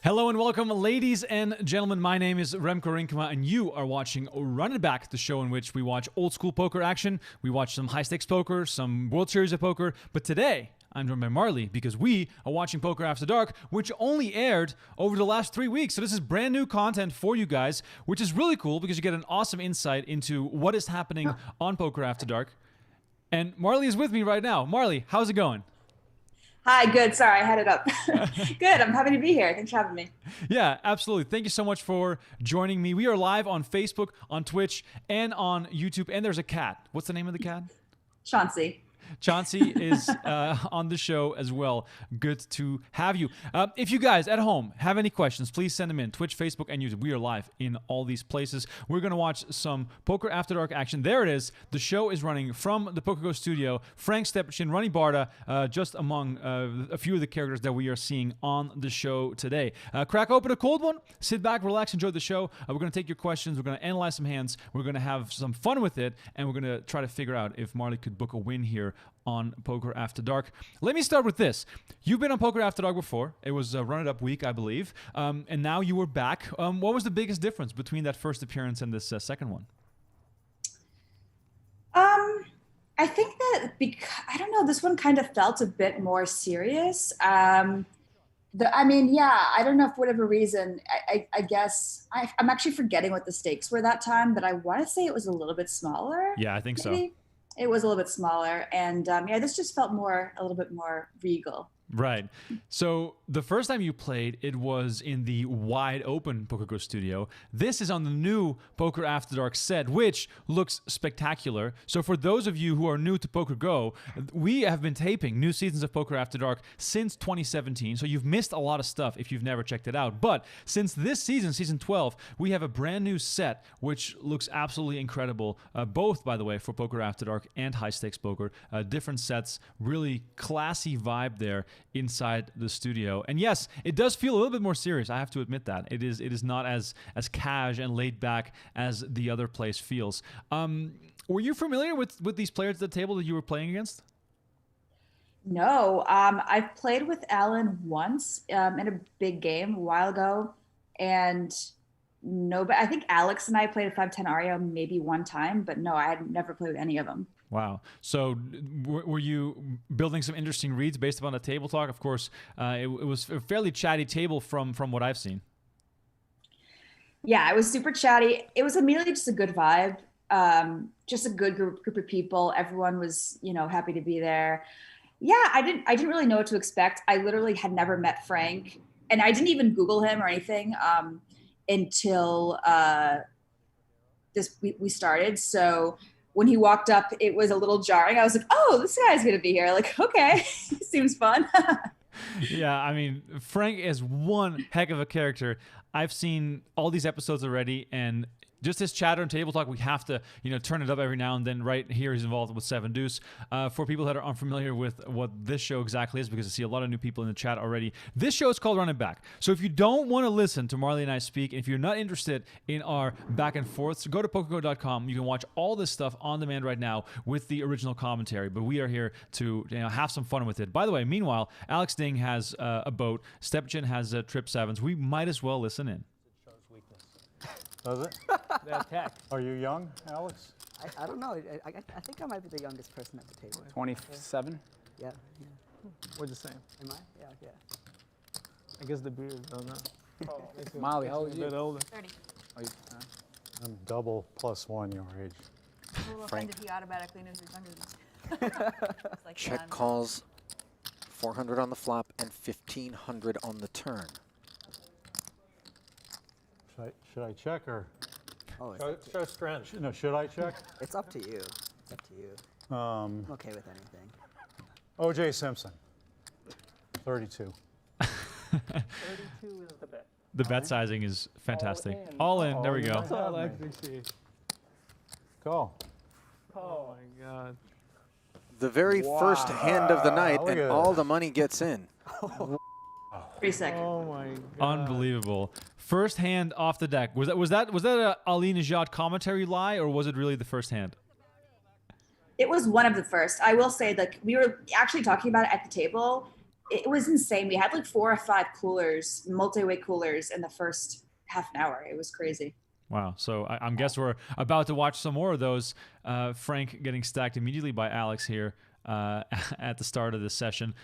Hello and welcome, ladies and gentlemen. My name is Remko Rinkema, and you are watching Run It Back, the show in which we watch old school poker action. We watch some high stakes poker, some World Series of poker. But today, I'm joined by Marle because we are watching Poker After Dark, which only aired over the last 3 weeks. So this is brand new content for you guys, which is really cool because you get an awesome insight into what is happening on Poker After Dark. And Marle is with me right now. Marle, how's it going? Hi, good. Sorry, I had it up. Good. I'm happy to be here. Thanks for having me. Yeah, absolutely. Thank you so much for joining me. We are live on Facebook, on Twitch, and on YouTube. And there's a cat. What's the name of the cat? Chauncey. Chauncey is on the show as well. Good to have you. If you guys at home have any questions, please send them in. Twitch, Facebook, and YouTube. We are live in all these places. We're going to watch some Poker After Dark action. There it is. The show is running from the PokerGO Studio. Frank Stepchin, Ronnie Barda, just among a few of the characters that we are seeing on the show today. Crack open a cold one. Sit back, relax, enjoy the show. We're going to take your questions. We're going to analyze some hands. We're going to have some fun with it. And we're going to try to figure out if Marle could book a win here on Poker After Dark. Let me start with this. You've been on Poker After Dark before. It was a Run It Up week, I believe. And now you were back. What was the biggest difference between that first appearance and this second one? I think that I don't know, this one kind of felt a bit more serious. I don't know, for whatever reason, I guess I'm actually forgetting what the stakes were that time, but I want to say it was a little bit smaller. Yeah, I think maybe. So. It was a little bit smaller, and this just felt a little bit more regal. Right. So the first time you played, it was in the wide open PokerGO Studio. This is on the new Poker After Dark set, which looks spectacular. So for those of you who are new to PokerGO, we have been taping new seasons of Poker After Dark since 2017. So you've missed a lot of stuff if you've never checked it out. But since this season, season 12, we have a brand new set, which looks absolutely incredible. Both, by the way, for Poker After Dark and high stakes poker. Different sets, really classy vibe there inside the studio. And yes, it does feel a little bit more serious. I have to admit that. It is not as cash and laid back as the other place feels. Were you familiar with these players at the table that you were playing against? No, I've played with Alan once in a big game a while ago, and no, but I think Alex and I played a 5-10 Aria maybe one time, but no, I had never played with any of them. Wow. So were you building some interesting reads based upon the table talk? Of course, it was a fairly chatty table from what I've seen. Yeah, it was super chatty. It was immediately just a good vibe, just a good group of people. Everyone was, happy to be there. Yeah, I didn't really know what to expect. I literally had never met Frank, and I didn't even Google him or anything until we started. So when he walked up, it was a little jarring. I was like, oh, this guy's going to be here. Like, okay, seems fun. Yeah, I mean, Frank is one heck of a character. I've seen all these episodes already, and just his chatter and table talk, we have to, turn it up every now and then. Right here, he's involved with Seven Deuce. For people that are unfamiliar with what this show exactly is, because I see a lot of new people in the chat already, this show is called Run It Back. So if you don't want to listen to Marle and I speak, and if you're not interested in our back and forths, go to PokerGO.com. You can watch all this stuff on demand right now with the original commentary. But we are here to have some fun with it. By the way, meanwhile, Alex Ding has a boat. Stepchin has trip sevens. We might as well listen in. Does it? They attack. Are you young, Alex? I don't know. I think I might be the youngest person at the table. 27? Yeah. We're the same. Am I? Yeah. I guess the beard, I don't know. Molly, how old are A bit you? older. 30. Oh, I'm double +1 your age. I'm a little Frank. offended he automatically knows he's younger than me. It's like, Check calls 400 on the flop and 1500 on the turn. Should I check or? Oh, Show strength. No, should I check? it's up to you. It's up to you. I'm okay with anything. O.J. Simpson, 32. 32 is the bet. The bet sizing is fantastic. in. All in. There we go. That's all I actually see. Go. Oh my God. The very first hand of the night, look and at all that. the money gets in. Pretty sick. Oh my God. Unbelievable. First hand off the deck. Was that a Ali Najat commentary lie, or was it really the first hand? It was one of the first. I will say, like, we were actually talking about it at the table, it was insane. We had like 4 or 5 coolers, multi-way coolers in the first half an hour. It was crazy. Wow. So I'm guess we're about to watch some more of those. Frank getting stacked immediately by Alex here at the start of this session.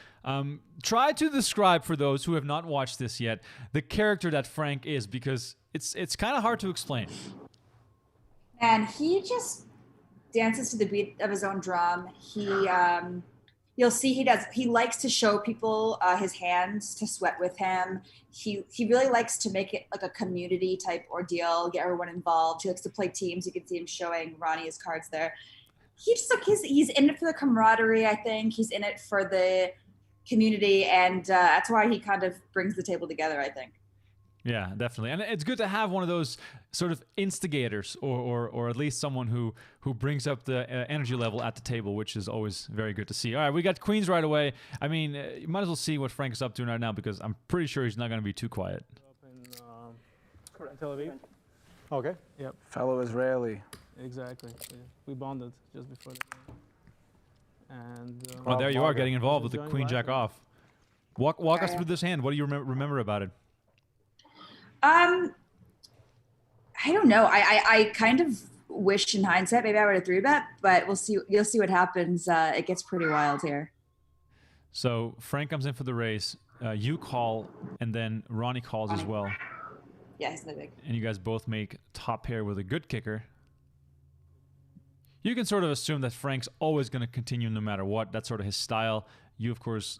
Try to describe for those who have not watched this yet the character that Frank is, because it's kind of hard to explain. And he just dances to the beat of his own drum. You'll see he likes to show people his hands to sweat with him. He really likes to make it like a community type ordeal, get everyone involved. He likes to play teams. You can see him showing Ronnie his cards there. He's in it for the camaraderie, I think. He's in it for the community, and that's why he kind of brings the table together, I think. Yeah, definitely. And it's good to have one of those sort of instigators, or at least someone who brings up the energy level at the table, which is always very good to see. All right, we got queens right away. I mean, you might as well see what Frank is up to right now, because I'm pretty sure he's not going to be too quiet. Up in Tel Aviv. Okay. Yep, Fellow Israeli. exactly. We bonded just before the game. And Oh, there you are, getting involved with the Enjoying queen life, jack man. off. Walk us Yeah. through this hand. What do you remember about it? I don't know. I kind of wish in hindsight maybe I would have 3-bet, but we'll see. You'll see what happens. It gets pretty wild here. So Frank comes in for the raise. You call, and then Ronnie calls as Ronnie. well. Yeah, he's not big. And you guys both make top pair with a good kicker. You can sort of assume that Frank's always going to continue no matter what. That's sort of his style. You, of course,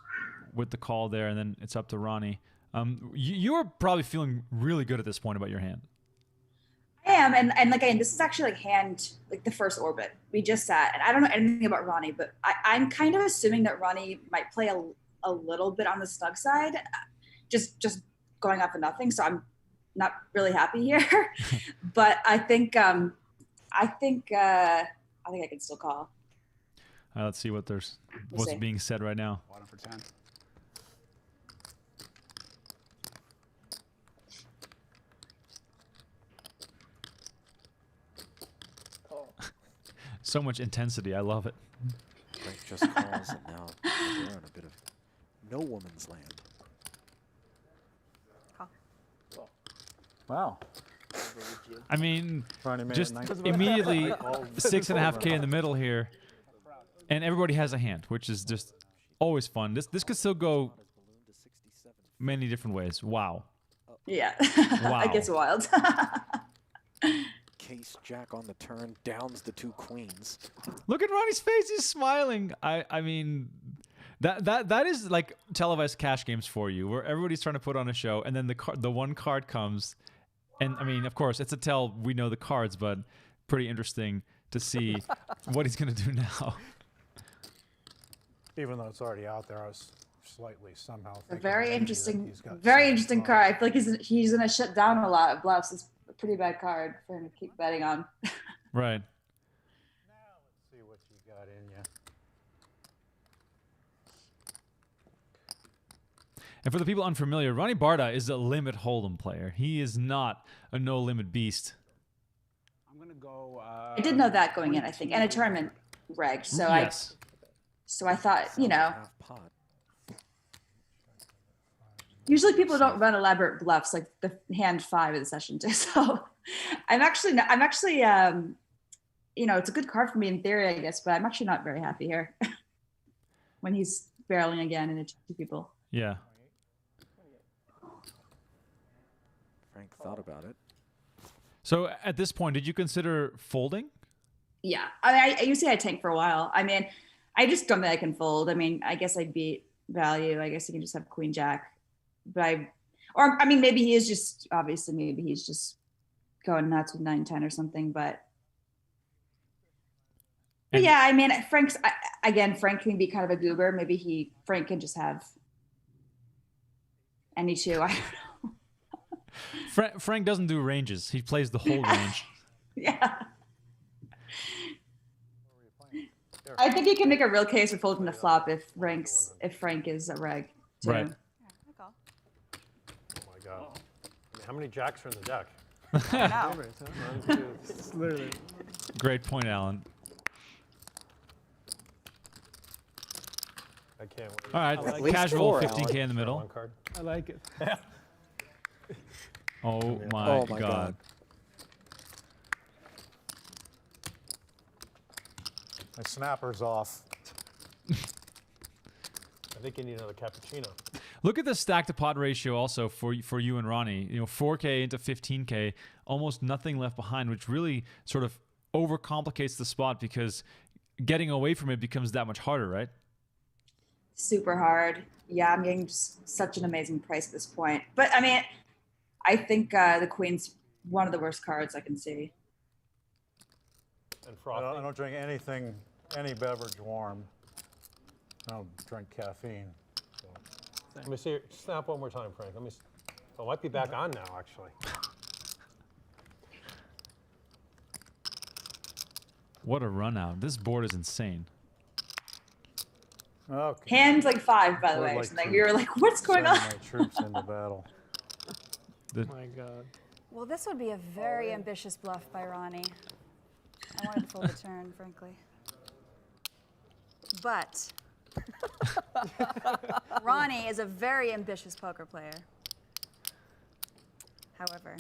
with the call there, and then it's up to Ronnie. You're probably feeling really good at this point about your hand. I am, and like again, this is actually like the first orbit we just sat, and I don't know anything about Ronnie, but I'm kind of assuming that Ronnie might play a little bit on the snug side, just going up for nothing. So I'm not really happy here, but I think I can still call. Let's see what's We'll see. being said right now. Bottom for 10. So much intensity. I love it. Frank just calls, and now they're in a bit of no woman's land. Wow. I mean, Ronnie made just it nice. immediately All- 6.5K in the middle here, and everybody has a hand, which is just always fun. This could still go many different ways. Wow. Yeah, Wow. it gets wild. Case jack on the turn, downs the 2 queens. Look at Ronnie's face. He's smiling. I mean, that is like televised cash games for you, where everybody's trying to put on a show, and then the one card comes, and I mean, of course, it's a tell. We know the cards, but pretty interesting to see what he's gonna do now. Even though it's already out there, I was slightly somehow A thinking very maybe that interesting, he's got very some interesting problem. card. I feel like he's gonna shut down a lot of bluffs. It's a pretty bad card for him to keep betting on. Right. Now let's see what you got in you. And for the people unfamiliar, Ronnie Barda is a limit hold'em player. He is not a no limit beast. I'm going to go. I did know that going in, I think, and a tournament reg. So Yes. I thought, you know, Half pot. usually people don't run elaborate bluffs like the hand 5 of the session too. So I'm actually, you know, it's a good card for me in theory, I guess, but I'm actually not very happy here when he's barreling again into 2 people. Yeah. Frank thought about it. So at this point, did you consider folding? Yeah, I usually I tank for a while. I mean, I just don't think I can fold. I mean, I guess I beat value. I guess you can just have queen jack, but maybe he is just maybe he's just going nuts with 9-10 or something. But yeah, I mean, Frank can be kind of a goober. Maybe Frank can just have any 2. I don't know. Frank doesn't do ranges. He plays the whole range. Yeah. I think you can make a real case for folding the flop if Frank is a reg too. Right. Yeah, I call. Oh my God. I mean, how many jacks are in the deck? I know. Favorites, huh? 1, 2. It's literally. Great point, Alan. I can't wait. All right, At least casual four, 15K Alan. in the middle. One card. I like it. Oh my, Oh my God. God. My snapper's off. I think you need another cappuccino. Look at the stack to pot ratio also for you and Ronnie. 4K into 15K, almost nothing left behind, which really sort of overcomplicates the spot because getting away from it becomes that much harder, right? Super hard. Yeah, I'm getting just such an amazing price at this point. But I mean, I think the Queen's one of the worst cards I can see. And I frothy. don't drink anything, any beverage warm. I don't drink caffeine. Let me see. Snap one more time, Frank. Let me. Oh, it might be back on now, actually. What a run out. This board is insane. Okay. Hand like 5, by the Would way. or like something. to You're like, what's going Send on? my troops into battle. My God. Well, this would be a very ambitious bluff by Ronnie. I wanted to fold the turn, frankly. But Ronnie is a very ambitious poker player. However,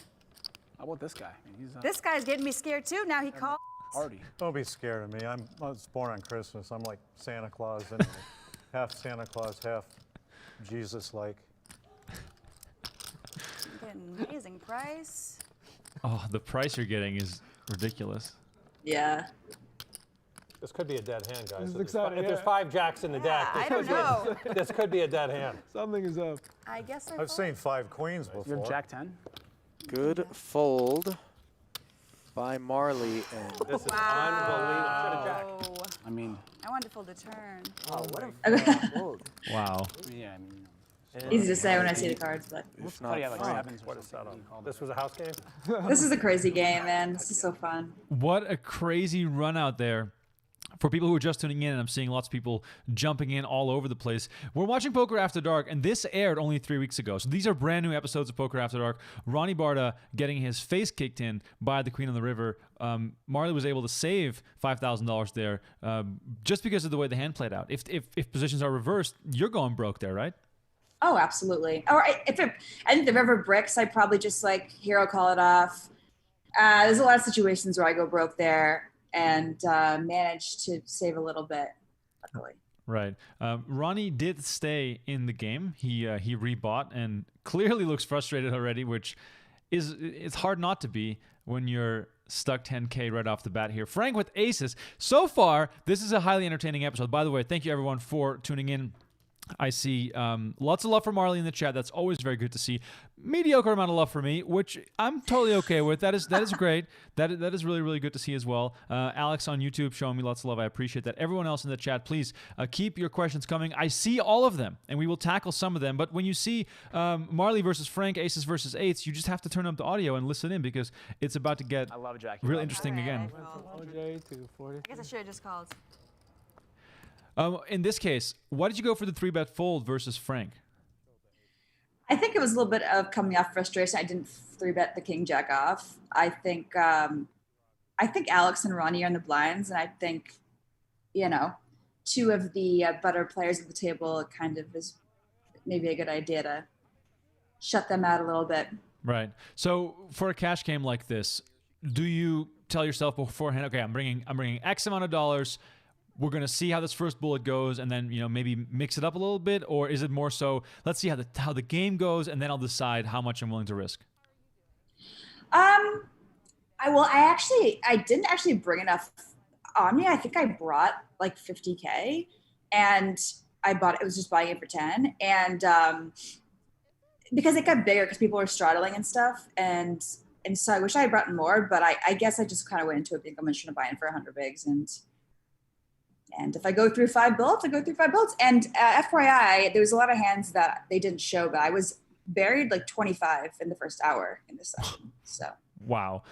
How about this guy? I mean, he's this guy's getting me scared too. Now he called. party. Don't be scared of me. I was born on Christmas. I'm like Santa Claus anyway. Half Santa Claus, half Jesus-like. Getting an amazing price. Oh, the price you're getting is ridiculous. Yeah. This could be a dead hand, guys. This is If there's exciting, if there's yeah. 5 jacks in the deck, I don't know. this could be a dead hand. Something is up. I guess I I've seen 5 queens before. You have Jack 10? Good fold by Marley. And This is unbelievable. Should have jack. Oh, I mean, I wanted to fold the turn. Oh, what a fold. Wow. yeah, I mean, Easy to say when I see the cards, but if probably not have like Frank. sevens or What a something. setup. You call This it. was a house game? this is a crazy game, man. This is so fun. What a crazy run out there. For people who are just tuning in, and I'm seeing lots of people jumping in all over the place. We're watching Poker After Dark, and this aired only 3 weeks ago. So these are brand new episodes of Poker After Dark. Ronnie Barta getting his face kicked in by the Queen on the River. Marley was able to save $5,000 there just because of the way the hand played out. If positions are reversed, you're going broke there, right? Oh, absolutely. Or I think the river bricks, I'd probably just like hero call it off. There's a lot of situations where I go broke there and manage to save a little bit, luckily. Right. Ronnie did stay in the game. He rebought and clearly looks frustrated already, which it's hard not to be when you're stuck 10K right off the bat here. Frank with aces. So far, this is a highly entertaining episode. By the way, thank you everyone for tuning in. I see lots of love for Marley in the chat. That's always very good to see. Mediocre amount of love for me, which I'm totally okay with. That is great. That is really, really good to see as well. Alex on YouTube showing me lots of love. I appreciate that. Everyone else in the chat, please keep your questions coming. I see all of them, and we will tackle some of them. But when you see Marley versus Frank, aces versus eights, you just have to turn up the audio and listen in because it's about to get I love Jack. real interesting All right, again. I called. OJ to 40. I guess I should have just called. In this case, why did you go for the 3-bet fold versus Frank? I think it was a little bit of coming off frustration. I didn't 3-bet the king jack off. I think Alex and Ronnie are in the blinds, and I think, two of the better players at the table kind of is maybe a good idea to shut them out a little bit. Right. So for a cash game like this, do you tell yourself beforehand, okay, I'm bringing X amount of dollars. We're going to see how this first bullet goes and then, maybe mix it up a little bit? Or is it more so, let's see how the game goes and then I'll decide how much I'm willing to risk? I didn't actually bring enough on me. I think I brought like 50K and it was just buying it for 10. And because it got bigger because people were straddling and stuff. And so I wish I had brought more, but I guess I just kind of went into it thinking I'm just going to buy in for 100 bigs. And if I go through 5 bullets, I go through 5 bullets. And FYI, there was a lot of hands that they didn't show, but I was buried like 25 in the first hour in this session. So Wow.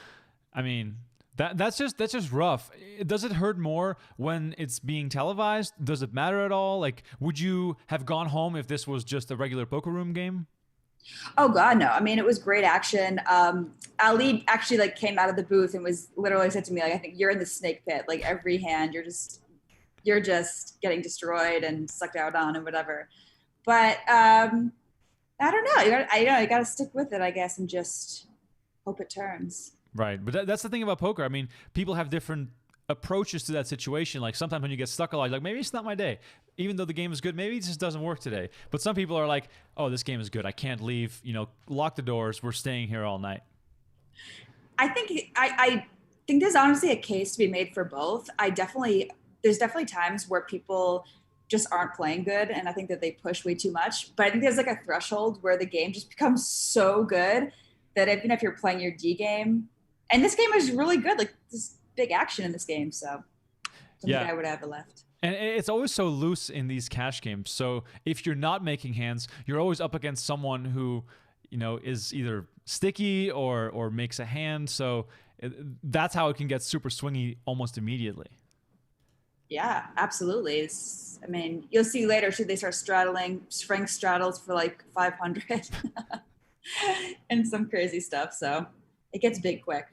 I mean, that's just rough. Does it hurt more when it's being televised? Does it matter at all? Like, would you have gone home if this was just a regular poker room game? Oh God, no. I mean, it was great action. Ali actually came out of the booth and was literally said to me, I think you're in the snake pit. Like every hand, you're just you're just getting destroyed and sucked out on and whatever. But I don't know. You got to stick with it, I guess, and just hope it turns. Right, but that's the thing about poker. I mean, people have different approaches to that situation. Like sometimes when you get stuck a lot, like maybe it's not my day. Even though the game is good, maybe it just doesn't work today. But some people are like, oh, this game is good. I can't leave. Lock the doors. We're staying here all night. I think there's honestly a case to be made for both. There's definitely times where people just aren't playing good, and I think that they push way too much. But I think there's like a threshold where the game just becomes so good that even if you're playing your D game, and this game is really good, like this big action in this game, so I don't think I would have it left. And it's always so loose in these cash games. So if you're not making hands, you're always up against someone who, is either sticky or makes a hand. So that's how it can get super swingy almost immediately. Yeah, absolutely. You'll see later, should they start straddling, Frank straddles for like 500 and some crazy stuff. So it gets big quick.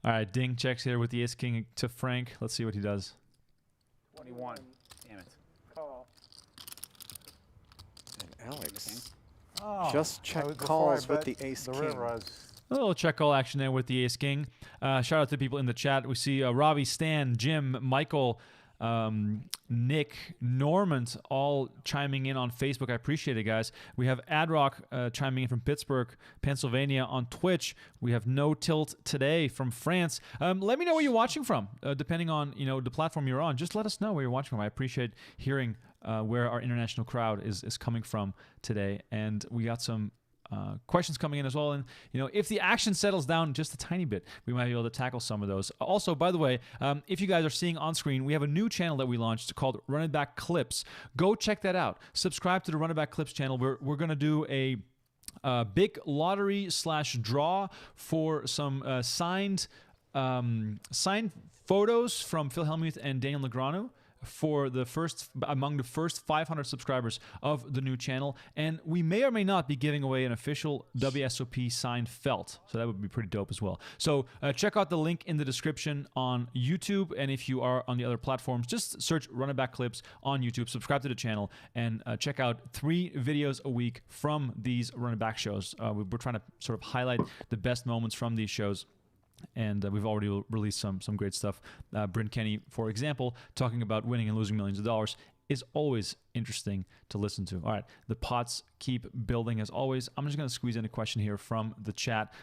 All right, Ding checks here with the ace king to Frank. Let's see what he does. 21. Damn it. Call. And Alex Oh, just check before I calls with bet the ace the king. river, I was A little check call action there with the ace king. Shout out to people in the chat. We see Robbie, Stan, Jim, Michael, Nick, Normand all chiming in on Facebook. I appreciate it, guys. We have Adrock chiming in from Pittsburgh, Pennsylvania on Twitch. We have No Tilt today from France. Let me know where you're watching from, depending on the platform you're on. Just let us know where you're watching from. I appreciate hearing where our international crowd is coming from today. And we got some questions coming in as well, and if the action settles down just a tiny bit, we might be able to tackle some of those. Also, by the way, if you guys are seeing on screen, we have a new channel that we launched called Run It Back Clips. Go check that out. Subscribe to the Run It Back Clips channel. We're gonna do a big lottery / draw for some signed photos from Phil Hellmuth and Daniel Negreanu for among the first 500 subscribers of the new channel, and we may or may not be giving away an official WSOP signed felt, so that would be pretty dope as well. So check out the link in the description on YouTube, and if you are on the other platforms, just search Run It Back Clips on YouTube, subscribe to the channel, and check out 3 videos a week from these Run It Back shows. We're trying to sort of highlight the best moments from these shows. And we've already released some great stuff. Bryn Kenny, for example, talking about winning and losing millions of dollars is always interesting to listen to. All right, the pots keep building as always. I'm just going to squeeze in a question here from the chat.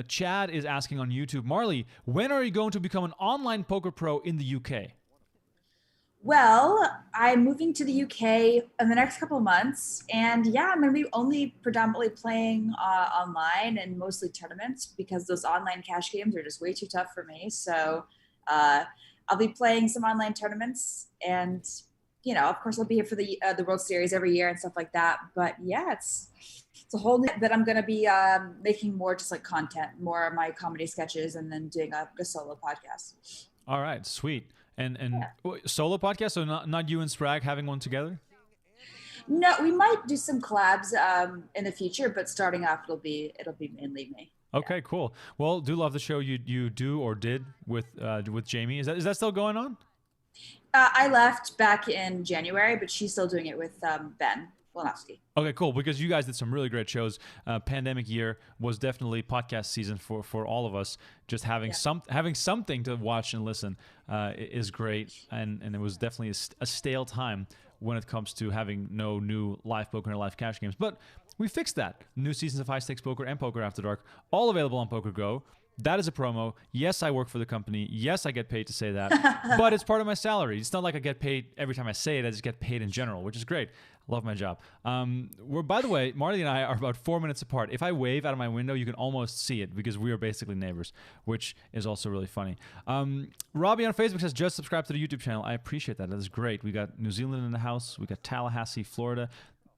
Chad is asking on YouTube, Marle, when are you going to become an online poker pro in the UK? Well, I'm moving to the UK in the next couple of months, and yeah, I'm going to be only predominantly playing online and mostly tournaments because those online cash games are just way too tough for me. So I'll be playing some online tournaments, and of course, I'll be here for the World Series every year and stuff like that. But yeah, it's a whole new that I'm going to be making more just like content, more of my comedy sketches, and then doing a solo podcast. All right, sweet. And solo podcast, so not you and Sprague having one together? No, we might do some collabs in the future, but starting off, it'll be mainly me. Okay, cool. Well, do love the show you do or did with Jamie. Is that still going on? I left back in January, but she's still doing it with Ben Wlanowski. Okay, cool. Because you guys did some really great shows. Pandemic year was definitely podcast season for all of us. Just having something to watch and listen is great, and it was definitely a stale time when it comes to having no new live poker and live cash games. But we fixed that. New seasons of High Stakes Poker and Poker After Dark, all available on PokerGo. That is a promo. Yes, I work for the company. Yes, I get paid to say that, but it's part of my salary. It's not like I get paid every time I say it. I just get paid in general, which is great. I love my job. By the way, Marle and I are about 4 minutes apart. If I wave out of my window, you can almost see it because we are basically neighbors, which is also really funny. Robbie on Facebook says, just subscribe to the YouTube channel. I appreciate that. That is great. We got New Zealand in the house. We got Tallahassee, Florida.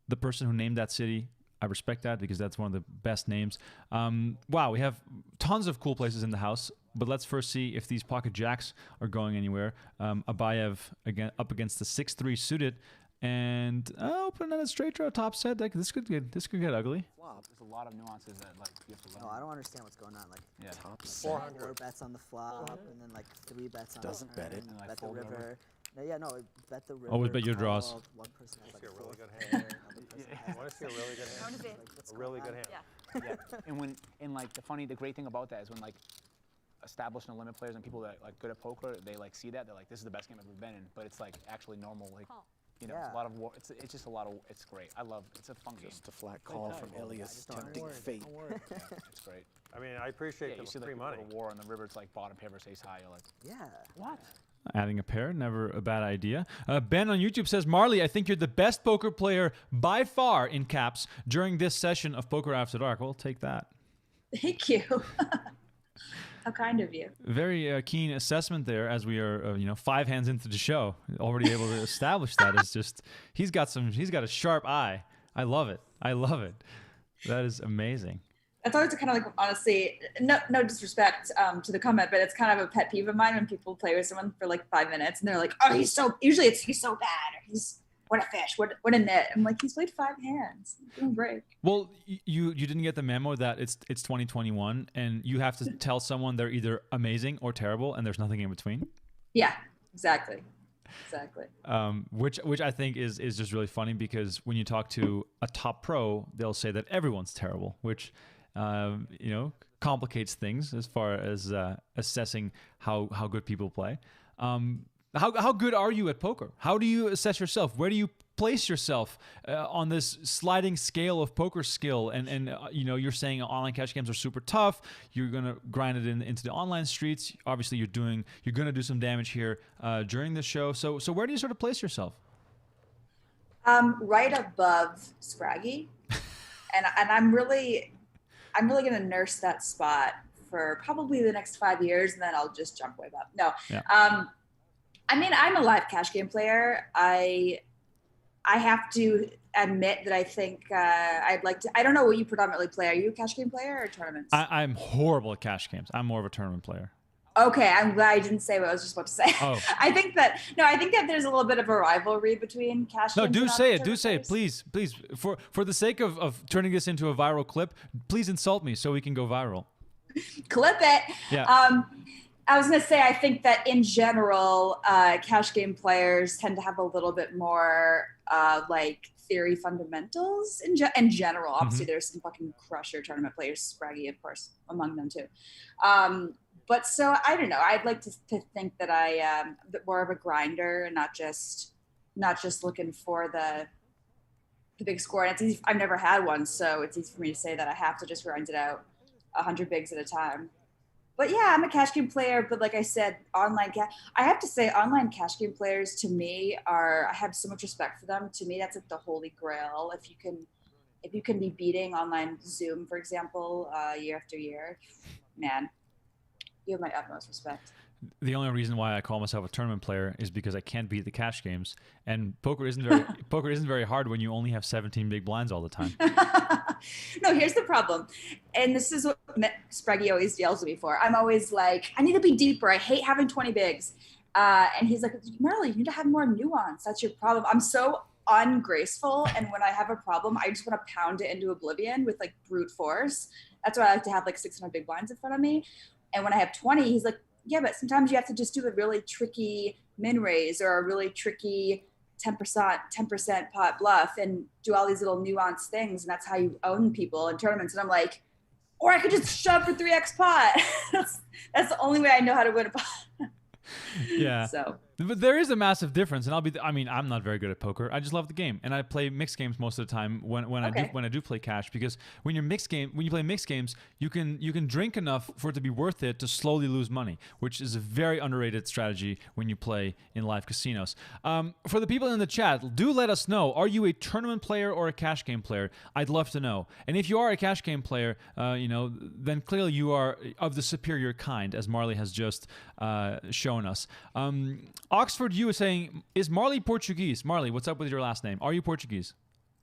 The person who named that city, I respect that because that's one of the best names. Wow, we have tons of cool places in the house, but let's first see if these pocket jacks are going anywhere. Abayev again up against the 6-3 suited, and open on a straight draw top set. This could get ugly. Wow, there's a lot of nuances that you have to learn. No, I don't understand what's going on. Yeah. Top 4 set. bets on the flop, and then 3 bets on Doesn't the bet it. turn, And, bet the fold river. over. Yeah, no, bet the river. Always bet your draws. call, One person has like See a really good hand. hand. I want to see a really good I want hand. to see. A really good hand. Yeah. Yeah. And like the great thing about that is when like established and limit players and people that like good at poker, they like see that they're like, this is the best game I've ever been in. But it's like actually normal. Like, you know, it's Yeah. a lot of war. It's just a lot of. It's great. I love. It's a fun game. Just a flat call from Elias, tempting fate. It's great. I mean, I appreciate Yeah, you the see free like money. a war on the river. It's like bottom pair versus ace high. You're like, Yeah. what? Adding a pair, never a bad idea. Ben on YouTube says, Marley, I think you're the best poker player by far, in caps, during this session of Poker After Dark. Well, take that. Thank you. How kind of you. Very keen assessment there, as we are, 5 hands into the show, already able to establish that. It's just, he's got a sharp eye. I love it. That is amazing. That's always kind of like, honestly, no disrespect to the comment, but it's kind of a pet peeve of mine when people play with someone for like 5 minutes and they're like, oh, he's so bad, or what a fish, what a nit. I'm like, he's played 5 hands. Give him a break. Well, you didn't get the memo that it's 2021 and you have to tell someone they're either amazing or terrible and there's nothing in between. Yeah, exactly. Which I think is just really funny, because when you talk to a top pro, they'll say that everyone's terrible, which complicates things as far as assessing how good people play. How good are you at poker? How do you assess yourself? Where do you place yourself on this sliding scale of poker skill? And you're saying online cash games are super tough. You're gonna grind it into the online streets. Obviously, you're gonna do some damage here during the show. So where do you sort of place yourself? Right above Scraggy, and I'm really gonna nurse that spot for probably the next 5 years, and then I'll just jump way up. No. Yeah. I mean, I'm a live cash game player. I have to admit that I think I'd like to. I don't know what you predominantly play. Are you a cash game player or tournaments? I'm horrible at cash games. I'm more of a tournament player. Okay, I'm glad I didn't say what I was just about to say. Oh. I think that there's a little bit of a rivalry between cash No, games. do and say it. tournament Please, players. for the sake of turning this into a viral clip, please insult me so we can go viral. Clip it. Yeah. I was going to say, I think that in general, cash game players tend to have a little bit more like theory fundamentals in general. Obviously, there's some fucking crusher tournament players, Spraggy, of course, among them too. But so I don't know. I'd like to think that I am a bit more of a grinder and not just looking for the big score. And it's easy. I've never had one, so it's easy for me to say that I have to just grind it out 100 bigs at a time. But yeah, I'm a cash game player. But like I said, I have to say, online cash game players to me I have so much respect for them. To me, that's like the holy grail. If you can be beating online Zoom, for example, year after year, man, you have my utmost respect. The only reason why I call myself a tournament player is because I can't beat the cash games, and poker isn't very hard when you only have 17 big blinds all the time. No, here's the problem, and this is what Spraggy always yells at me for. I'm always like, I need to be deeper. I hate having 20 bigs, and he's like, Marle, you need to have more nuance. That's your problem. I'm so ungraceful, and when I have a problem, I just want to pound it into oblivion with like brute force. That's why I like to have like 600 big blinds in front of me. And when I have 20, he's like, yeah, but sometimes you have to just do a really tricky min raise or a really tricky 10% pot bluff and do all these little nuanced things. And that's how you own people in tournaments. And I'm like, or I could just shove for 3x pot. That's the only way I know how to win a pot. Yeah. So. But there is a massive difference, and I'm not very good at poker. I just love the game, and I play mixed games most of the time when I do play cash, because when you play mixed games, you can drink enough for it to be worth it to slowly lose money, which is a very underrated strategy when you play in live casinos. For the people in the chat, do let us know: are you a tournament player or a cash game player? I'd love to know. And if you are a cash game player, then clearly you are of the superior kind, as Marley has just shown us. Oxford U is saying, is Marley Portuguese? Marley, what's up with your last name? Are you Portuguese?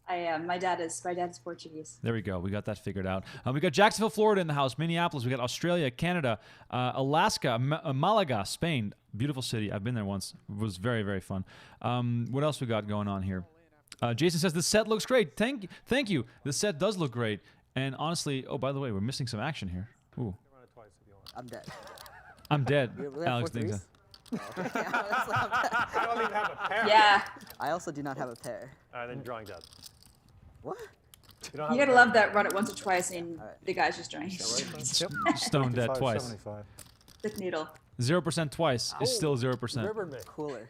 I am. My dad is Portuguese. There we go. We got that figured out. We got Jacksonville, Florida in the house, Minneapolis. We got Australia, Canada, Alaska, Malaga, Spain. Beautiful city. I've been there once. It was very, very fun. What else we got going on here? Jason says, the set looks great. Thank you. The set does look great. And honestly, oh, by the way, we're missing some action here. Ooh. I'm dead. I'm dead. We have Alex 4 thinks threes? I don't even have a pair. Yeah, I also do not have a pair. All right, then drawing dead. What? You don't you have gotta a love that. Run it once or twice, and the guy's just drawing. Yep. Stone dead twice. 75. Thick needle. 0% twice is still 0%. Rivered me. Cooler.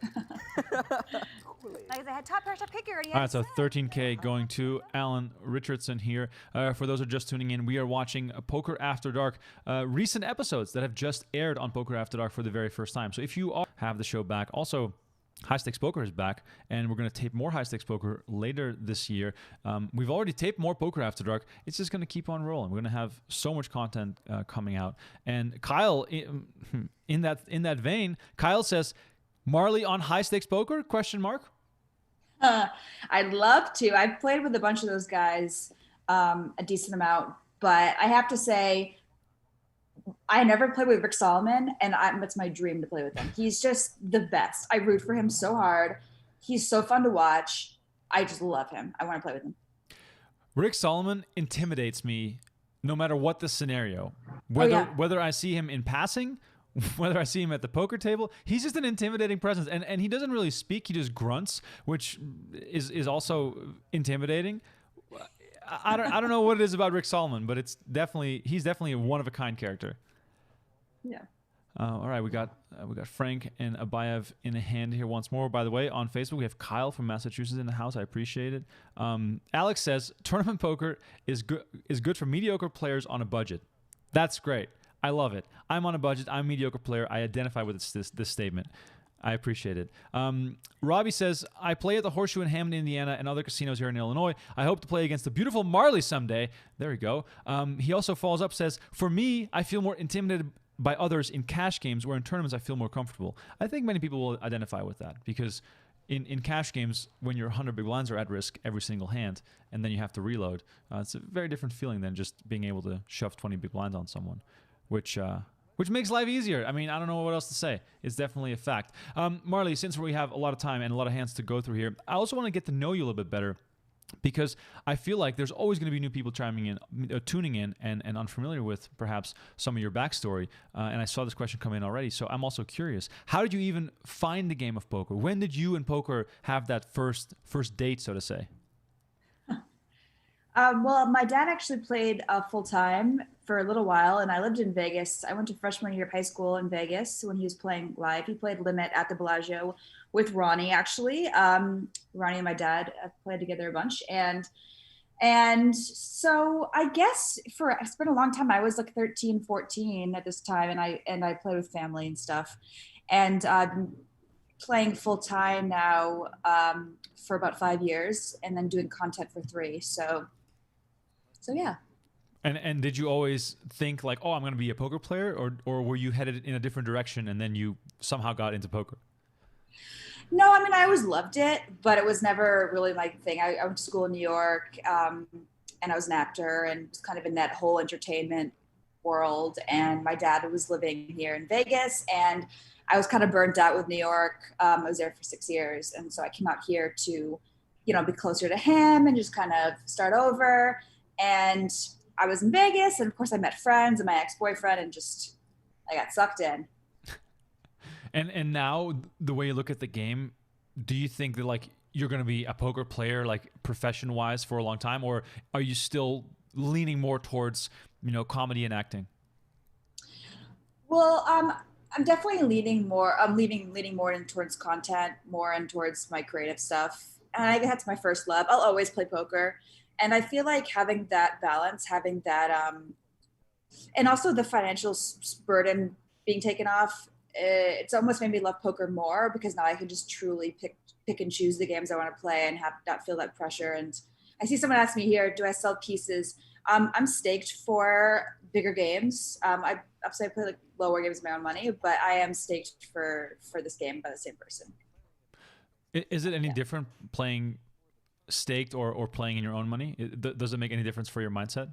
Like I had top pair, top pick, you already All right, had so set. 13K going to Alan Richardson here. For those who are just tuning in, we are watching Poker After Dark, recent episodes that have just aired on Poker After Dark for the very first time. So if you have the show back, also High Stakes Poker is back, and we're going to tape more High Stakes Poker later this year. We've already taped more Poker After Dark. It's just going to keep on rolling. We're going to have so much content coming out. And Kyle, in that vein, Kyle says, Marley on High Stakes Poker? Question mark. I'd love to. I've played with a bunch of those guys a decent amount, but I have to say, I never played with Rick Solomon, and it's my dream to play with him. He's just the best. I root for him so hard. He's so fun to watch. I just love him. I want to play with him. Rick Solomon intimidates me no matter what the scenario. Whether I see him in passing, whether I see him at the poker table, he's just an intimidating presence. And he doesn't really speak. He just grunts, which is also intimidating. I don't know what it is about Rick Solomon, but he's definitely a one-of-a-kind character. Yeah. All right, we got Frank and Abayev in a hand here once more. By the way, on Facebook we have Kyle from Massachusetts in the house. I appreciate it. Alex says tournament poker is good for mediocre players on a budget. That's great. I love it. I'm on a budget. I'm a mediocre player. I identify with this statement. I appreciate it. Robbie says, I play at the Horseshoe in Hammond, Indiana, and other casinos here in Illinois. I hope to play against the beautiful Marley someday. There we go. He also follows up, says, for me, I feel more intimidated by others in cash games, where in tournaments I feel more comfortable. I think many people will identify with that, because in cash games, when your 100 big blinds are at risk every single hand, and then you have to reload, it's a very different feeling than just being able to shove 20 big blinds on someone, which makes life easier. I mean, I don't know what else to say. It's definitely a fact. Marley, since we have a lot of time and a lot of hands to go through here, I also want to get to know you a little bit better, because I feel like there's always going to be new people tuning in and unfamiliar with perhaps some of your backstory. And I saw this question come in already, so I'm also curious. How did you even find the game of poker? When did you and poker have that first date, so to say? Well, my dad actually played full-time for a little while, and I lived in Vegas. I went to freshman year of high school in Vegas when he was playing live. He played Limit at the Bellagio with Ronnie, actually. Ronnie and my dad played together a bunch. And so I guess it's been a long time. I was like 13, 14 at this time, and I played with family and stuff. And I've been playing full-time now for about 5 years, and then doing content for 3. So yeah. And did you always think like, oh, I'm going to be a poker player, or were you headed in a different direction and then you somehow got into poker? No, I mean, I always loved it, but it was never really my thing. I went to school in New York, and I was an actor and was kind of in that whole entertainment world. And my dad was living here in Vegas, and I was kind of burnt out with New York. I was there for 6 years. And so I came out here to, be closer to him and just kind of start over. And I was in Vegas, and of course I met friends and my ex-boyfriend, and I got sucked in. And now the way you look at the game, do you think that like you're going to be a poker player like profession-wise for a long time, or are you still leaning more towards, comedy and acting? Well, I'm definitely leaning more. I'm leaning more in towards content, more in towards my creative stuff. And that's my first love. I'll always play poker. And I feel like having that balance, having that, and also the financial burden being taken off, it's almost made me love poker more, because now I can just truly pick and choose the games I want to play and not feel that pressure. And I see someone ask me here, do I sell pieces? I'm staked for bigger games. I play like lower games of my own money, but I am staked for this game by the same person. Is it any different playing staked or playing in your own money? Does it make any difference for your mindset?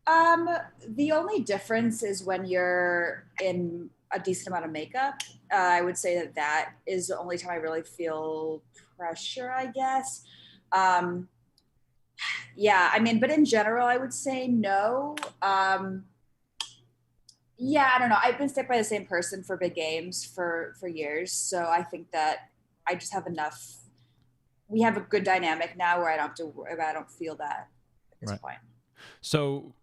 The only difference is when you're in a decent amount of makeup. I would say that is the only time I really feel pressure, I guess. Yeah, I mean, but in general, I would say no. Yeah, I don't know. I've been stuck by the same person for big games for years, so I think that I just have enough. We have a good dynamic now where I don't feel that at this point. So,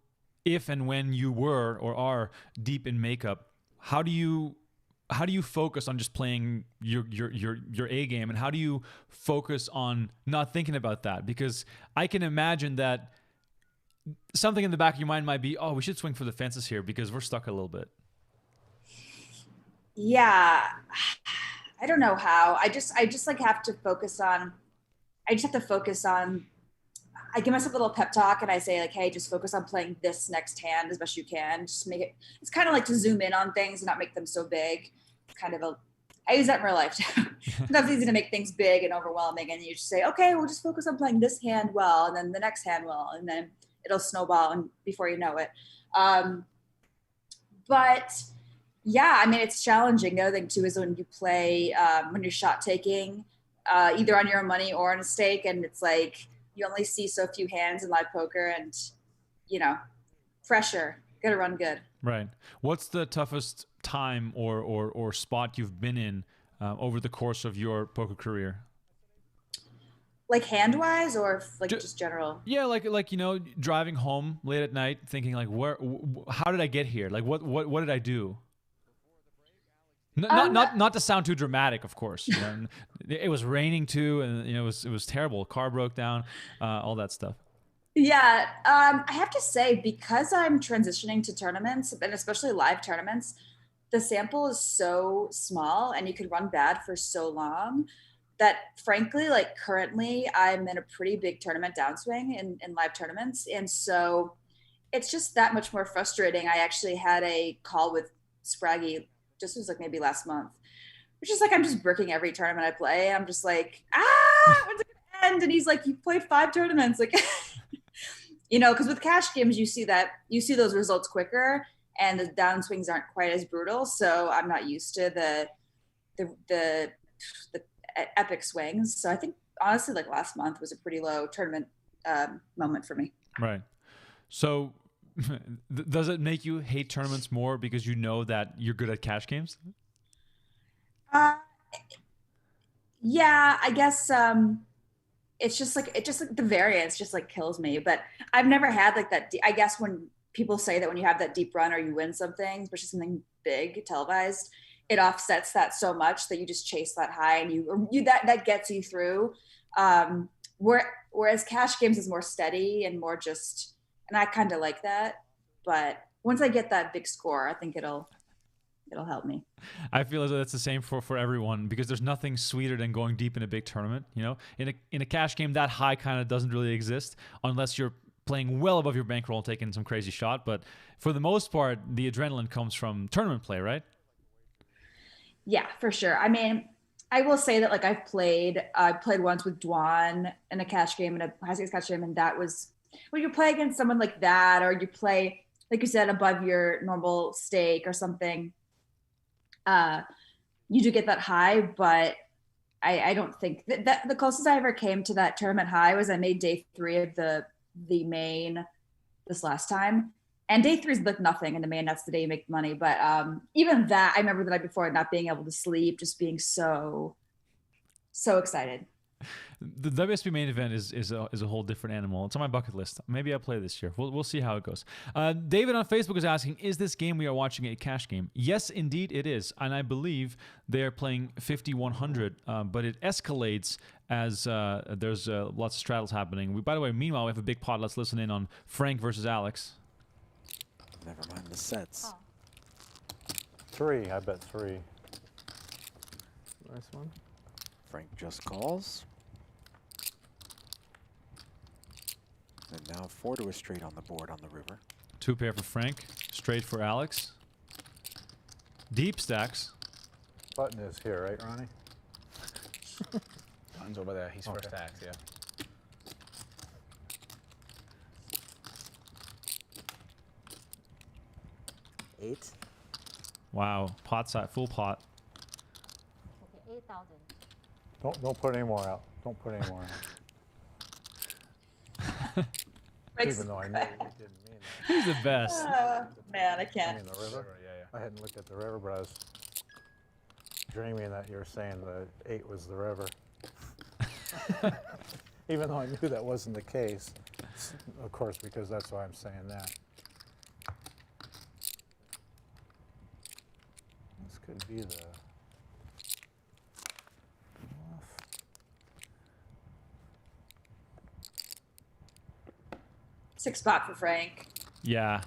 if and when you were or are deep in makeup, how do you focus on just playing your A game, and how do you focus on not thinking about that? Because I can imagine that something in the back of your mind might be, oh, we should swing for the fences here because we're stuck a little bit. Yeah, I don't know how. I just like have to focus on. I just have to focus on. I give myself a little pep talk and I say like, hey, just focus on playing this next hand as best you can. Just make it. It's kind of like to zoom in on things and not make them so big. It's kind of I use that in real life too. Sometimes it's easy to make things big and overwhelming, and you just say, okay, we'll just focus on playing this hand well, and then the next hand well, and then it'll snowball, and before you know it. But yeah, I mean, it's challenging. The other thing too is when you play, when you're shot taking, either on your own money or on a stake, and it's like you only see so few hands in live poker, and pressure. Gotta run good. Right. What's the toughest time or spot you've been in over the course of your poker career? Like hand-wise, or like just general? Yeah, like driving home late at night, thinking like, how did I get here? Like, what did I do? Not to sound too dramatic, of course. It was raining too, and it was terrible. Car broke down, all that stuff. Yeah, I have to say, because I'm transitioning to tournaments, and especially live tournaments, the sample is so small, and you could run bad for so long that, frankly, like currently, I'm in a pretty big tournament downswing in live tournaments, and so it's just that much more frustrating. I actually had a call with Spraggy, just was like maybe last month, which is like I'm just bricking every tournament I play. I'm just like, when's it gonna end? And he's like, you played 5 tournaments, like, because with cash games you see those results quicker, and the downswings aren't quite as brutal. So I'm not used to the epic swings. So I think honestly, like last month was a pretty low tournament moment for me. Right. So does it make you hate tournaments more because you know that you're good at cash games? Yeah, I guess it's just like the variance just like kills me. But I've never had like that. I guess when people say that when you have that deep run or you win something, especially something big televised, it offsets that so much that you just chase that high, and you that gets you through. Whereas cash games is more steady and more just, and I kind of like that. But once I get that big score, I think it'll help me. I feel as though that's the same for everyone, because there's nothing sweeter than going deep in a big tournament. In a cash game, that high kind of doesn't really exist unless you're playing well above your bankroll and taking some crazy shot. But for the most part, the adrenaline comes from tournament play, right? Yeah, for sure. I mean, I will say that like I played once with Dwan in a cash game, in a high stakes cash game, and that was when you play against someone like that, or you play, like you said, above your normal stake or something. You do get that high, but I don't think that the closest I ever came to that tournament high was I made day 3 of the main this last time. And day 3 is like nothing in the main. That's the day you make money. But even that, I remember the night before not being able to sleep, just being so excited. The WSB main event is a whole different animal. It's on my bucket list. Maybe I'll play this year. We'll see how it goes. David on Facebook is asking, is this game we are watching a cash game? Yes, indeed it is. And I believe they are playing 50-100, but it escalates as there's lots of straddles happening. By the way, meanwhile, we have a big pot. Let's listen in on Frank versus Alex. Never mind the sets. 3, I bet 3. Nice one. Frank just calls. And now 4 to a straight on the board on the river. 2 pair for Frank, straight for Alex. Deep stacks. Button is here, right, Ronnie? Button's over there. He's first stacks, yeah. Eight. Wow, pot size, full pot. Okay, 8,000. Don't put any more out. Don't put any more out. Even though I know you didn't mean that. He's the best. Man, I can't. I mean the river? Yeah. I hadn't looked at the river, but I was dreaming that you were saying the 8 was the river. Even though I knew that wasn't the case, of course, because that's why I'm saying that. This could be the... Six spot for Frank. Yeah.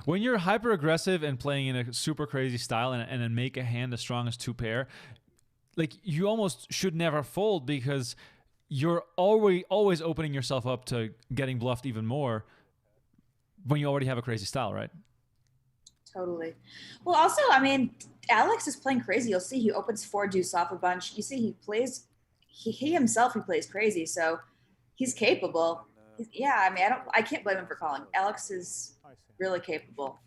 When you're hyper aggressive and playing in a super crazy style and then make a hand as strong as 2 pair, like you almost should never fold because you're always opening yourself up to getting bluffed even more when you already have a crazy style, right? Totally. Well, also, I mean, Alex is playing crazy. You'll see he opens 4 deuce off a bunch. You see he plays, he himself, he plays crazy. So he's capable. Yeah, I mean, I can't blame him for calling. Alex is really capable.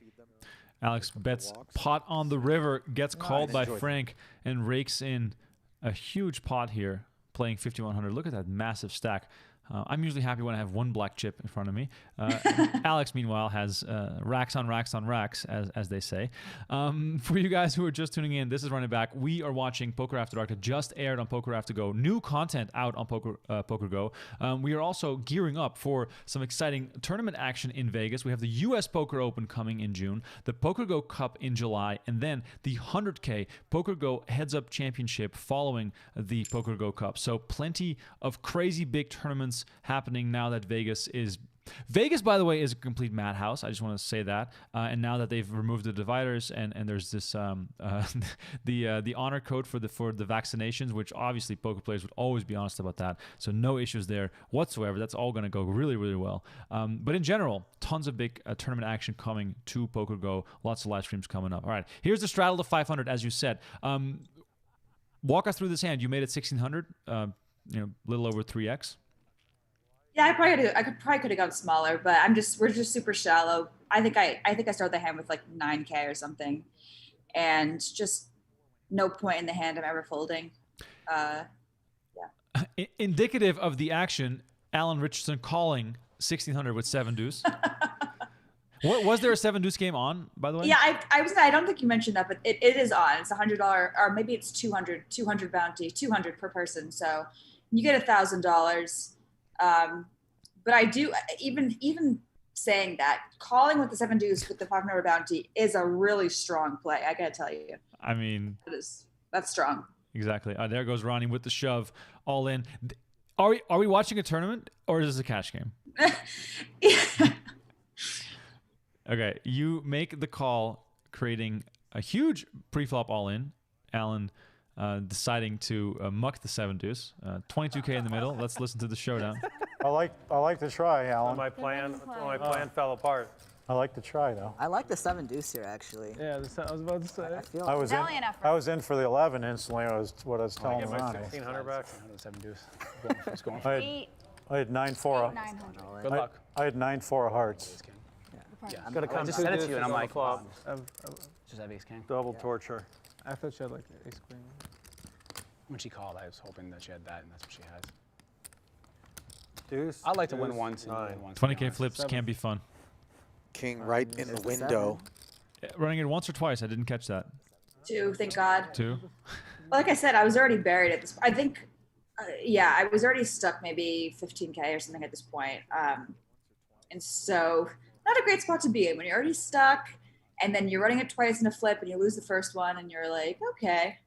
Alex bets pot on the river, gets called by Frank, and rakes in a huge pot here, playing 5,100. Look at that massive stack. I'm usually happy when I have 1 black chip in front of me. Alex, meanwhile, has racks on racks on racks, as they say. For you guys who are just tuning in, this is Running Back. We are watching Poker After Dark that just aired on Poker After Go. New content out on PokerGo. We are also gearing up for some exciting tournament action in Vegas. We have the U.S. Poker Open coming in June, the PokerGo Cup in July, and then the 100K PokerGo Heads Up Championship following the PokerGo Cup. So plenty of crazy big tournaments happening now that Vegas, by the way, is a complete madhouse. I just want to say that. And now that they've removed the dividers and there's this the honor code for the vaccinations, which obviously poker players would always be honest about that. So no issues there whatsoever. That's all going to go really, really well. But in general, tons of big tournament action coming to PokerGo. Lots of live streams coming up. All right, here's the straddle to 500, as you said. Walk us through this hand. You made it 1,600. A little over 3x. Yeah, I probably could have gone smaller, but we're just super shallow. I think I started the hand with like 9K or something, and just no point in the hand I'm ever folding. Yeah. Indicative of the action, Alan Richardson calling 1,600 with 7 deuce. What was there a 7 deuce game on, by the way? Yeah, I don't think you mentioned that, but it is on. It's $100, or maybe it's 200 bounty, 200 per person. So you get $1,000. But I do, even saying that, calling with the 7 deuce with the 500 bounty is a really strong play. I gotta tell you. I mean, that's strong. Exactly. There goes Ronnie with the shove, all in. Are we watching a tournament or is this a cash game? Okay, you make the call, creating a huge pre-flop all in. Alan deciding to muck the 7 deuce. 22K in the middle. Let's listen to the showdown. I like to try, Alan. My plan fell apart. I like to try, though. I like the 7 deuce here, actually. Yeah, I was about to say. I feel I was in for the 11 instantly. What I was telling Get my Ronnie. 1,600 back. 7 deuce. Let's go. I had 9-4. 900. Good luck. I had 9-4 of hearts. Yeah, Gotta come just to send it this to you, and I'm on the like, flop. just have ace king. Double torture. I thought she had like ace queen. When she called, I was hoping that she had that, and that's what she has. Deuce. I'd like to win deuce, once and 9. win once. to be 20K honest. flips can be fun. King right in the There's the window. Running it once or twice? I didn't catch that. 2, thank God. 2? Like I said, I was already buried at this. I think, I was already stuck maybe 15K or something at this point. And so, not a great spot to be in when you're already stuck, and then you're running it twice in a flip, and you lose the first one, and you're like, okay.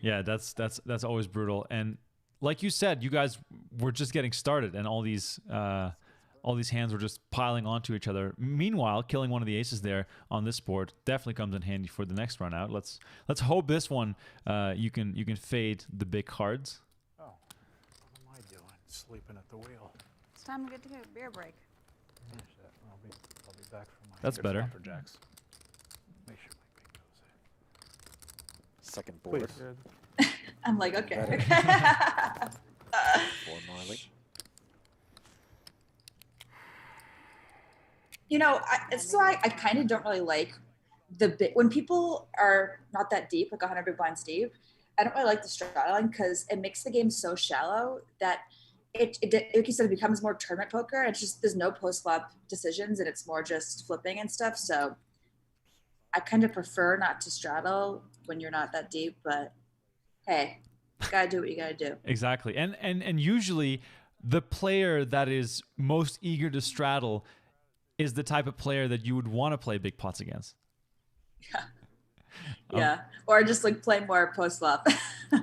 Yeah, that's always brutal. And like you said, you guys were just getting started, and all these hands were just piling onto each other. Meanwhile, killing one of the aces there on this board definitely comes in handy for the next run out. Let's hope this one you can fade the big cards. Oh, what am I doing? Sleeping at the wheel. It's time to get to a beer break. I'll be back for my. That's better. For jacks. Make sure my ping goes in. Second board Please. I'm like, okay. for Marley. I kind of don't really like when people are not that deep, like 100 big blinds deep. I don't really like the straddling because it makes the game so shallow that it like you said, it becomes more tournament poker. It's just there's no post flop decisions and it's more just flipping and stuff. So I kind of prefer not to straddle when you're not that deep, but hey, you gotta do what you gotta do. Exactly. And usually the player that is most eager to straddle is the type of player that you would want to play big pots against. Yeah. Or just like play more post flop.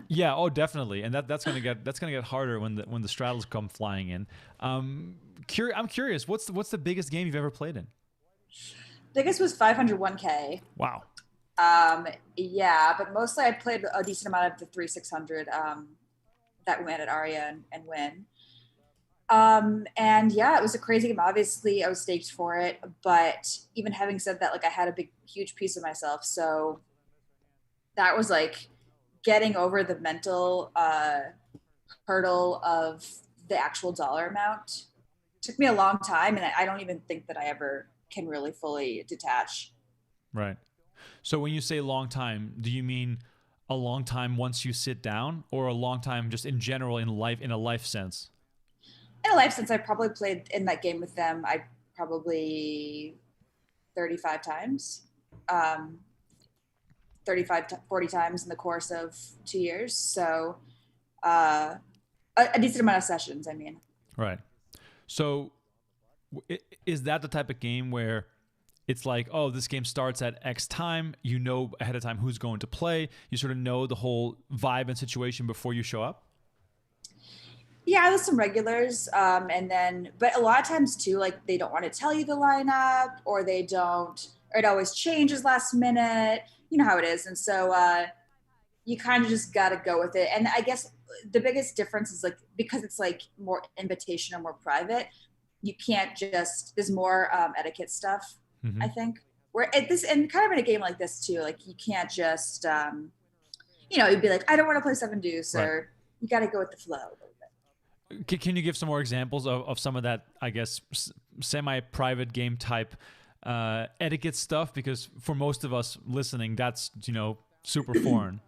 Yeah, oh definitely. And that's gonna get harder when the straddles come flying in. I'm curious, what's the biggest game you've ever played in? Biggest was 501k. Wow. Yeah, but mostly I played a decent amount of the 3-600 that we went at Aria and win. And yeah, it was a crazy game. Obviously, I was staked for it, but even having said that, like I had a huge piece of myself. So that was like getting over the mental hurdle of the actual dollar amount. It took me a long time, and I don't even think that I ever can really fully detach. Right. So when you say long time, do you mean a long time once you sit down, or a long time just in general in life, in a life sense? In a life sense, I probably played in that game with them. I probably 35 times, 35 to 40 times in the course of 2 years. So a decent amount of sessions, I mean. Right. So is that the type of game where it's like, oh, this game starts at X time, you know ahead of time who's going to play, you sort of know the whole vibe and situation before you show up? Yeah, there's some regulars, but a lot of times too, like they don't want to tell you the lineup, or they don't, or it always changes last minute. You know how it is, and so you kind of just got to go with it. And I guess the biggest difference is like because it's like more invitational, more private. You can't just. There's more etiquette stuff. I think where at this and kind of in a game like this too, like you can't just you'd be like, I don't want to play 7 deuce, right. or you got to go with the flow. Can you give some more examples of some of that, I guess, semi-private game type etiquette stuff? Because for most of us listening, that's, super foreign.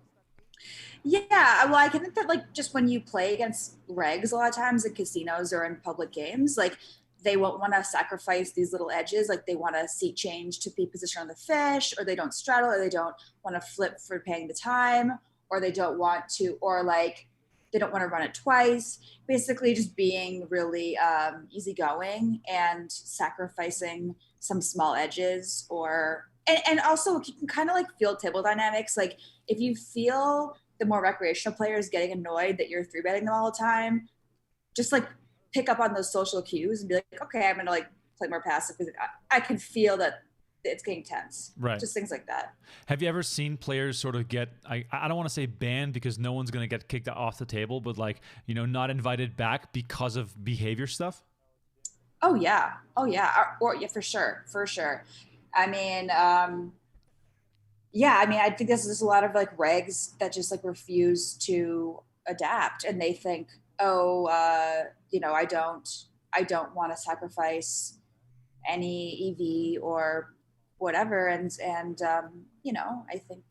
Yeah, well, I can think that like just when you play against regs, a lot of times in casinos or in public games, like they won't want to sacrifice these little edges. Like they want to seat change to be positioned on the fish, or they don't straddle, or they don't want to flip for paying the time, or they don't want to, or like they don't want to run it twice. Basically just being really easygoing and sacrificing some small edges, and also you can kind of like feel table dynamics. Like if you feel the more recreational players getting annoyed that you're 3-betting them all the time, just like pick up on those social cues and be like, okay, I'm going to like play more passive because I can feel that it's getting tense. Right. Just things like that. Have you ever seen players sort of get, I don't want to say banned because no one's going to get kicked off the table, but like, not invited back because of behavior stuff? Oh yeah. Or yeah, for sure. I mean, I think there's a lot of like regs that just like refuse to adapt, and they think, I don't want to sacrifice any EV or whatever, and I think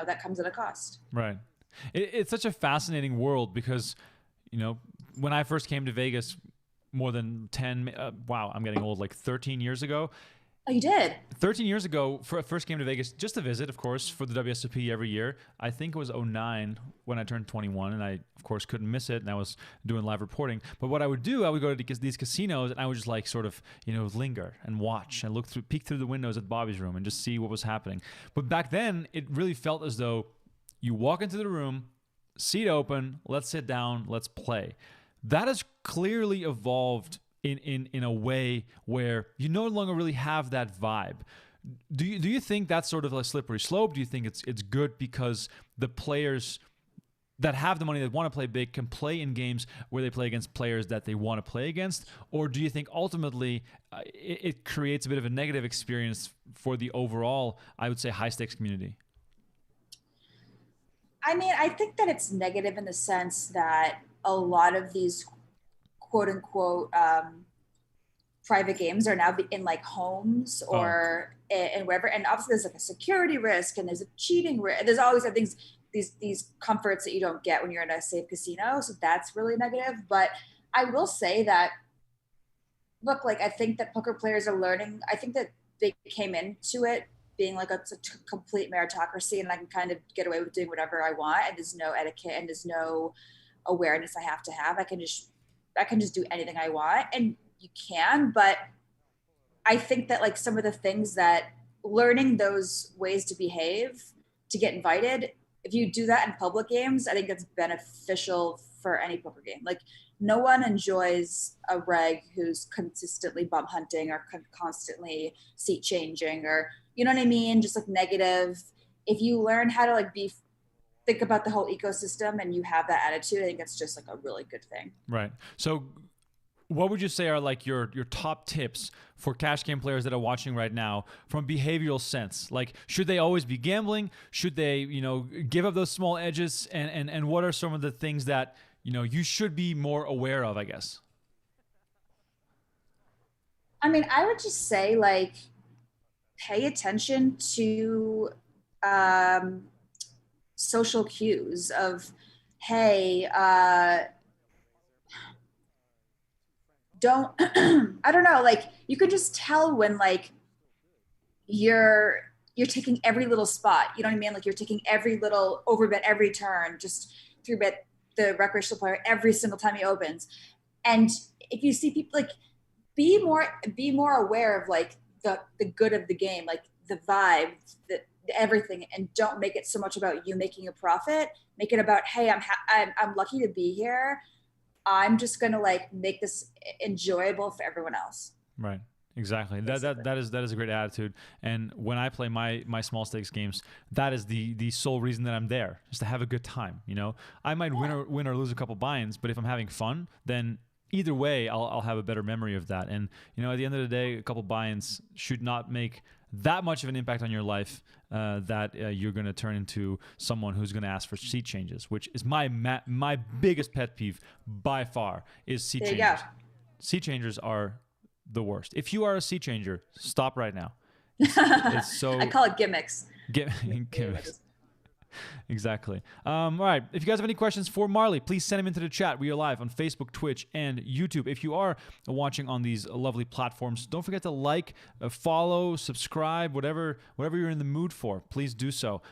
that comes at a cost. Right. It's such a fascinating world because when I first came to Vegas more than 10 I'm getting old, like 13 years ago. Oh, you did? 13 years ago, first came to Vegas just to visit, of course, for the WSOP every year. I think it was 2009 when I turned 21, and I, of course, couldn't miss it, and I was doing live reporting. But what I would do, I would go to these casinos, and I would just like sort of, linger and watch and peek through the windows at Bobby's room and just see what was happening. But back then, it really felt as though you walk into the room, seat open, let's sit down, let's play. That has clearly evolved in a way where you no longer really have that vibe. Do you think that's sort of a slippery slope? Do you think it's good because the players that have the money that want to play big can play in games where they play against players that they want to play against? Or do you think ultimately it creates a bit of a negative experience for the overall, I would say, high stakes community? I mean, I think that it's negative in the sense that a lot of these quote unquote private games are now in like homes or in wherever, and obviously there's like a security risk and there's a cheating risk. There's always things, these comforts that you don't get when you're in a safe casino, so that's really negative. But I will say that, look, like I think that poker players are learning. I think that they came into it being like it's a complete meritocracy and I can kind of get away with doing whatever I want and there's no etiquette and there's no awareness I have to have. I can just do anything I want, and you can, but I think that like some of the things that learning those ways to behave to get invited, if you do that in public games, I think that's beneficial for any poker game. Like no one enjoys a reg who's consistently bump hunting or constantly seat changing or, you know what I mean? Just like negative. If you learn how to like think about the whole ecosystem and you have that attitude, I think that's just like a really good thing. Right. So what would you say are like your top tips for cash game players that are watching right now from a behavioral sense? Like, should they always be gambling? Should they, you know, give up those small edges? And what are some of the things that, you know, you should be more aware of, I guess? I mean, I would just say like, pay attention to social cues of, hey, don't, I don't know, like you could just tell when like you're taking every little spot, you know what I mean? Like you're taking every little overbet every turn, just 3-bet the recreational player every single time he opens. And if you see people like, be more aware of like the good of the game, like the vibe, everything, and don't make it so much about you making a profit. Make it about, hey, I'm lucky to be here. I'm just gonna like make this enjoyable for everyone else. Right. Exactly. That is a great attitude. And when I play my small stakes games, that is the sole reason that I'm there, just to have a good time. You know, I might win or lose a couple buy-ins, but if I'm having fun, then either way, I'll have a better memory of that. And you know, at the end of the day, a couple buy-ins should not make that much of an impact on your life that you're going to turn into someone who's going to ask for seat changes, which is my biggest pet peeve by far is seat changes. There you go. Seat changers are the worst. If you are a seat changer, stop right now. It's so I call it gimmicks. Gimmicks. Exactly. All right. If you guys have any questions for Marle, please send them into the chat. We are live on Facebook, Twitch, and YouTube. If you are watching on these lovely platforms, don't forget to like, follow, subscribe, whatever you're in the mood for. Please do so.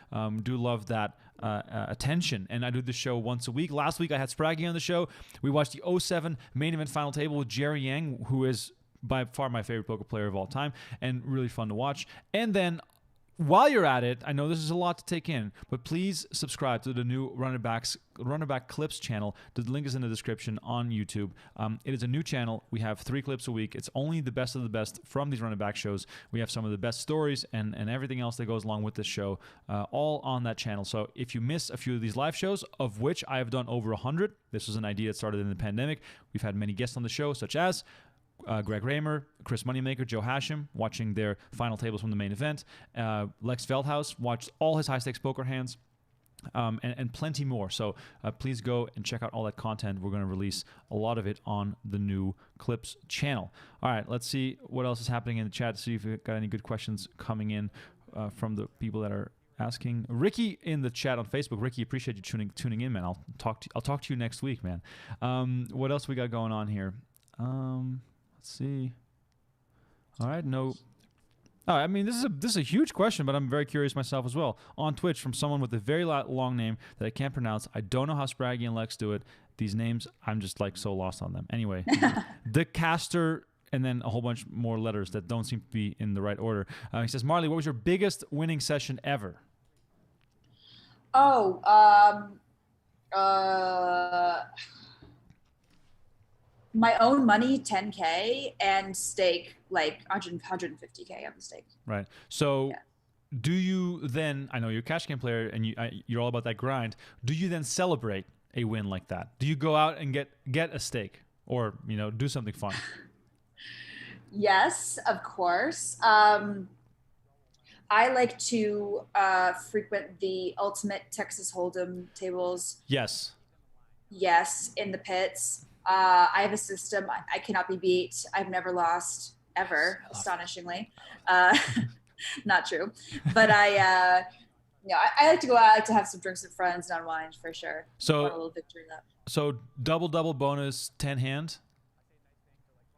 Do love that attention. And I do the show once a week. Last week I had Spraggy on the show. We watched the 07 main event final table with Jerry Yang, who is by far my favorite poker player of all time, and really fun to watch. And then while you're at it, I know this is a lot to take in, but please subscribe to the new Runner Back Clips channel. The link is in the description on YouTube. It is a new channel. We have 3 clips a week. It's only the best of the best from these Runner Back shows. We have some of the best stories and everything else that goes along with this show, all on that channel. So if you miss a few of these live shows, of which I have done over 100, this was an idea that started in the pandemic. We've had many guests on the show, such as Greg Raymer, Chris Moneymaker, Joe Hashim, watching their final tables from the main event. Lex Veldhaus watched all his high-stakes poker hands, and plenty more. So please go and check out all that content. We're going to release a lot of it on the new Clips channel. All right, let's see what else is happening in the chat. See if we've got any good questions coming in from the people that are asking. Ricky in the chat on Facebook. Ricky, appreciate you tuning in, man. I'll talk to you next week, man. What else we got going on here? Let's see. All right, no. Oh, I mean, this is a huge question, but I'm very curious myself as well. On Twitch, from someone with a very long name that I can't pronounce. I don't know how Spraggy and Lex do it. These names, I'm just like so lost on them. Anyway, the caster, and then a whole bunch more letters that don't seem to be in the right order. He says, Marle, what was your biggest winning session ever? Oh, my own money, 10K, and stake like 150K on the stake. Right. So yeah. Do you then, I know you're a cash game player and you're all about that grind. Do you then celebrate a win like that? Do you go out and get a stake or, you know, do something fun? Yes, of course. I like to frequent the ultimate Texas Hold'em tables. Yes. Yes, in the pits. I have a system. I cannot be beat. I've never lost ever, astonishingly. Not true. But I like to go out. I like to have some drinks with friends and unwind for sure. So want a little victory lap. So double bonus 10 hand?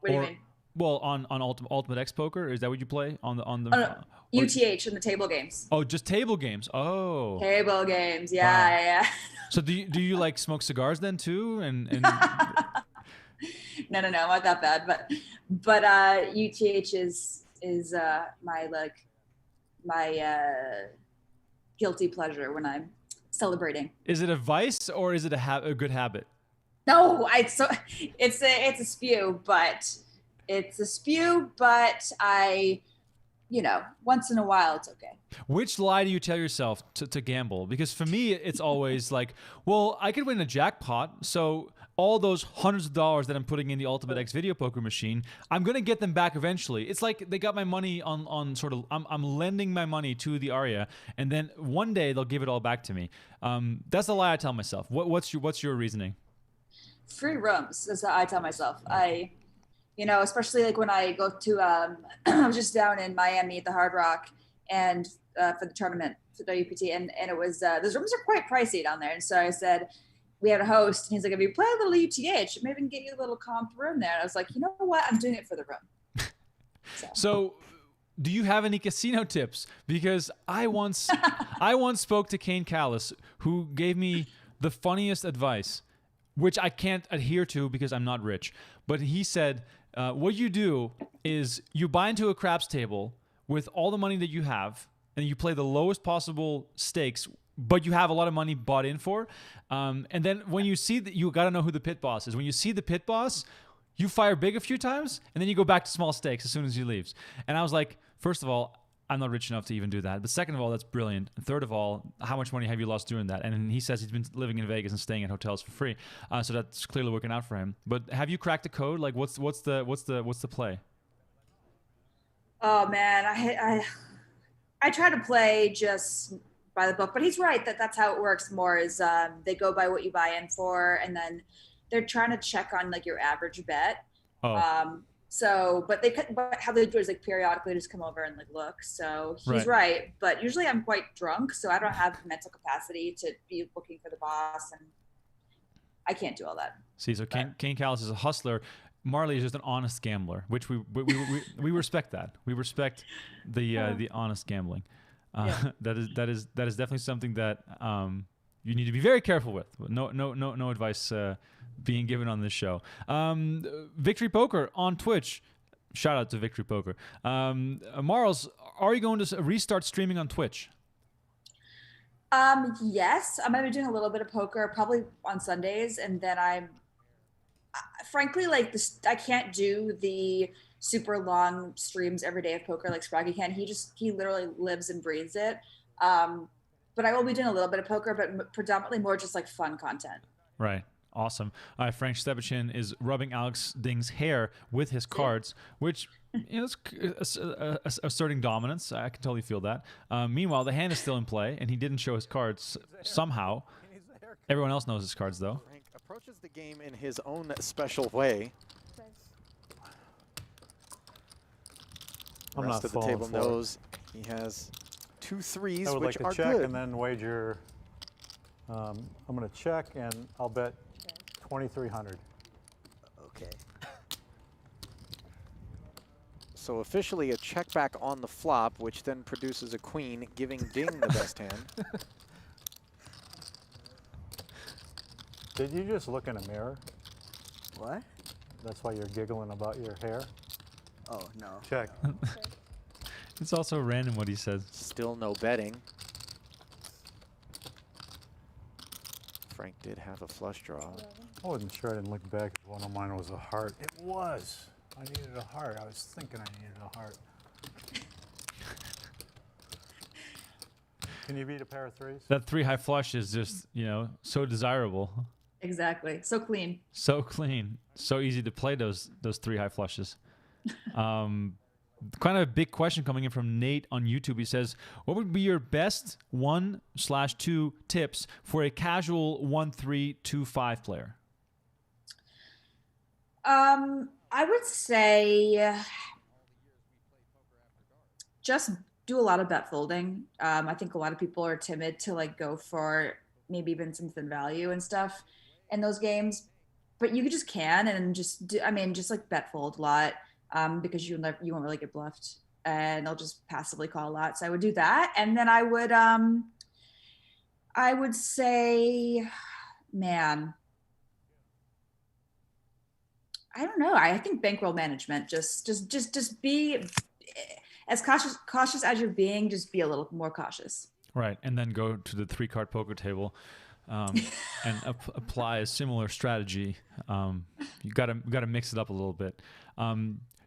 What do you mean? Well, on Ultimate X Poker, is that what you play on the Oh, no. UTH in the table games. Oh, just table games. Oh. Table games. Yeah, Wow. yeah. So do you like smoke cigars then too? And No, not that bad. But UTH is my guilty pleasure when I'm celebrating. is it a vice or is it a good habit? No, it's a spew, but I, once in a while it's okay. Which lie do you tell yourself to gamble? Because for me, it's always like, well, I could win a jackpot, so all those hundreds of dollars that I'm putting in the Ultimate X video poker machine, I'm gonna get them back eventually. It's like they got my money on sort of, I'm lending my money to the Aria, and then one day they'll give it all back to me. That's the lie I tell myself. What's your reasoning? Free rooms, that's what I tell myself. Especially like when I go to, I was just down in Miami at the Hard Rock and for the tournament for WPT, and it was those rooms are quite pricey down there, and so I said, we had a host, and he's like, if you play a little UTH, maybe we can get you a little comp room there. And I was like, you know what? I'm doing it for the room. So do you have any casino tips? Because I once spoke to Kane Callis, who gave me the funniest advice, which I can't adhere to because I'm not rich. But he said, what you do is you buy into a craps table with all the money that you have, and you play the lowest possible stakes, but you have a lot of money bought in for. And then when you see that, you got to know who the pit boss is. When you see the pit boss, you fire big a few times, and then you go back to small stakes as soon as he leaves. And I was like, first of all, I'm not rich enough to even do that. But second of all, that's brilliant. And third of all, how much money have you lost doing that? And he says he's been living in Vegas and staying in hotels for free. So that's clearly working out for him. But have you cracked the code? Like, what's the play? Oh man, I try to play just by the book, but he's right that's how it works more is they go by what you buy in for, and then they're trying to check on like your average bet. But how they do it is like periodically just come over and like look. So he's right, but usually I'm quite drunk, so I don't have mental capacity to be looking for the boss, and I can't do all that. See, so Kane Callis is a hustler. Marle is just an honest gambler, which we respect that. We respect the honest gambling. That is definitely something that you need to be very careful with. No advice being given on this show. Victory Poker on Twitch. Shout out to Victory Poker. Marles, are you going to restart streaming on Twitch? Yes, I'm gonna be doing a little bit of poker, probably on Sundays, and then I'm frankly like this. I can't do the super long streams every day of poker like Spraggy can. He literally lives and breathes it. But I will be doing a little bit of poker, but predominantly more just like fun content. Right. Awesome. Frank Stepachin is rubbing Alex Ding's hair with his cards, which is asserting dominance. I can totally feel that. Meanwhile, the hand is still in play, and he didn't show his cards somehow. Everyone else knows his cards, though. Frank approaches the game in his own special way. The rest of the table knows he has 2 threes, I would which like are to check good. and then wager. I'm going to check, and I'll bet 2,300. Okay. So officially a check back on the flop, which then produces a queen, giving Ding the best hand. Did you just look in a mirror? What? That's why you're giggling about your hair? Oh, no. Check. It's also random what he says. Still no betting. Frank did have a flush draw. I wasn't sure. I didn't look back. One of mine was a heart. It was. I needed a heart. I was thinking I needed a heart. Can you beat a pair of threes? That 3 high flush is just, so desirable. Exactly. So clean. So clean. So easy to play those 3 high flushes. Kind of a big question coming in from Nate on YouTube. He says, what would be your best 1/2 tips for a casual 1-3-2-5 player? I would say just do a lot of bet folding. I think a lot of people are timid to like go for maybe even some thin value and stuff in those games, but you just can and just like bet fold a lot. because you won't really get bluffed, and they'll just passively call a lot. So I would do that, and then I would say, man, I don't know. I think bankroll management. Just be as cautious as you're being. Just be a little more cautious. Right, and then go to the 3-card poker table, and apply a similar strategy. You gotta mix it up a little bit.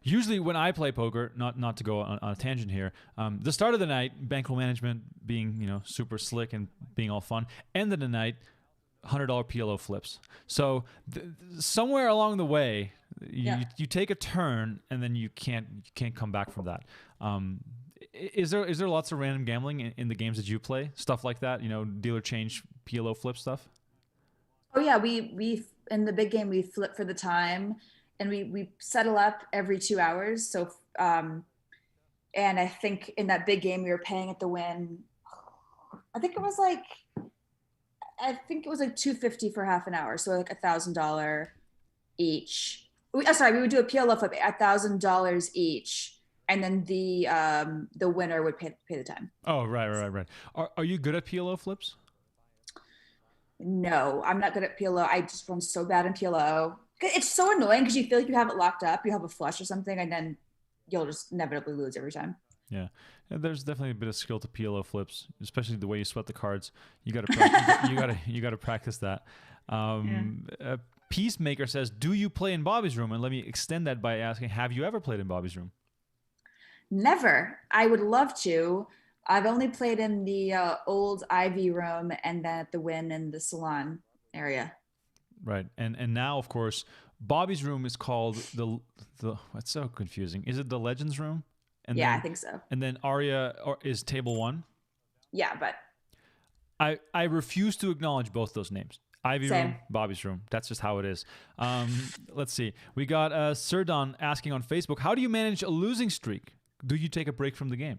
Usually, when I play poker, not to go on a tangent here, the start of the night, bankroll management being super slick and being all fun. End of the night, $100 PLO flips. So somewhere along the way, you take a turn and then you can't come back from that. Is there lots of random gambling in the games that you play? Stuff like that, dealer change PLO flip stuff? Oh yeah, we in the big game we flip for the time, and we settle up every 2 hours. So and I think in that big game we were paying at the win. I think it was like $250 for half an hour, so like $1,000 each. We would do a PLO flip at $1,000 each, and then the winner would pay the time. Oh, right. Are you good at PLO flips? No, I'm not good at PLO. I just run so bad in PLO. It's so annoying because you feel like you have it locked up, you have a flush or something, and then you'll just inevitably lose every time. Yeah, there's definitely a bit of skill to PLO flips, especially the way you sweat the cards. You got to you got to practice that. Peacemaker says, "Do you play in Bobby's room?" And let me extend that by asking, have you ever played in Bobby's room? Never. I would love to. I've only played in the old Ivy room and then at the Wynn in the salon area. Right, and now of course Bobby's room is called the. It's so confusing. Is it the Legends room? And yeah, then, I think so. And then Aria is table 1. Yeah, but I refuse to acknowledge both those names. Ivy Same. room, Bobby's room. That's just how it is. Let's see. We got Serdon asking on Facebook, how do you manage a losing streak? Do you take a break from the game?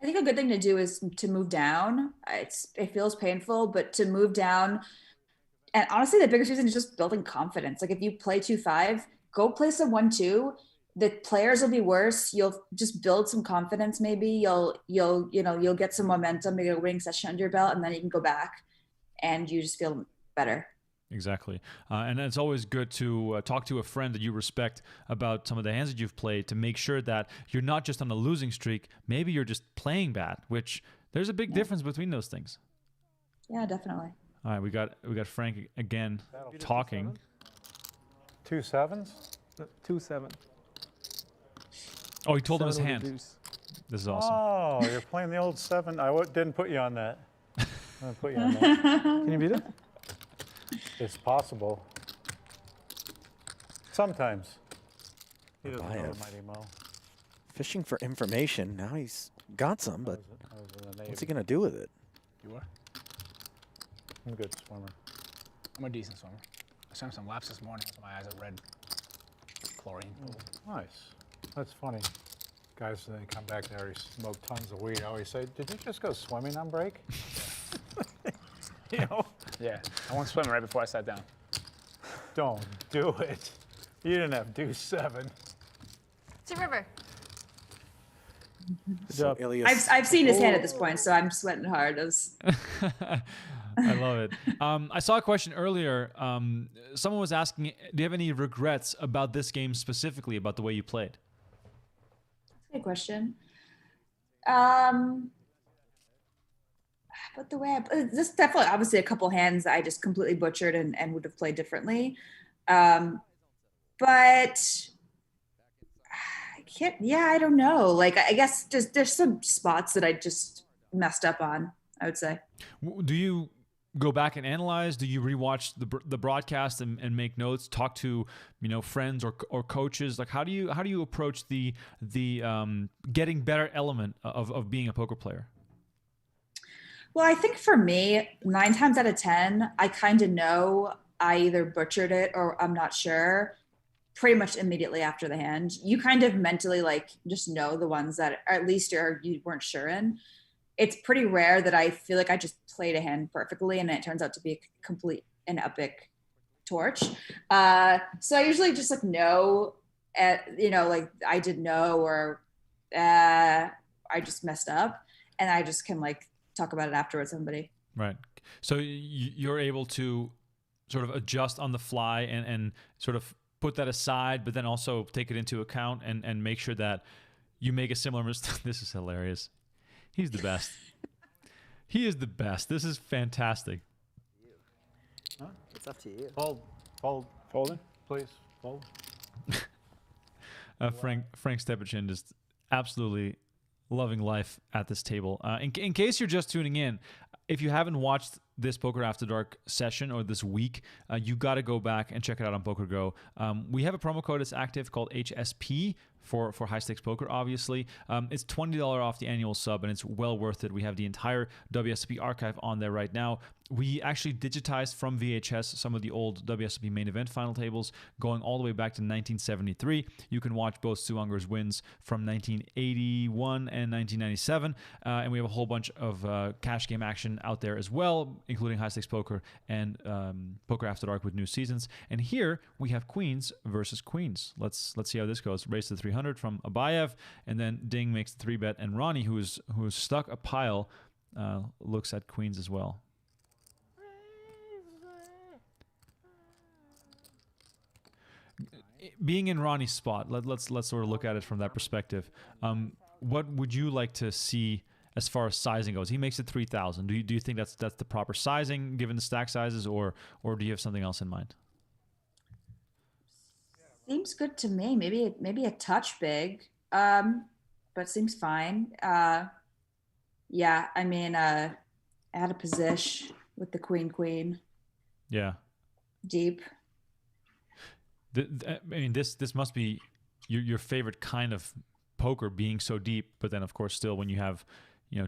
I think a good thing to do is to move down. It feels painful, but to move down. And honestly, the biggest reason is just building confidence. Like if you play 2-5, go play some 1-2. The players will be worse. You'll just build some confidence. Maybe you'll get some momentum, maybe a winning session under your belt, and then you can go back and you just feel better. Exactly. And it's always good to talk to a friend that you respect about some of the hands that you've played to make sure that you're not just on a losing streak. Maybe you're just playing bad, which there's a big difference between those things. Yeah, definitely. All right, we got Frank again talking. 2 7s? 2-7. Oh, he told him his 7 hand. with the deuce. This is awesome. Oh, you're playing the old 7. I didn't put you on that. I'm going to put you on that. Can you beat it? It's possible. Sometimes. He doesn't know Bayev. the Mighty Mo. Fishing for information. Now he's got some, but I was in the Navy. what's he going to do with it? You are? I'm a good swimmer. I'm a decent swimmer. I swam some laps this morning with my eyes at red. Chlorine pool. Nice. That's funny. Guys, when they come back there, they smoke tons of weed. I always say, did you just go swimming on break? You know? Yeah, I went swimming right before I sat down. Don't do it. You didn't have deuce 7. It's a river. So Ilias, I've seen his hand at this point, so I'm sweating hard. I love it. I saw a question earlier. Someone was asking, do you have any regrets about this game specifically, about the way you played? That's a good question. But the way this definitely, obviously a couple hands that I just completely butchered and would have played differently. But I don't know. Like, I guess just there's some spots that I just messed up on, I would say. Do you go back and analyze? Do you rewatch the broadcast and make notes? Talk to friends or coaches? Like how do you approach the getting better element of being a poker player? Well, I think for me, 9 times out of 10, I kind of know I either butchered it or I'm not sure. Pretty much immediately after the hand, you kind of mentally just know the ones that at least you weren't sure in. It's pretty rare that I feel like I just played a hand perfectly and it turns out to be an epic torch. So I usually just know you know, like I didn't know, or I just messed up, and I just can like talk about it afterwards with somebody. Right. So you're able to sort of adjust on the fly and sort of put that aside, but then also take it into account and make sure that you make a similar mistake. This is hilarious. He's the best. He is the best. This is fantastic. Huh? It's up to you. Folding, please, fold. Frank Stepichin just absolutely loving life at this table. In case you're just tuning in, if you haven't watched this Poker After Dark session or this week, you got to go back and check it out on PokerGo. We have a promo code that's active called HSP for high stakes poker, obviously. It's $20 off the annual sub, and it's well worth it. We have the entire WSOP archive on there right now. We actually digitized from VHS some of the old WSOP main event final tables going all the way back to 1973. You can watch both Stu Unger's wins from 1981 and 1997. And we have a whole bunch of cash game action out there as well, including high stakes poker and Poker After Dark with new seasons. And here we have queens versus queens. Let's see how this goes. Race to 300 from Abayev, and then Ding makes the 3-bet, and Ronnie, who's stuck a pile, looks at queens as well. Being in Ronnie's spot, let's sort of look at it from that perspective. What would you like to see as far as sizing goes? He makes it 3,000. Do you think that's the proper sizing given the stack sizes, or do you have something else in mind? Seems good to me. Maybe a touch big, but seems fine. Yeah, I mean, add a position with the queen. Yeah. Deep. I mean, this must be your favorite kind of poker, being so deep. But then, of course, still when you have,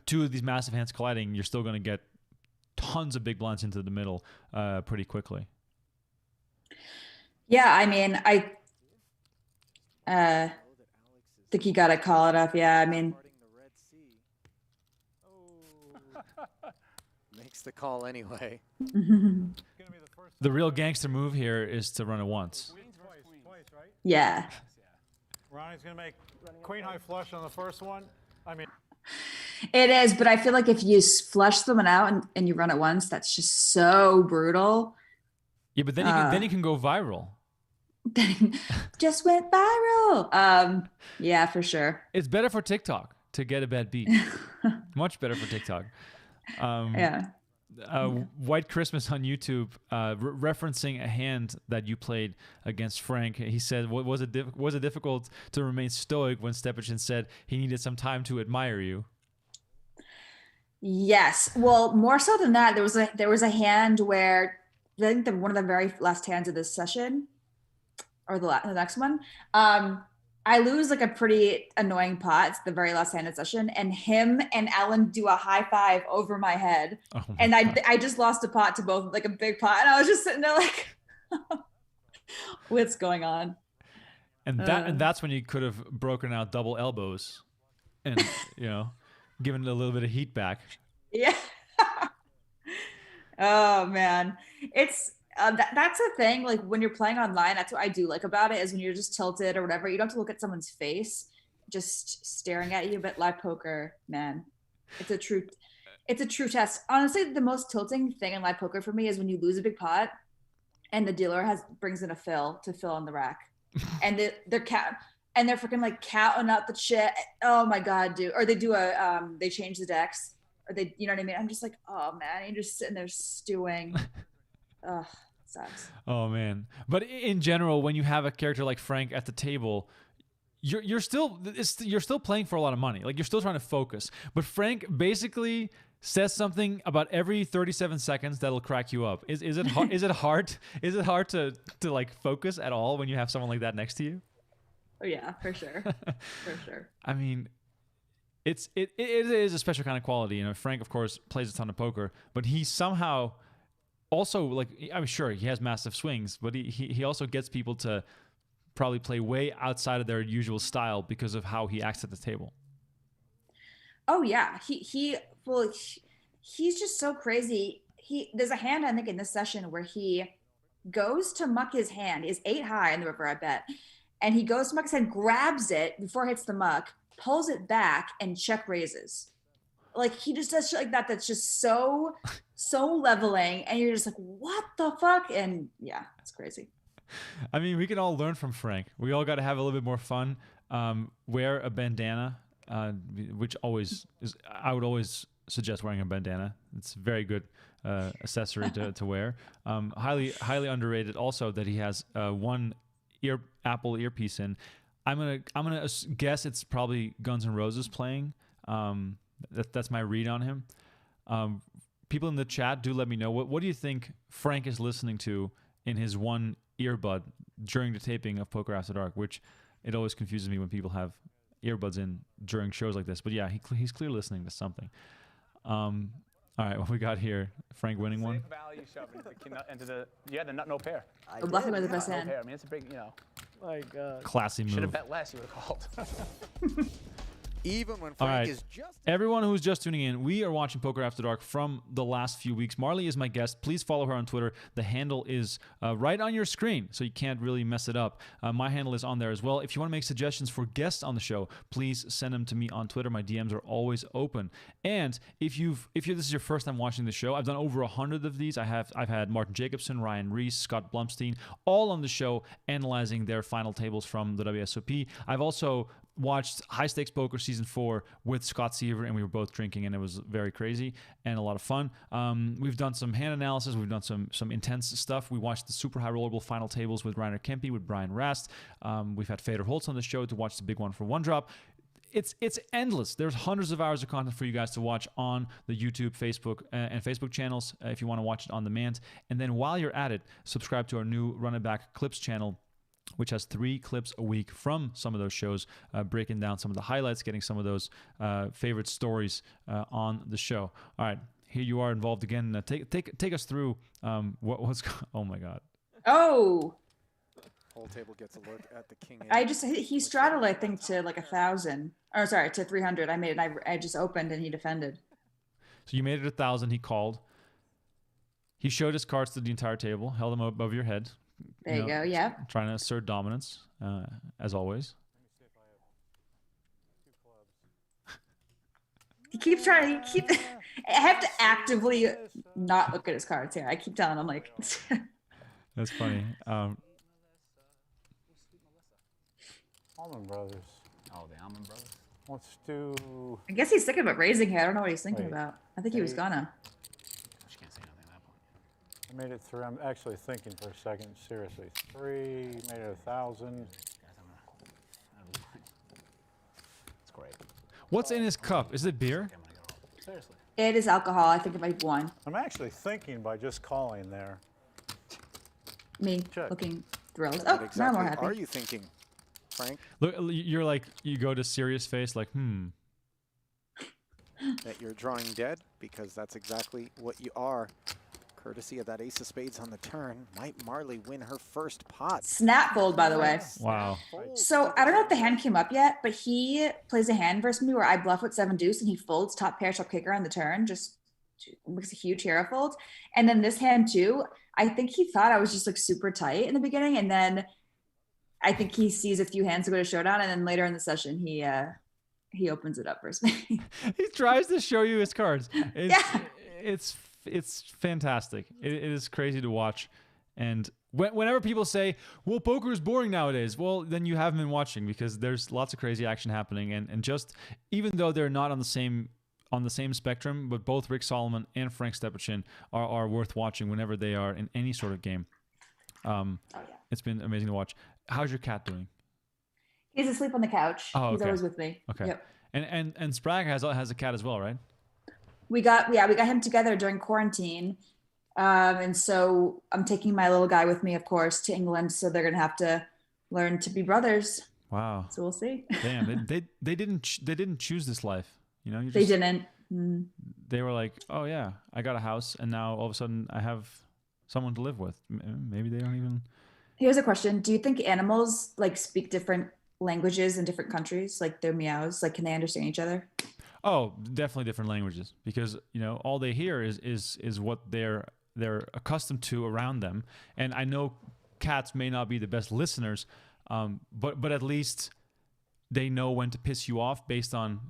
two of these massive hands colliding, you're still going to get tons of big blinds into the middle pretty quickly. Yeah, I mean, I think you got to call it up. Yeah, I mean. Makes the call anyway. The real gangster move here is to run it once. Twice, right? Yeah. Ronnie's going to make queen high flush on the first one. I mean, it is, but I feel like if you flush someone out and you run it once, that's just so brutal. Yeah, but then you can go viral. Just went viral. Yeah, for sure. It's better for TikTok to get a bad beat. Much better for TikTok. Yeah. White Christmas on YouTube, referencing a hand that you played against Frank. He said, was it difficult to remain stoic when Stepichin said he needed some time to admire you? Yes. Well, more so than that, there was a hand where I think one of the very last hands of this session, or the next one, I lose like a pretty annoying pot. It's the very last hand of the session, and him and Alan do a high five over my head. Oh my and I just lost a pot to both, like a big pot, and I was just sitting there like, what's going on? And that's when you could have broken out double elbows and, given it a little bit of heat back. Yeah. Oh man. It's, that's the thing. Like when you're playing online, that's what I do like about it, is when you're just tilted or whatever, you don't have to look at someone's face just staring at you. But live poker, man, it's a true test. Honestly, the most tilting thing in live poker for me is when you lose a big pot and the dealer brings in a fill to fill on the rack, and they're freaking like counting up the shit. Oh my god, dude! Or they do they change the decks, or they, you know what I mean? I'm just like, oh man, you're just sitting there stewing. Ugh, sucks. Oh man. But in general, when you have a character like Frank at the table, you're still playing for a lot of money. Like, you're still trying to focus. But Frank basically says something about every 37 seconds that'll crack you up. Is it hard? Is it hard to like focus at all when you have someone like that next to you? Oh yeah, for sure. For sure. I mean, it is a special kind of quality. Frank, of course, plays a ton of poker, but he somehow also, like, I'm sure he has massive swings, but he also gets people to probably play way outside of their usual style because of how he acts at the table. Oh yeah, he's just so crazy. There's a hand, I think, in this session where he goes to muck his hand. Is 8 high in the river, I bet, and he goes to muck his hand, grabs it before it hits the muck, pulls it back, and check raises. Like he just does shit like that. That's just so leveling, and you're just like, what the fuck? And yeah, it's crazy. I mean, we can all learn from Frank. We all got to have a little bit more fun. Wear a bandana, which always is. I would always suggest wearing a bandana. It's a very good accessory to wear. Highly underrated. Also, that he has one Apple earpiece in. I'm gonna guess it's probably Guns N' Roses playing. That's my read on him. People in the chat, do let me know. What do you think Frank is listening to in his one earbud during the taping of Poker After Dark? Which it always confuses me when people have earbuds in during shows like this. But yeah, he's clearly listening to something. All right, what we got here? Frank winning one. Value shoving into the the nut no pair. I'm lucky with the best No hand. pair. I mean, it's a big, My God. Classy move. Should have bet less. You would have called. Even when All Frank right. is just... Everyone who's just tuning in, we are watching Poker After Dark from the last few weeks. Marle is my guest. Please follow her on Twitter. The handle is right on your screen, so you can't really mess it up. My handle is on there as well. If you want to make suggestions for guests on the show, please send them to me on Twitter. My DMs are always open. And if this is your first time watching the show, I've done over 100 of these. I've had Martin Jacobson, Ryan Reese, Scott Blumstein, all on the show analyzing their final tables from the WSOP. I've also watched High Stakes Poker Season 4 with Scott Seaver, and we were both drinking, and it was very crazy and a lot of fun. We've done some hand analysis. We've done some intense stuff. We watched the Super High Rollable final tables with Reiner Kempe, with Brian Rast. We've had Fader Holtz on the show to watch the big one for One Drop. It's endless. There's hundreds of hours of content for you guys to watch on the YouTube, Facebook, and Facebook channels if you want to watch it on demand. And then while you're at it, subscribe to our new Run It Back Clips channel, which has 3 clips a week from some of those shows, breaking down some of the highlights, getting some of those favorite stories on the show. All right, here you are involved again. Take us through what's. Oh my God. Oh, Whole table gets a look at the king. he straddled, I think, to like 1,000. Or sorry, to 300. I made it. I just opened and he defended. So you made it 1,000. He called. He showed his cards to the entire table, held them above your head. There you go. Yeah. Trying to assert dominance, as always. He keeps trying. I have to actively not look at his cards here. I keep telling him like. That's funny. Almond Brothers. Oh, the Almond Brothers. Let's do... I guess he's thinking about raising here. I don't know what he's thinking Wait. about. I think he was gonna. She can't say nothing at that point. I made it through. I'm actually thinking for a second. Seriously. 3, made it 1,000. It's great. What's in his cup? Is it beer? Seriously. It is alcohol. I think it might be one. I'm actually thinking by just calling there. Me Check. looking thrilled. What Oh, now I'm exactly more happy. are you thinking, Frank? Look, you're like, you go to serious face, like, That you're drawing dead? Because that's exactly what you are. Courtesy of that ace of spades on the turn, might Marle win her first pot? Snap fold, by the way. Wow. So I don't know if the hand came up yet, but he plays a hand versus me where I bluff with 7 deuce and he folds top pair, top kicker on the turn, just makes a huge hero fold. And then this hand too, I think he thought I was just like super tight in the beginning, and then I think he sees a few hands to go to showdown, and then later in the session he opens it up versus me. He tries to show you his cards. Yeah. It's fantastic. It is crazy to watch. And whenever people say, well, poker is boring nowadays, well, then you haven't been watching, because there's lots of crazy action happening. And just, even though they're not on the same spectrum, but both Rick Solomon and Frank Stepachin are worth watching whenever they are in any sort of game. It's been amazing to watch. How's your cat doing? He's asleep on the couch. Oh, He's okay. always with me. Okay. Yep. And Sprague has a cat as well, right? We got him together during quarantine. And so I'm taking my little guy with me, of course, to England. So they're going to have to learn to be brothers. Wow. So we'll see. Damn, they didn't choose this life. You know, They didn't. Mm. They were like, oh yeah, I got a house, and now all of a sudden I have someone to live with. Maybe they don't even. Here's a question. Do you think animals like speak different languages in different countries? Like their meows, like can they understand each other? Oh, definitely different languages, because all they hear is what they're accustomed to around them. And I know cats may not be the best listeners, But at least they know when to piss you off based on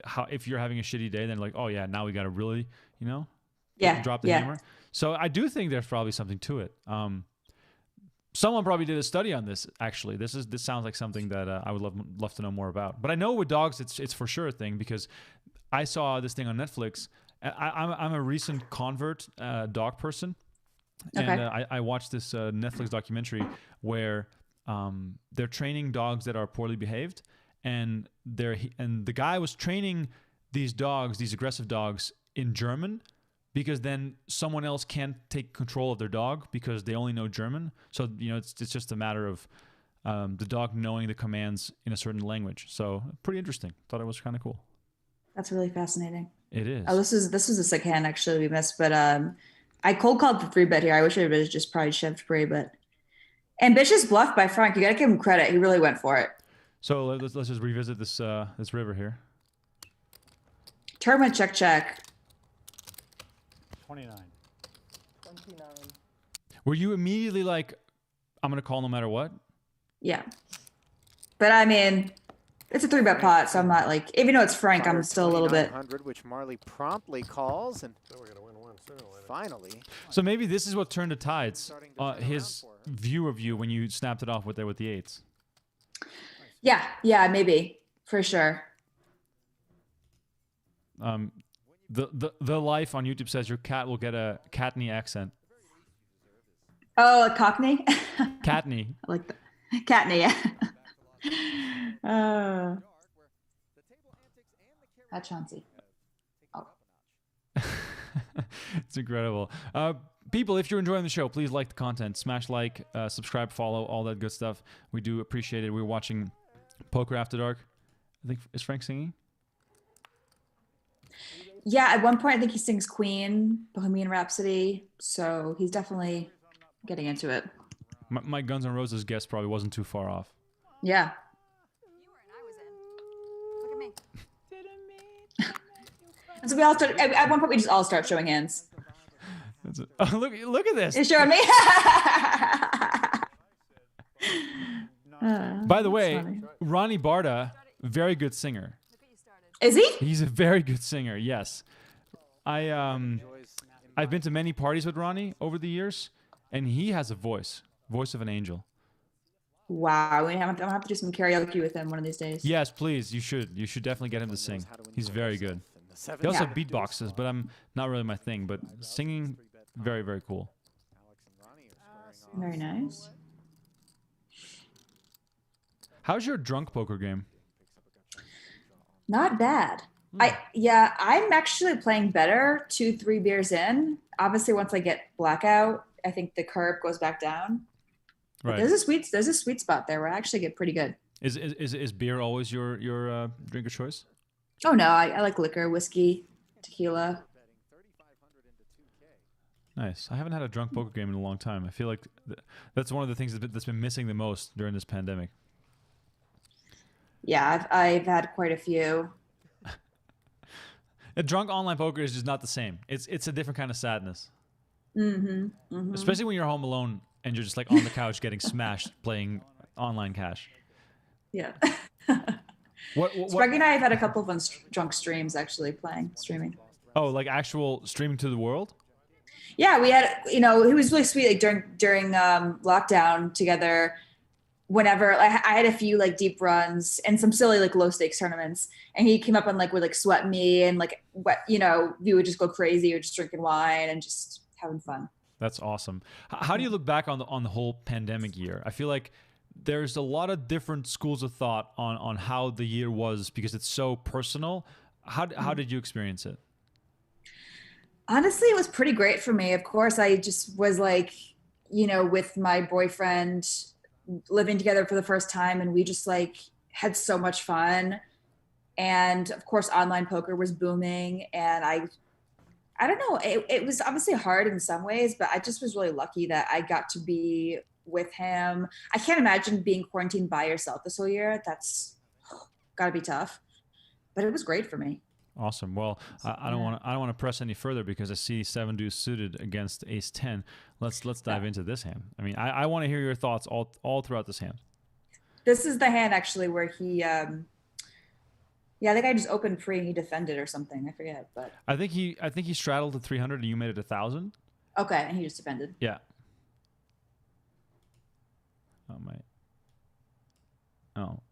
how if you're having a shitty day, then like, oh yeah, now we got to really, drop the hammer. So I do think there's probably something to it. Someone probably did a study on this. Actually, this sounds like something that I would love to know more about. But I know with dogs, it's for sure a thing because I saw this thing on Netflix. I'm a recent convert dog person, and I watched this Netflix documentary where they're training dogs that are poorly behaved, and the guy was training these dogs, these aggressive dogs, in German. Because then someone else can't take control of their dog because they only know German. So, it's just a matter of the dog knowing the commands in a certain language. So pretty interesting. Thought it was kind of cool. That's really fascinating. It is. Oh, this was a sick hand actually we missed, but I cold called the 3-bet here. I wish I would have just probably shoved free, but ambitious bluff by Frank. You got to give him credit. He really went for it. So let's just revisit this river here. Tournament check. 29. Were you immediately like, I'm going to call no matter what? Yeah. But I mean, it's a 3-bet pot, so I'm not like, even though it's Frank, I'm still a little bit. Which Marle promptly calls, and finally. So maybe this is what turned the tides. His view of you when you snapped it off with the 8s. Yeah, maybe for sure. The life on YouTube says your cat will get a Catney accent. Oh, a Cockney? Catney. I like that. Catney, yeah. That's Chauncey. Oh. It's incredible. People, if you're enjoying the show, please like the content. Smash like, subscribe, follow, all that good stuff. We do appreciate it. We're watching Poker After Dark. I think, is Frank singing? Yeah, at one point I think he sings Queen, Bohemian Rhapsody, so he's definitely getting into it. My Guns N' Roses guess probably wasn't too far off. Yeah. You were and I was in. Look at me. And so we all start, at one point we just all start showing hands. Look at this. It's showing me. By the way, Ronnie Barda, very good singer. Is he? He's a very good singer, yes. I've been to many parties with Ronnie over the years, and he has a voice of an angel. Wow, I'm gonna have to do some karaoke with him one of these days. Yes, please, you should. You should definitely get him to sing. He's very good. He also beatboxes, but I'm not really my thing. But singing, very, very cool. Very nice. How's your drunk poker game? Not bad. I'm actually playing better 2-3 beers in. Obviously, once I get blackout, I think the curve goes back down. Right. There's a sweet spot there where I actually get pretty good. Is beer always your drink of choice? Oh no, I like liquor, whiskey, tequila. Nice. I haven't had a drunk poker game in a long time. I feel like that's one of the things that's been missing the most during this pandemic. Yeah, I've had quite a few. A drunk online poker is just not the same. It's a different kind of sadness. Mm-hmm. Especially when you're home alone and you're just like on the couch getting smashed playing online cash. Yeah. What? Sprague and I have had a couple of drunk streams actually streaming. Oh, like actual streaming to the world? Yeah, we had, it was really sweet. Like during lockdown together. Whenever I had a few like deep runs and some silly like low stakes tournaments, and he came up and like would like sweat me and like what we would just go crazy or just drinking wine and just having fun. That's awesome. How do you look back on the whole pandemic year? I feel like there's a lot of different schools of thought on how the year was because it's so personal. How did you experience it? Honestly, it was pretty great for me. Of course, I just was like, with my boyfriend living together for the first time, and we just like had so much fun. And of course, online poker was booming, and I don't know, it was obviously hard in some ways, but I just was really lucky that I got to be with him. I can't imagine being quarantined by yourself this whole year. That's gotta be tough, but it was great for me. Awesome. Well, I don't want to press any further because I see 7 deuce suited against ace 10. Let's dive into this hand. I mean, I want to hear your thoughts all throughout this hand. This is the hand actually where he, yeah, I think I just opened pre and he defended or something. I forget, but I think he straddled to 300 and you made it 1,000. okay, and he just defended. Yeah.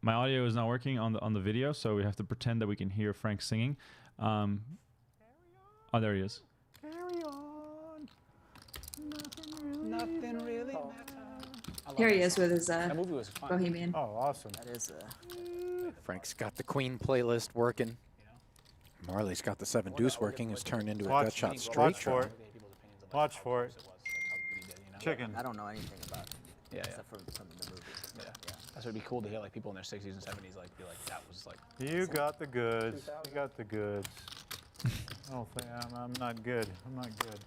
My audio is not working on the video, so we have to pretend that we can hear Frank singing. Oh, there he is. Carry on. Nothing really matters. Here he is with his That movie was fun. Bohemian. Oh, awesome. That is Frank's got the queen playlist working. Marley's got the 7 deuce working. It's turned into a gut shot straight Watch for draw. it. Watch for it. Chicken. I don't know anything about it. Yeah, Except from the movie. Yeah. That's what it'd be cool to hear, like people in their 60s and 70s, like be like, that was like. You got the goods. You got the goods. I don't think I'm not good. I'm not good.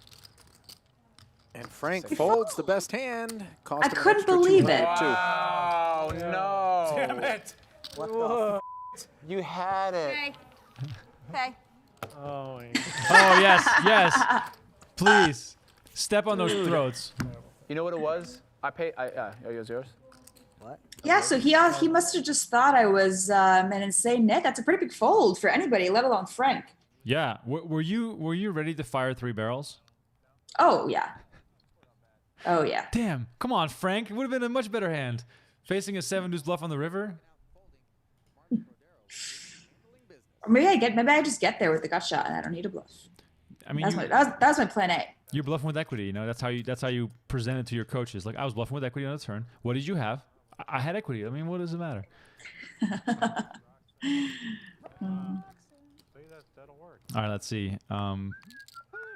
And Frank folds the best hand. Cost I him an couldn't extra believe 200 it. too. Oh no! Damn it! What the? You had it. Okay. Okay. Oh, my Oh yes. Please step on those throats. You know what it was? I paid. It was yours. What? Yeah, so he must have just thought I was an insane net. That's a pretty big fold for anybody, let alone Frank. Yeah. Were you ready to fire 3 barrels? Oh yeah. Oh yeah. Damn. Come on, Frank. It would have been a much better hand. Facing a 7 deuce bluff on the river. Or maybe I just get there with the gut shot and I don't need a bluff. I mean, That was my plan A. you're bluffing with equity. You know, that's how you present it to your coaches. Like, I was bluffing with equity on the turn. What did you have? I had equity. I mean, what does it matter? That'll work. All right, let's see.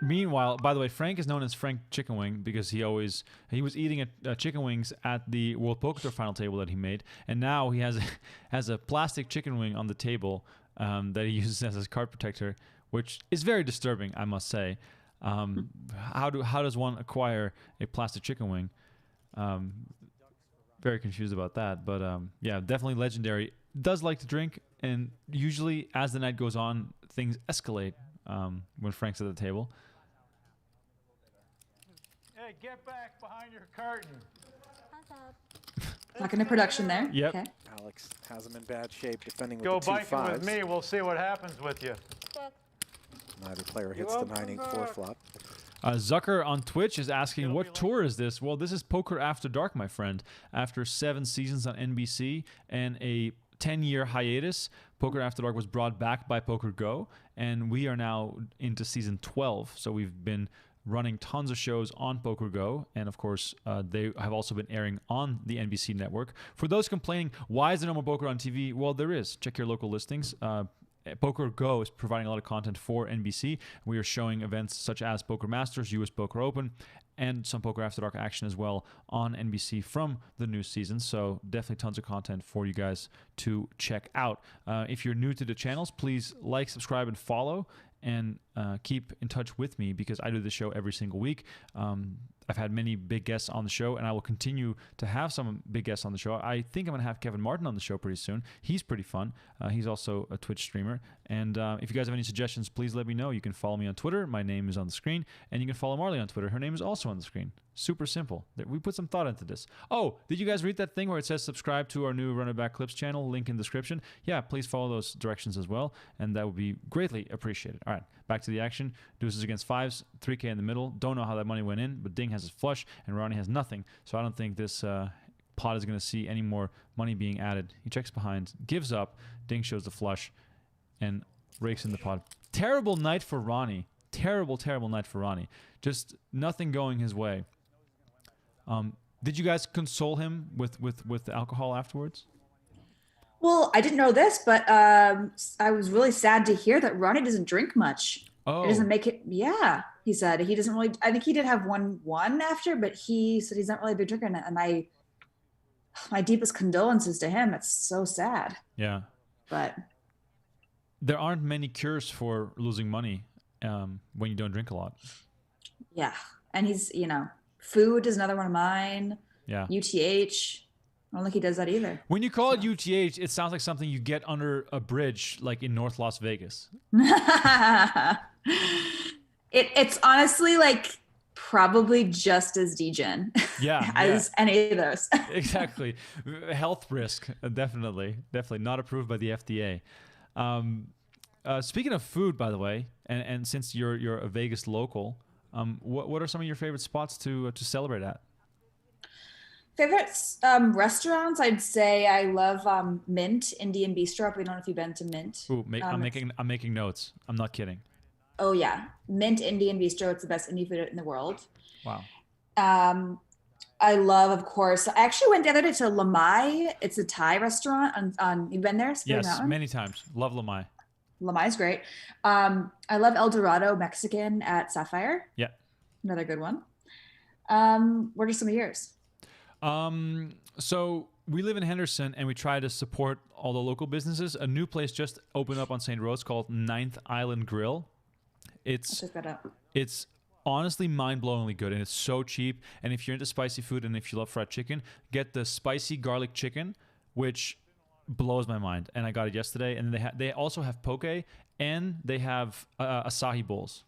Meanwhile, by the way, Frank is known as Frank Chicken Wing because he was eating chicken wings at the World Poker Tour final table that he made, and now he has a plastic chicken wing on the table that he uses as his card protector, which is very disturbing, I must say. How does one acquire a plastic chicken wing? Very confused about that, but yeah, definitely legendary. Does like to drink, and usually as the night goes on, things escalate when Frank's at the table. Hey, get back behind your curtain. Talking to production there. Yep. Okay. Alex has him in bad shape, defending with Go the 2 biking5s. with me. We'll see what happens with you. Neither player hits the 9-8-4 flop. Zucker on Twitch is asking, what tour is this? Well, this is Poker After Dark, my friend. After 7 seasons on NBC and a 10-year hiatus, Poker After Dark was brought back by PokerGO, and we are now into season 12. So we've been running tons of shows on PokerGO, and of course, they have also been airing on the NBC network. For those complaining, why is there no more poker on TV? Well, there is. Check your local listings. PokerGO is providing a lot of content for NBC. We are showing events such as Poker Masters, US Poker Open, and some Poker After Dark action as well on NBC from the new season. So definitely tons of content for you guys to check out. If you're new to the channels, please like, subscribe, and follow, and keep in touch with me because I do this show every single week. I've had many big guests on the show, and I will continue to have some big guests on the show. I think I'm going to have Kevin Martin on the show pretty soon. He's pretty fun. He's also a Twitch streamer. And if you guys have any suggestions, please let me know. You can follow me on Twitter. My name is on the screen. And you can follow Marley on Twitter. Her name is also on the screen. Super simple. We put some thought into this. Oh, did you guys read that thing where it says subscribe to our new Run It Back Clips channel? Link in the description. Yeah, please follow those directions as well. And that would be greatly appreciated. All right, back to the action. Deuces against 5s, 3K in the middle. Don't know how that money went in, but Ding has his flush and Ronnie has nothing. So I don't think this pot is going to see any more money being added. He checks behind, gives up. Ding shows the flush and rakes in the pot. Terrible night for Ronnie. Terrible, terrible night for Ronnie. Just nothing going his way. Did you guys console him with the alcohol afterwards? Well, I didn't know this, but I was really sad to hear that Ronnie doesn't drink much. Oh. It doesn't make it. Yeah, he said he doesn't really. I think he did have one after, but he said he's not really a big drinker. And my deepest condolences to him. It's so sad. Yeah. But there aren't many cures for losing money when you don't drink a lot. yeah, and he's food is another one of mine. Yeah. UTH. I don't think he does that either. When you call it UTH, it sounds like something you get under a bridge, like in North Las Vegas. It's honestly like probably just as degen Yeah, as any of those. Exactly. Health risk, definitely not approved by the FDA. Speaking of food, by the way, and since you're a Vegas local, what are some of your favorite spots to celebrate at? Favorite restaurants, I'd say I love Mint Indian Bistro. I don't know if you've been to Mint. Ooh, I'm making notes. I'm not kidding. Oh yeah, Mint Indian Bistro. It's the best Indian food in the world. Wow. I love, of course. I actually went the other day to Lamai. It's a Thai restaurant on you've been there? Spring Yes, Mountain? many times. Love Lamai. Lamai's great. I love El Dorado Mexican at Sapphire. Yeah. Another good one. What are some of yours? So we live in Henderson and we try to support all the local businesses. A new place just opened up on St. Rose called Ninth Island Grill. I'll check that out. It's honestly mind-blowingly good and it's so cheap. And if you're into spicy food and if you love fried chicken, get the spicy garlic chicken, which blows my mind. And I got it yesterday. And they also have poke and they have acai bowls.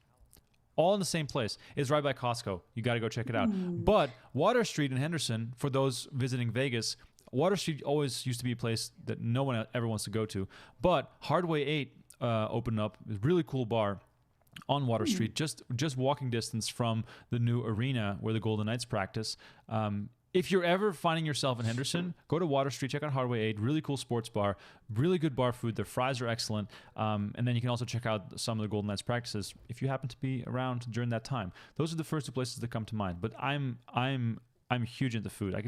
All in the same place. It's right by Costco. You got to go check it out. But Water Street in Henderson, for those visiting Vegas, Water Street always used to be a place that no one ever wants to go to. But Hardway 8 opened up. A really cool bar on Water Street, just walking distance from the new arena where the Golden Knights practice. If you're ever finding yourself in Henderson, go to Water Street, check out Hardway 8, really cool sports bar, really good bar food. Their fries are excellent. And then you can also check out some of the Golden Knights practices if you happen to be around during that time. Those are the first two places that come to mind. But I'm huge into food. I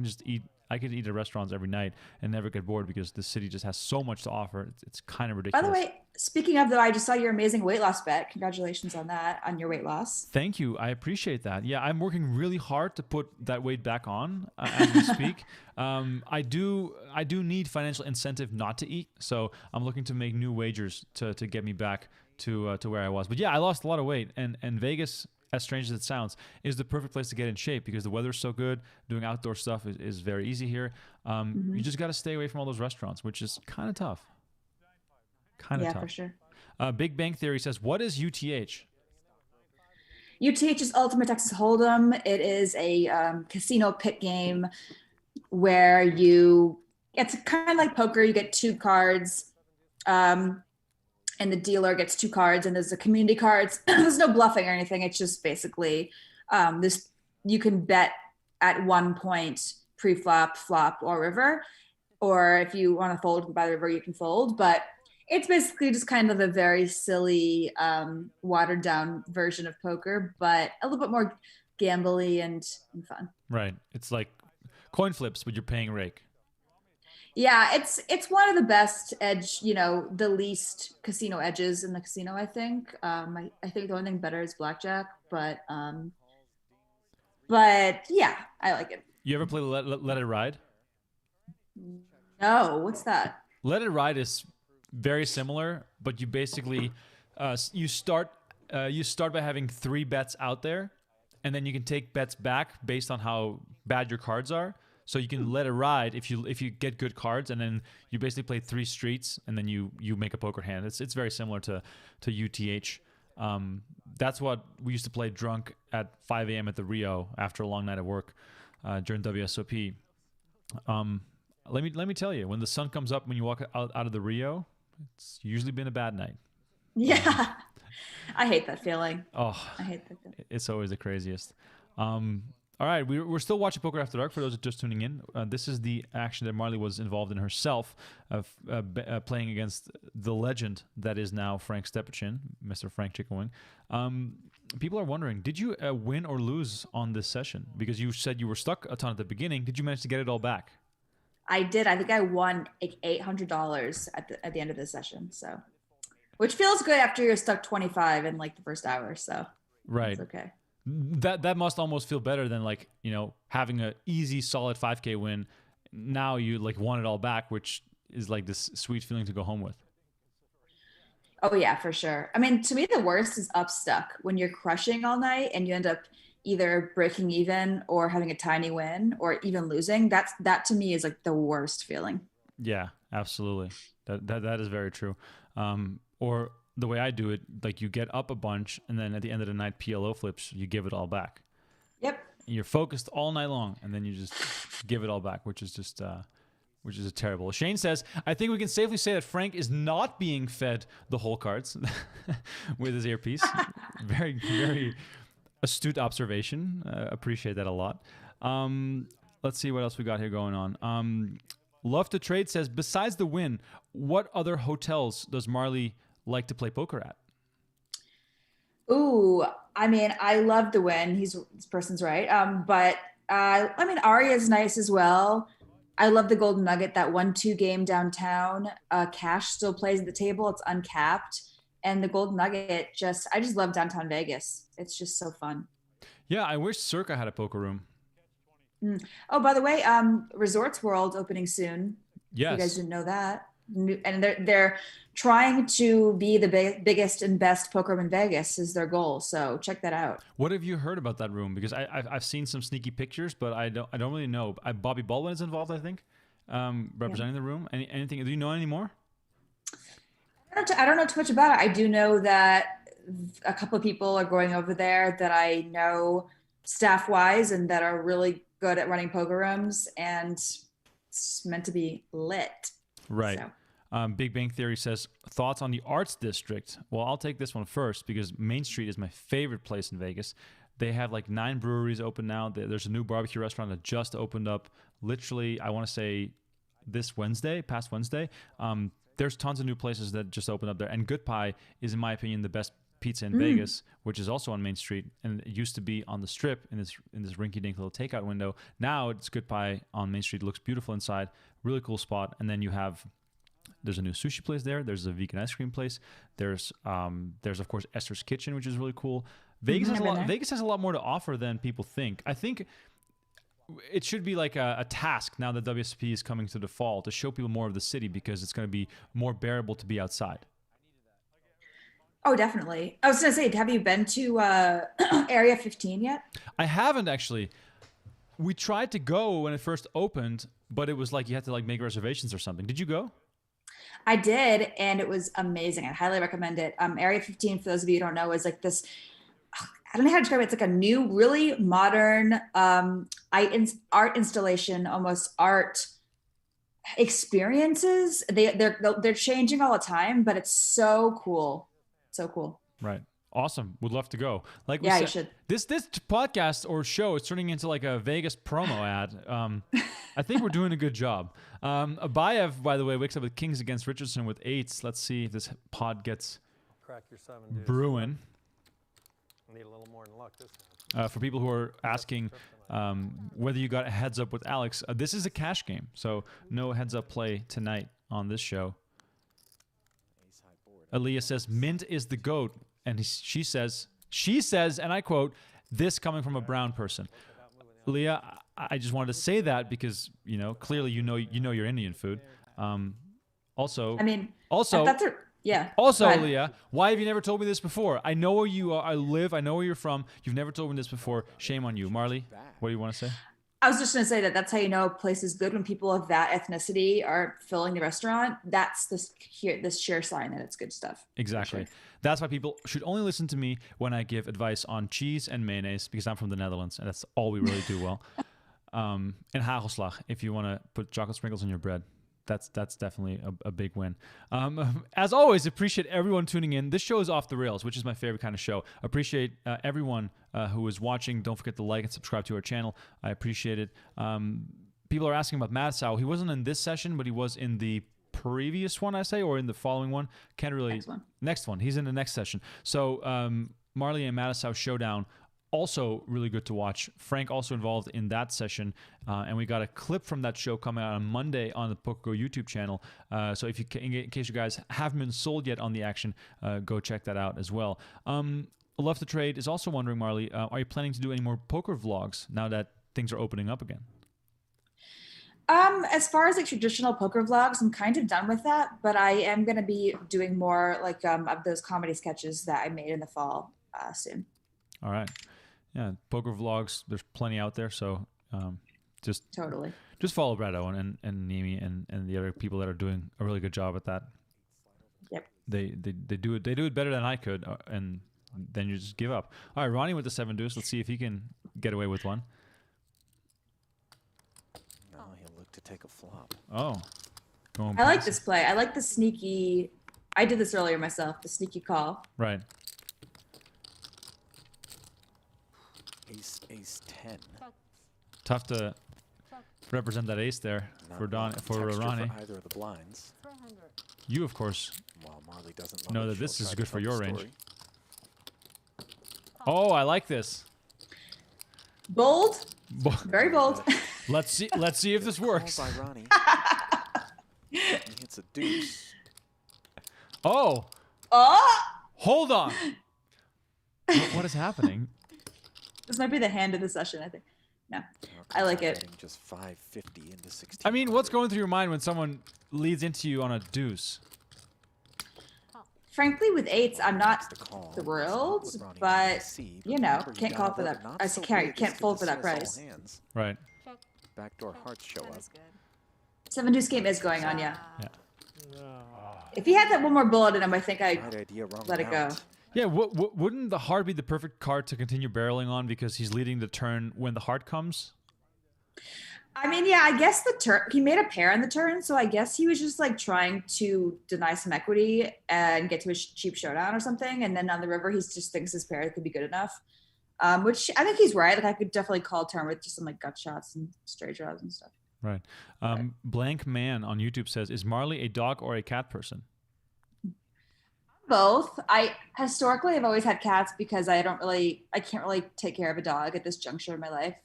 can eat at restaurants every night and never get bored because the city just has so much to offer. It's kind of ridiculous. By the way, speaking of though, I just saw your amazing weight loss bet. Congratulations on that, on your weight loss. Thank you. I appreciate that. Yeah, I'm working really hard to put that weight back on as we speak. I do need financial incentive not to eat, so I'm looking to make new wagers to get me back to where I was. But yeah, I lost a lot of weight, and Vegas, as strange as it sounds, is the perfect place to get in shape because the weather's so good. Doing outdoor stuff is very easy here. You just got to stay away from all those restaurants, which is kind of tough. Yeah, for sure. Big Bang Theory says, what is UTH? UTH is Ultimate Texas Hold'em. It is a casino pit game where it's kind of like poker. You get two cards, and the dealer gets two cards, and there's the community cards. There's no bluffing or anything. It's just basically you can bet at one point pre-flop, flop, or river. Or if you want to fold by the river, you can fold. But it's basically just kind of a very silly, watered down version of poker, but a little bit more gambly and fun. Right. It's like coin flips, but you're paying rake. Yeah, it's one of the best edge, the least casino edges in the casino, I think. I think the only thing better is blackjack, but yeah, I like it. You ever play Let It Ride? No, what's that? Let It Ride is very similar, but you basically you start by having 3 bets out there, and then you can take bets back based on how bad your cards are. So you can let it ride if you get good cards, and then you basically play 3 streets, and then you make a poker hand. It's very similar to UTH. That's what we used to play drunk at 5 a.m. at the Rio after a long night of work during WSOP. Let me tell you, when the sun comes up when you walk out of the Rio, it's usually been a bad night. Yeah, I hate that feeling. Oh, I hate that feeling. It's always the craziest. All right, we're still watching Poker After Dark for those just tuning in. This is the action that Marle was involved in herself, playing against the legend that is now Frank Stepachin, Mr. Frank Chicken Wing. People are wondering, did you win or lose on this session? Because you said you were stuck a ton at the beginning. Did you manage to get it all back? I did. I think I won like $800 at the end of the session. So, which feels good after you're stuck 25 in like the first hour. So, right, it's okay. That must almost feel better than like, having an easy solid 5K win. Now you like won it all back, which is like this sweet feeling to go home with. Oh yeah, for sure. I mean, to me, the worst is up stuck when you're crushing all night and you end up either breaking even or having a tiny win or even losing. That to me is like the worst feeling. Yeah, absolutely. That is very true. Or the way I do it, like you get up a bunch and then at the end of the night PLO flips, you give it all back. Yep. You're focused all night long, and then you just give it all back, which is just which is terrible. Shane says, I think we can safely say that Frank is not being fed the whole cards with his earpiece. Very, very astute observation. Appreciate that a lot. Let's see what else we got here going on. Love to Trade says, besides the win, what other hotels does Marley like to play poker at? Ooh, I mean, I love the win. This person's right. But I mean, Aria is nice as well. I love the Golden Nugget, that 1-2 game downtown. Cash still plays at the table. It's uncapped. And the Golden Nugget, I just love downtown Vegas. It's just so fun. Yeah, I wish Circa had a poker room. Oh, by the way, Resorts World opening soon. Yes. You guys didn't know that. And they're trying to be the biggest and best poker room in Vegas is their goal. So check that out. What have you heard about that room? Because I've seen some sneaky pictures, but I don't really know. Bobby Baldwin is involved, I think, representing the room. Anything? Do you know any more? I don't know too much about it. I do know that a couple of people are going over there that I know staff-wise and that are really good at running poker rooms, and it's meant to be lit. Right. So. Big Bang Theory says, thoughts on the Arts District? Well, I'll take this one first because Main Street is my favorite place in Vegas. They have like 9 breweries open now. There's a new barbecue restaurant that just opened up literally, I want to say past Wednesday. There's tons of new places that just opened up there. And Good Pie is, in my opinion, the best pizza in Vegas, which is also on Main Street. And it used to be on the Strip in this rinky-dink little takeout window. Now it's Good Pie on Main Street. It looks beautiful inside. Really cool spot. And then there's a new sushi place there. There's a vegan ice cream place. There's of course Esther's Kitchen, which is really cool. Vegas has a lot more to offer than people think. I think it should be like a task now that WSP is coming to the fall to show people more of the city because it's going to be more bearable to be outside. Oh, definitely. I was going to say, have you been to Area 15 yet? I haven't actually. We tried to go when it first opened, but it was like you had to like make reservations or something. Did you go? I did, and it was amazing. I highly recommend it. Area 15, for those of you who don't know, is like this, I don't know how to describe it. It's like a new, really modern art installation, almost art experiences. They're changing all the time, but it's so cool. So cool. Right. Awesome. Would love to go. Like we yeah, said, you should. This podcast or show is turning into like a Vegas promo ad. I think we're doing a good job. Abayev, by the way, wakes up with kings against Richardson with 8s. Let's see if this pod gets Crack your 7, dude. brewing. Need a little more than luck this time. For people who are asking whether you got a heads up with Alex, this is a cash game, so no heads up play tonight on this show. Aaliyah says, Mint is the GOAT. And she says, and I quote, this coming from a brown person. Aaliyah, I just wanted to say that because, clearly you know your Indian food. Also, yeah. Also, Aaliyah, why have you never told me this before? I know where you are, I live, I know where you're from. You've never told me this before. Shame on you. Marley, what do you want to say? I was just going to say that's how you know a place is good when people of that ethnicity are filling the restaurant. That's this sheer sign that it's good stuff. Exactly. Sure. That's why people should only listen to me when I give advice on cheese and mayonnaise because I'm from the Netherlands and that's all we really do well. And hagelslag, if you want to put chocolate sprinkles on your bread. That's definitely a big win. As always, appreciate everyone tuning in. This show is Off the Rails, which is my favorite kind of show. Appreciate everyone who is watching. Don't forget to like and subscribe to our channel. I appreciate it. People are asking about Madsow. He wasn't in this session, but he was in the previous one, I say, or in the following one. Can't really. Next one. He's in the next session. So Marley and Madsow showdown. Also really good to watch. Frank also involved in that session, and we got a clip from that show coming out on Monday on the PokerGO YouTube channel. So if in case you guys haven't been sold yet on the action, go check that out as well. Love to Trade is also wondering, Marley, are you planning to do any more poker vlogs now that things are opening up again? As far as like traditional poker vlogs, I'm kind of done with that, but I am going to be doing more like of those comedy sketches that I made in the fall soon. All right. Yeah, poker vlogs, there's plenty out there, so just follow Brad Owen and Nimi and the other people that are doing a really good job at that. Yep. They do it better than I could, and then you just give up. All right, Ronnie with the 7 deuce. Let's see if he can get away with one. No, he'll look to take a flop. Oh. I like this play. I like the sneaky. I did this earlier myself. The sneaky call. Right. Ace 10. Tough to represent that ace there Not for much texture Ronnie. for either of the blinds. You, of course, While Marley doesn't know love it, that this she'll is try to good for tell your the range. story. Oh, I like this. Bold. Very bold. Let's see if this works. Call by Ronnie. He hits a deuce. Oh. Oh! Hold on. What is happening? This might be the hand of the session, I think. No, I like it. Betting just 550 into 16. I mean, what's going through your mind when someone leads into you on a deuce? Frankly, with 8s, I'm not The call. thrilled, It's not what Ronnie but wants to see, you know, remember, can't you call gotta for vote that. not I so can't big as to fold for that dismiss all price. hands. Right. Backdoor hearts show up. 7 deuce game is going on, yeah. Yeah. If he had that one more bullet in him, I think I Right idea, wrong let it go. amount. Yeah, wouldn't the heart be the perfect card to continue barreling on because he's leading the turn when the heart comes? I mean, yeah, I guess the turn, he made a pair on the turn, so I guess he was just like trying to deny some equity and get to a cheap showdown or something. And then on the river, he just thinks his pair could be good enough, which I think he's right. Like I could definitely call turn with just some like gut shots and straight draws and stuff. Right. Blank Man on YouTube says, is Marley a dog or a cat person? Both. I historically have always had cats because I can't really take care of a dog at this juncture in my life.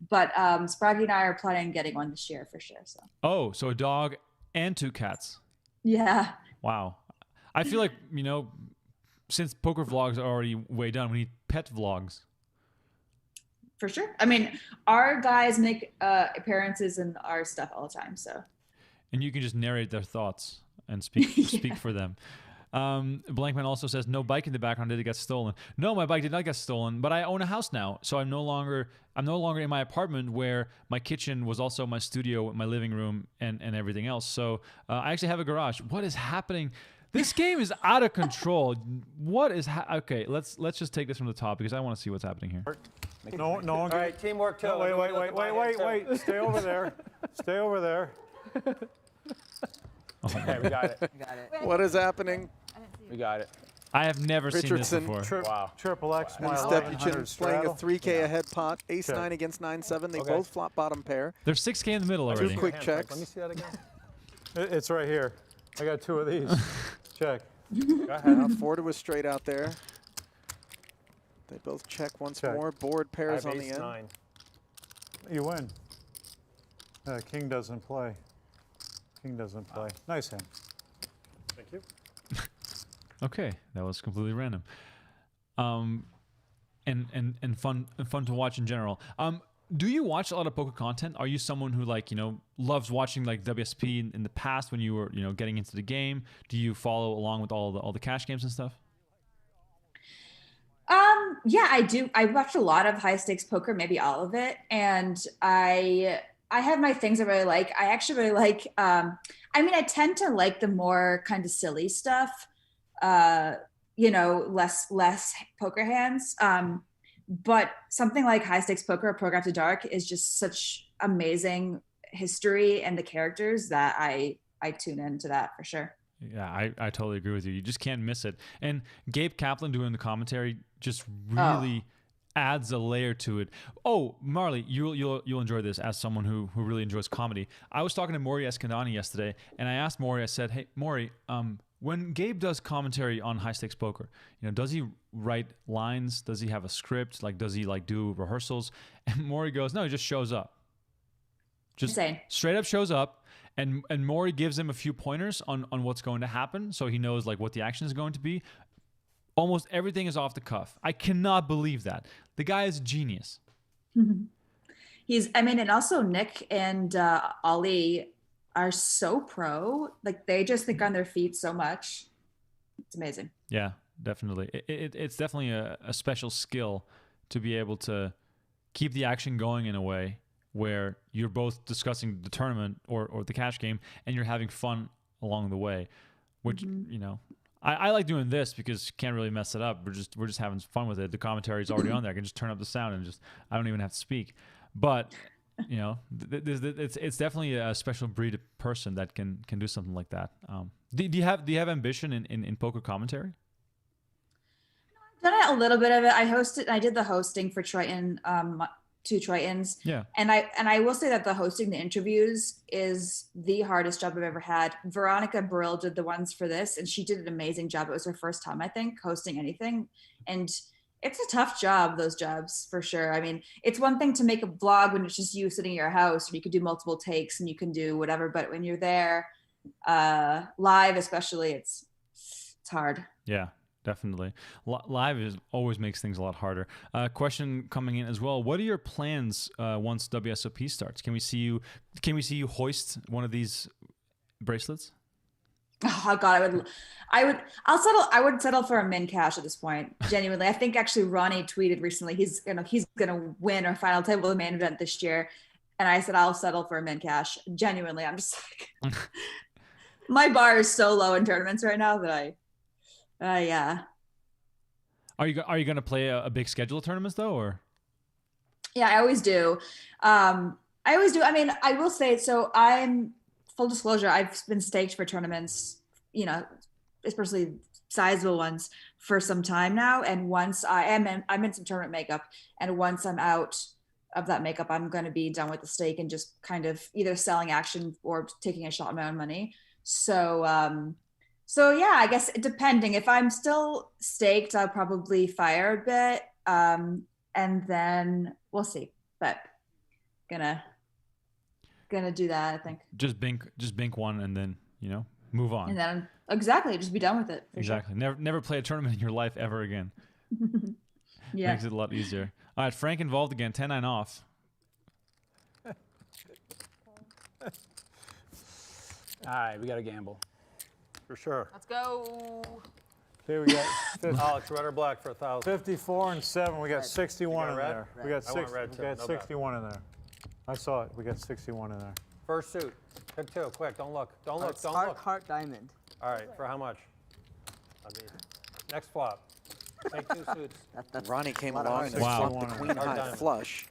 But Spraggy and I are planning on getting one this year for sure. So. Oh, so a dog and 2 cats. Yeah. Wow. I feel like, since poker vlogs are already way done, we need pet vlogs. For sure. I mean, our guys make appearances in our stuff all the time. So. And you can just narrate their thoughts and speak for them. Blankman also says, no bike in the background, did it get stolen? No, my bike did not get stolen, but I own a house now, so I'm no longer in my apartment where my kitchen was also my studio, my living room, and everything else. So I actually have a garage. What is happening? This game is out of control. What is okay? Let's just take this from the top because I want to see what's happening here. No one. All right, teamwork too. No, wait. Stay over there. Stay over there. Okay, we got it. Got it. What is happening? We got it. I have never seen this Richardson, before. Wow. Triple X, my And 1100 Stepuchin playing a straddle. 3K ahead pot. Ace Check. 9 against 9-7. They Okay. both flop bottom pair. There's 6K in the middle already. quick Hand, Frank. checks. Let me see that again. It's right here. I got 2 of these. Check. Go ahead. 4 to a straight out there. They both check once Check. more. Board I pairs have on the ace end. 9. You win. King doesn't play. King doesn't play. Nice hand. Thank you. Okay, that was completely random. And fun to watch in general. Do you watch a lot of poker content? Are you someone who loves watching like WSP in the past when you were getting into the game? Do you follow along with all the cash games and stuff? Yeah, I do. I watched a lot of high stakes poker, maybe all of it. And I have my things I really like. I actually really like, I tend to like the more kind of silly stuff, less poker hands. But something like high stakes poker or Poker After Dark is just such amazing history and the characters that I tune into that for sure. Yeah, I totally agree with you. You just can't miss it. And Gabe Kaplan doing the commentary just really adds a layer to it. Oh, Marley, you'll enjoy this as someone who really enjoys comedy. I was talking to Maury Eskandani yesterday, and I asked Maury, I said, hey, Maury, when Gabe does commentary on high stakes poker, does he write lines? Does he have a script? Does he do rehearsals? And Maury goes, no, he just shows up. Just Insane. Straight up shows up. And Maury gives him a few pointers on what's going to happen, so he knows what the action is going to be. Almost everything is off the cuff. I cannot believe that. The guy is a genius. And also Nick and Ali are so pro. They just think on their feet so much. It's amazing. Yeah, definitely. It's definitely a special skill to be able to keep the action going in a way where you're both discussing the tournament or the cash game and you're having fun along the way, which, I like doing this because you can't really mess it up. We're just having fun with it. The commentary is already on there. I can just turn up the sound and I don't even have to speak. But you know, it's definitely a special breed of person that can do something like that. Do you have ambition in poker commentary? Done it a little bit of it. I did the hosting for Triton, 2 Tritons. Yeah. And I will say that the hosting the interviews is the hardest job I've ever had. Veronica Brill did the ones for this, and she did an amazing job. It was her first time, I think, hosting anything. And it's a tough job, those jobs, for sure. I mean, it's one thing to make a vlog when it's just you sitting in your house, and you could do multiple takes and you can do whatever. But when you're there live, especially, it's hard. Yeah. Definitely. Live always makes things a lot harder. Question coming in as well. What are your plans once WSOP starts? Can we see you hoist one of these bracelets? Oh God, I would settle for a min cash at this point. Genuinely. I think actually Ronnie tweeted recently he's gonna win our final table of the main event this year. And I said I'll settle for a min cash. Genuinely. I'm just like my bar is so low in tournaments right now that yeah. Are you going to play a big schedule of tournaments though, or? Yeah, I always do. I mean, I will say, so I'm full disclosure. I've been staked for tournaments, you know, especially sizable ones for some time now. And once I'm in some tournament makeup, and once I'm out of that makeup, I'm going to be done with the stake and just kind of either selling action or taking a shot at my own money. So yeah, I guess depending. If I'm still staked, I'll probably fire a bit, and then we'll see. But gonna do that, I think. Just bink one, and then move on. And then exactly, just be done with it. Exactly. Sure. Never play a tournament in your life ever again. Yeah, makes it a lot easier. All right, Frank involved again. 10-9 off. All right, we got to gamble. For sure. Let's go. Okay, we got Alex, red or black for 1,000. 54 and 7. We got 61 in red? there. Red. We got I want red, too. We got No 61 in there. I saw it. We got 61 in there. First suit. Pick 2. Quick. Don't look. Don't look. It's Don't heart, look. heart, diamond. All right. For how much? I mean, next flop. Take 2 suits. That's Ronnie came a lot of along and Wow. flopped the queen Hard high diamond. flush.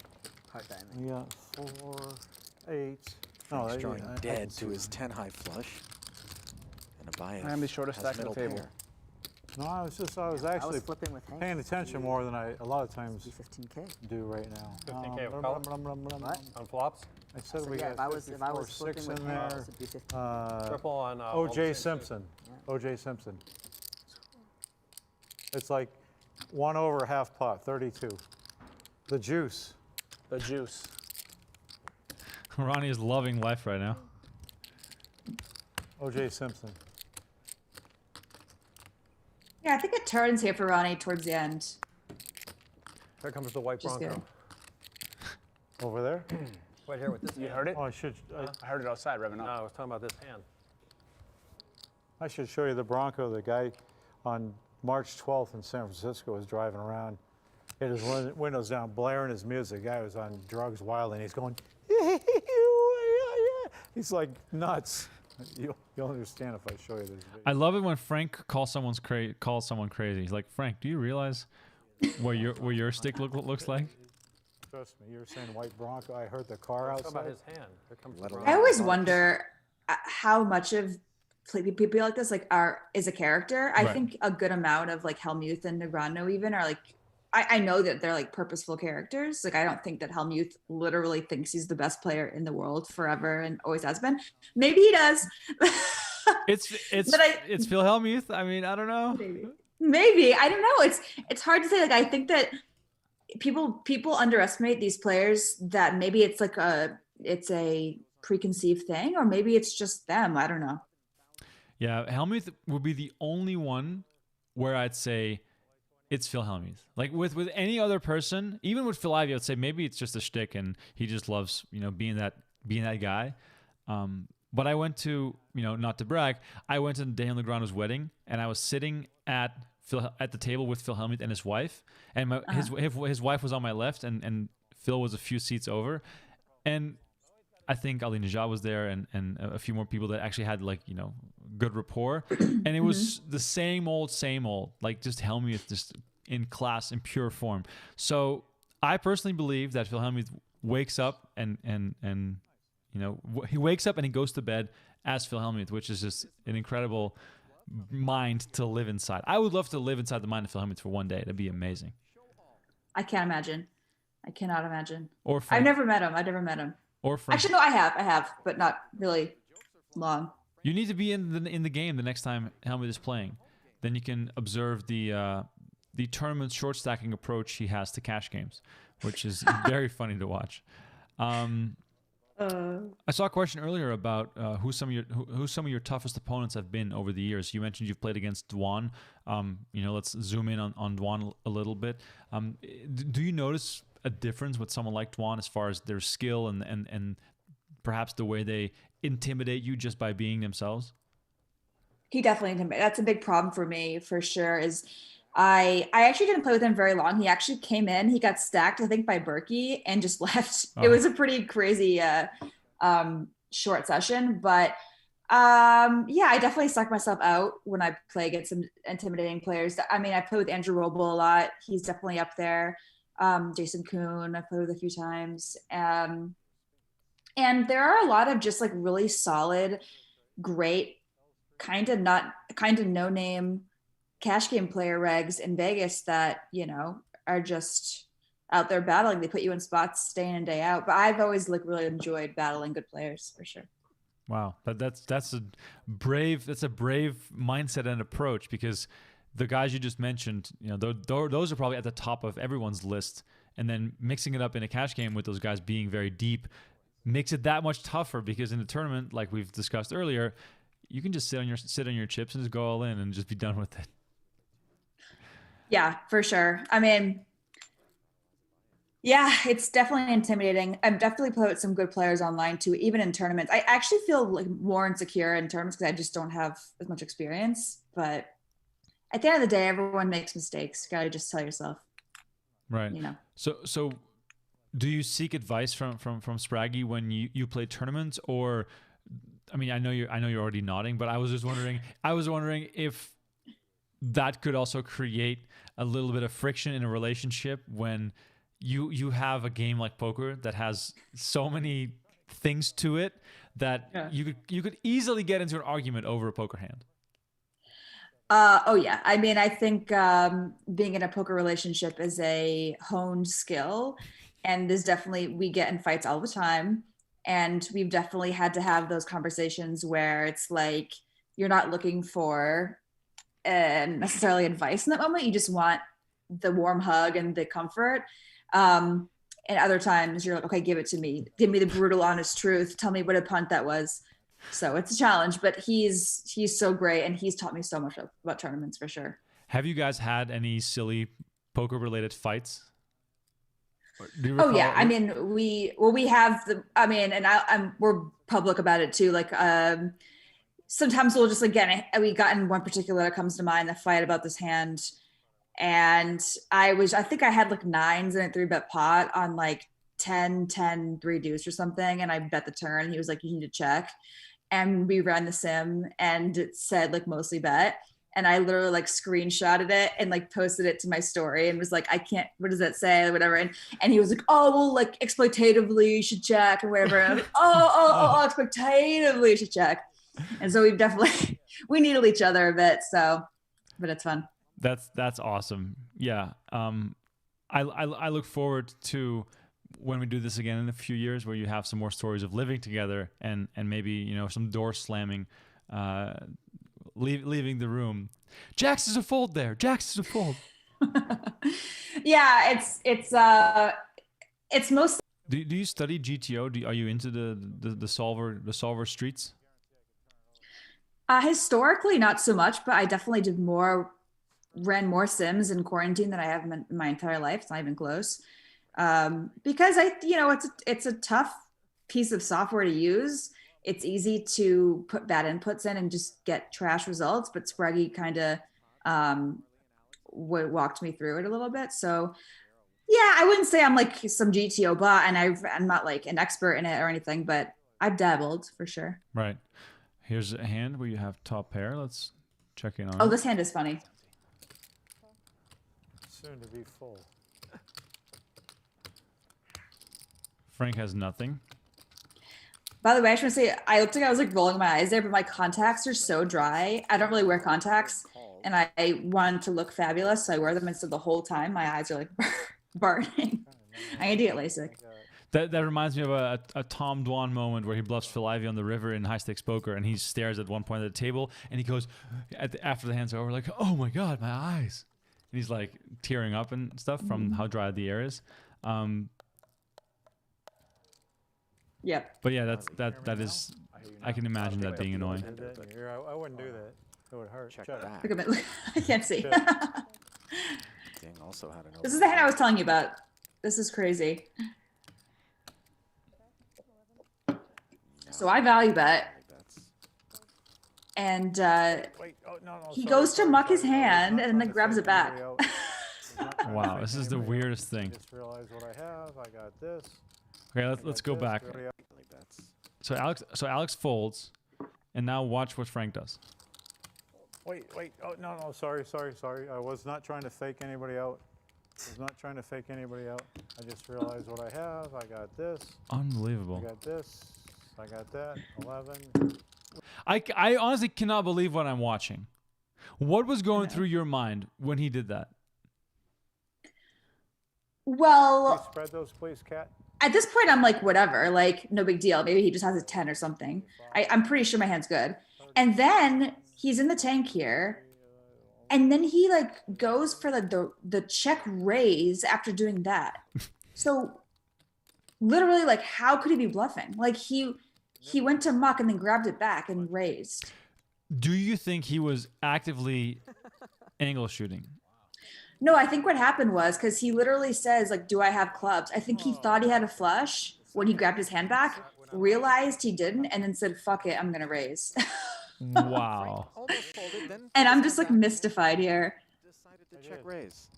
heart diamond. We got 4, 8. No, He's that- drawing I dead can to see his that. 10 high flush. And Abayev I am the shortest has stack on the middle table. pair. No, I was I actually was flipping with Hank. paying attention more than I a lot of times Be 15K. do right now. 15K of color? What? On flops? I said So we yeah, got if I was 6 flipping with in Hank, there. it would be 15. Triple on all the O.J. same suits. Simpson. O.J. Simpson. It's like 1 over half pot, 32. The juice. The juice. Ronnie is loving life right now. O.J. Simpson. Yeah, I think it turns here for Ronnie towards the end. Here comes the white Just Bronco. Over there? Right here with this You hand. heard it? Oh, I should I heard it outside revving No, up. I was talking about this hand. show you the Bronco. The guy on March 12th in San Francisco was driving around. He had his windows down, blaring his music. The guy was on drugs wild, and he's going, he's like nuts. You'll understand if I show you this video. I love it when Frank calls someone crazy. He's like, Frank, do you realize what your stick looks like? Trust me, you were saying white Bronco. I heard the car I was talking outside. about his hand. Here comes the Let Bronco. I always wonder how much of people like this is a character. I Right. think a good amount of like Helmuth and Negreanu even are like, I know that they're like purposeful characters. Like I don't think that Helmuth literally thinks he's the best player in the world forever and always has been. Maybe he does. It's Phil Hellmuth. I mean, I don't know. Maybe I don't know. It's hard to say. Like I think that people underestimate these players. That maybe it's like it's a preconceived thing, or maybe it's just them. I don't know. Yeah, Hellmuth would be the only one where I'd say it's Phil Hellmuth. Like with any other person, even with Phil Ivey, I'd say maybe it's just a shtick and he just loves being that guy. But I went to not to brag, I went to Daniel Negreanu's wedding and I was sitting at the table with Phil Hellmuth and his wife, and his wife was on my left and Phil was a few seats over, and I think Ali Najjar was there and a few more people that actually had good rapport, and it was the same old, like just Hellmuth just in class, in pure form. So I personally believe that Phil Hellmuth wakes up and he wakes up and he goes to bed as Phil Hellmuth, which is just an incredible mind to live inside. I would love to live inside the mind of Phil Hellmuth for one day. That'd be amazing. I can't imagine. I cannot imagine. Or I've never met him. Or actually, no, I have, but not really long. You need to be in the game the next time Hellmuth is playing. Then you can observe the tournament short stacking approach he has to cash games, which is very funny to watch. I saw a question earlier about who some of your toughest opponents have been over the years. You mentioned you've played against Dwan. Let's zoom in on Dwan a little bit. Do you notice a difference with someone like Dwan as far as their skill and perhaps the way they intimidate you just by being themselves? He definitely intimidates. That's a big problem for me, for sure. Is I actually didn't play with him very long. He actually came in, he got stacked, I think, by Berkey and just left. Oh. It was a pretty crazy short session, but I definitely suck myself out when I play against some intimidating players. I mean, I play with Andrew Roble a lot. He's definitely up there. Jason Kuhn, I played with a few times. And there are a lot of just like really solid, great, kind of no name cash game player regs in Vegas that, are just out there battling. They put you in spots day in and day out. But I've always really enjoyed battling good players, for sure. Wow, that's a brave mindset and approach, because the guys you just mentioned, those are probably at the top of everyone's list, and then mixing it up in a cash game with those guys being very deep makes it that much tougher, because in a tournament like we've discussed earlier, you can just sit on your chips and just go all in and just be done with it. Yeah, for sure. I mean, yeah, it's definitely intimidating. I've definitely played with some good players online too, even in tournaments. I actually feel like more insecure in tournaments because I just don't have as much experience. But at the end of the day, everyone makes mistakes. You gotta just tell yourself. Right. So do you seek advice from Spraggy when you play tournaments? Or, I mean, I know you're already nodding, but I was wondering if that could also create a little bit of friction in a relationship when you have a game like poker that has so many things to it that you could easily get into an argument over a poker hand. Oh yeah. I mean, I think being in a poker relationship is a honed skill, and we get in fights all the time, and we've definitely had to have those conversations where it's like you're not looking for necessarily advice in that moment. You just want the warm hug and the comfort. And other times you're like, okay, give it to me. Give me the brutal, honest truth. Tell me what a punt that was. So it's a challenge, but he's so great, and he's taught me so much about tournaments, for sure. Have you guys had any silly poker related fights? Oh yeah. I mean, we have we're public about it too. Like, sometimes we'll just, again, we got in one particular that comes to mind, the fight about this hand. And I think I had like nines in a 3-bet pot on like 10, 3 deuce or something. And I bet the turn, and he was like, you need to check. And we ran the sim, and it said like mostly bet. And I literally like screenshotted it and like posted it to my story and was like, what does that say? Or whatever. And he was like, oh, well, like exploitatively you should check or whatever. And I was like, oh, exploitatively you should check. And so we needle each other a bit. So, but it's fun. That's awesome. Yeah. I look forward to when we do this again in a few years, where you have some more stories of living together and maybe, some door slamming, leaving the room. Jax is a fold there. Jax is a fold. Yeah, it's mostly. Do you study GTO? Are you into the solver streets? Historically, not so much, but I definitely ran more sims in quarantine than I have in my entire life. It's not even close. Because it's a tough piece of software to use. It's easy to put bad inputs in and just get trash results, but Spraggy kind of walked me through it a little bit. So yeah, I wouldn't say I'm like some GTO bot, and I'm not like an expert in it or anything, but I've dabbled for sure. Right. Here's a hand where you have top pair. Let's check in on Oh, it. this hand is funny. Soon to be full. Frank has nothing. By the way, I should say, I looked like I was like rolling my eyes there, but my contacts are so dry. I don't really wear contacts, and I wanted to look fabulous, so I wear them instead the whole time. My eyes are like burning. I need to get LASIK. That reminds me of a Tom Dwan moment where he bluffs Phil Ivey on the river in high stakes poker, and he stares at one point at the table, and he goes, after the hand's over, like, "Oh my God, my eyes!" And he's like tearing up and stuff from how dry the air is. Yep. But yeah, that is. I can imagine that being annoying. I wouldn't do that. It would hurt. Check Shut up. back. Look at me. I can't see. Ding also had an This is the hand I was telling you about. This is crazy. So I value bet, and Wait, oh, no, he sorry, goes to sorry, muck his sorry, I was hand not and trying then to grabs fake it back. anybody out. I was not trying to Wow, fake this is the anybody out. weirdest thing. I just realized what I have. I got this. Okay, I let's got go this, back. everybody else- So Alex folds, and now watch what Frank does. Wait. Oh, no, sorry. I was not trying to fake anybody out. I was not trying to fake anybody out. I just realized what I have. I got this. I Unbelievable. got this. I got that. 11. I honestly cannot believe what I'm watching. What was going through your mind when he did that? Can you Well, spread those, please, Kat? at this point, I'm like, whatever, like, no big deal. Maybe he just has a 10 or something. I'm pretty sure my hand's good. And then he's in the tank here. And then he like goes for the check raise after doing that. So literally, like, how could he be bluffing? Like he went to muck and then grabbed it back and raised. Do you think he was actively angle shooting? No, I think what happened was because he literally says, like, do I have clubs? I think he thought he had a flush when he grabbed his hand back, realized he didn't, and then said, fuck it, I'm going to raise. Wow. Almost folded, then And I'm just like mystified here. decided to check raise.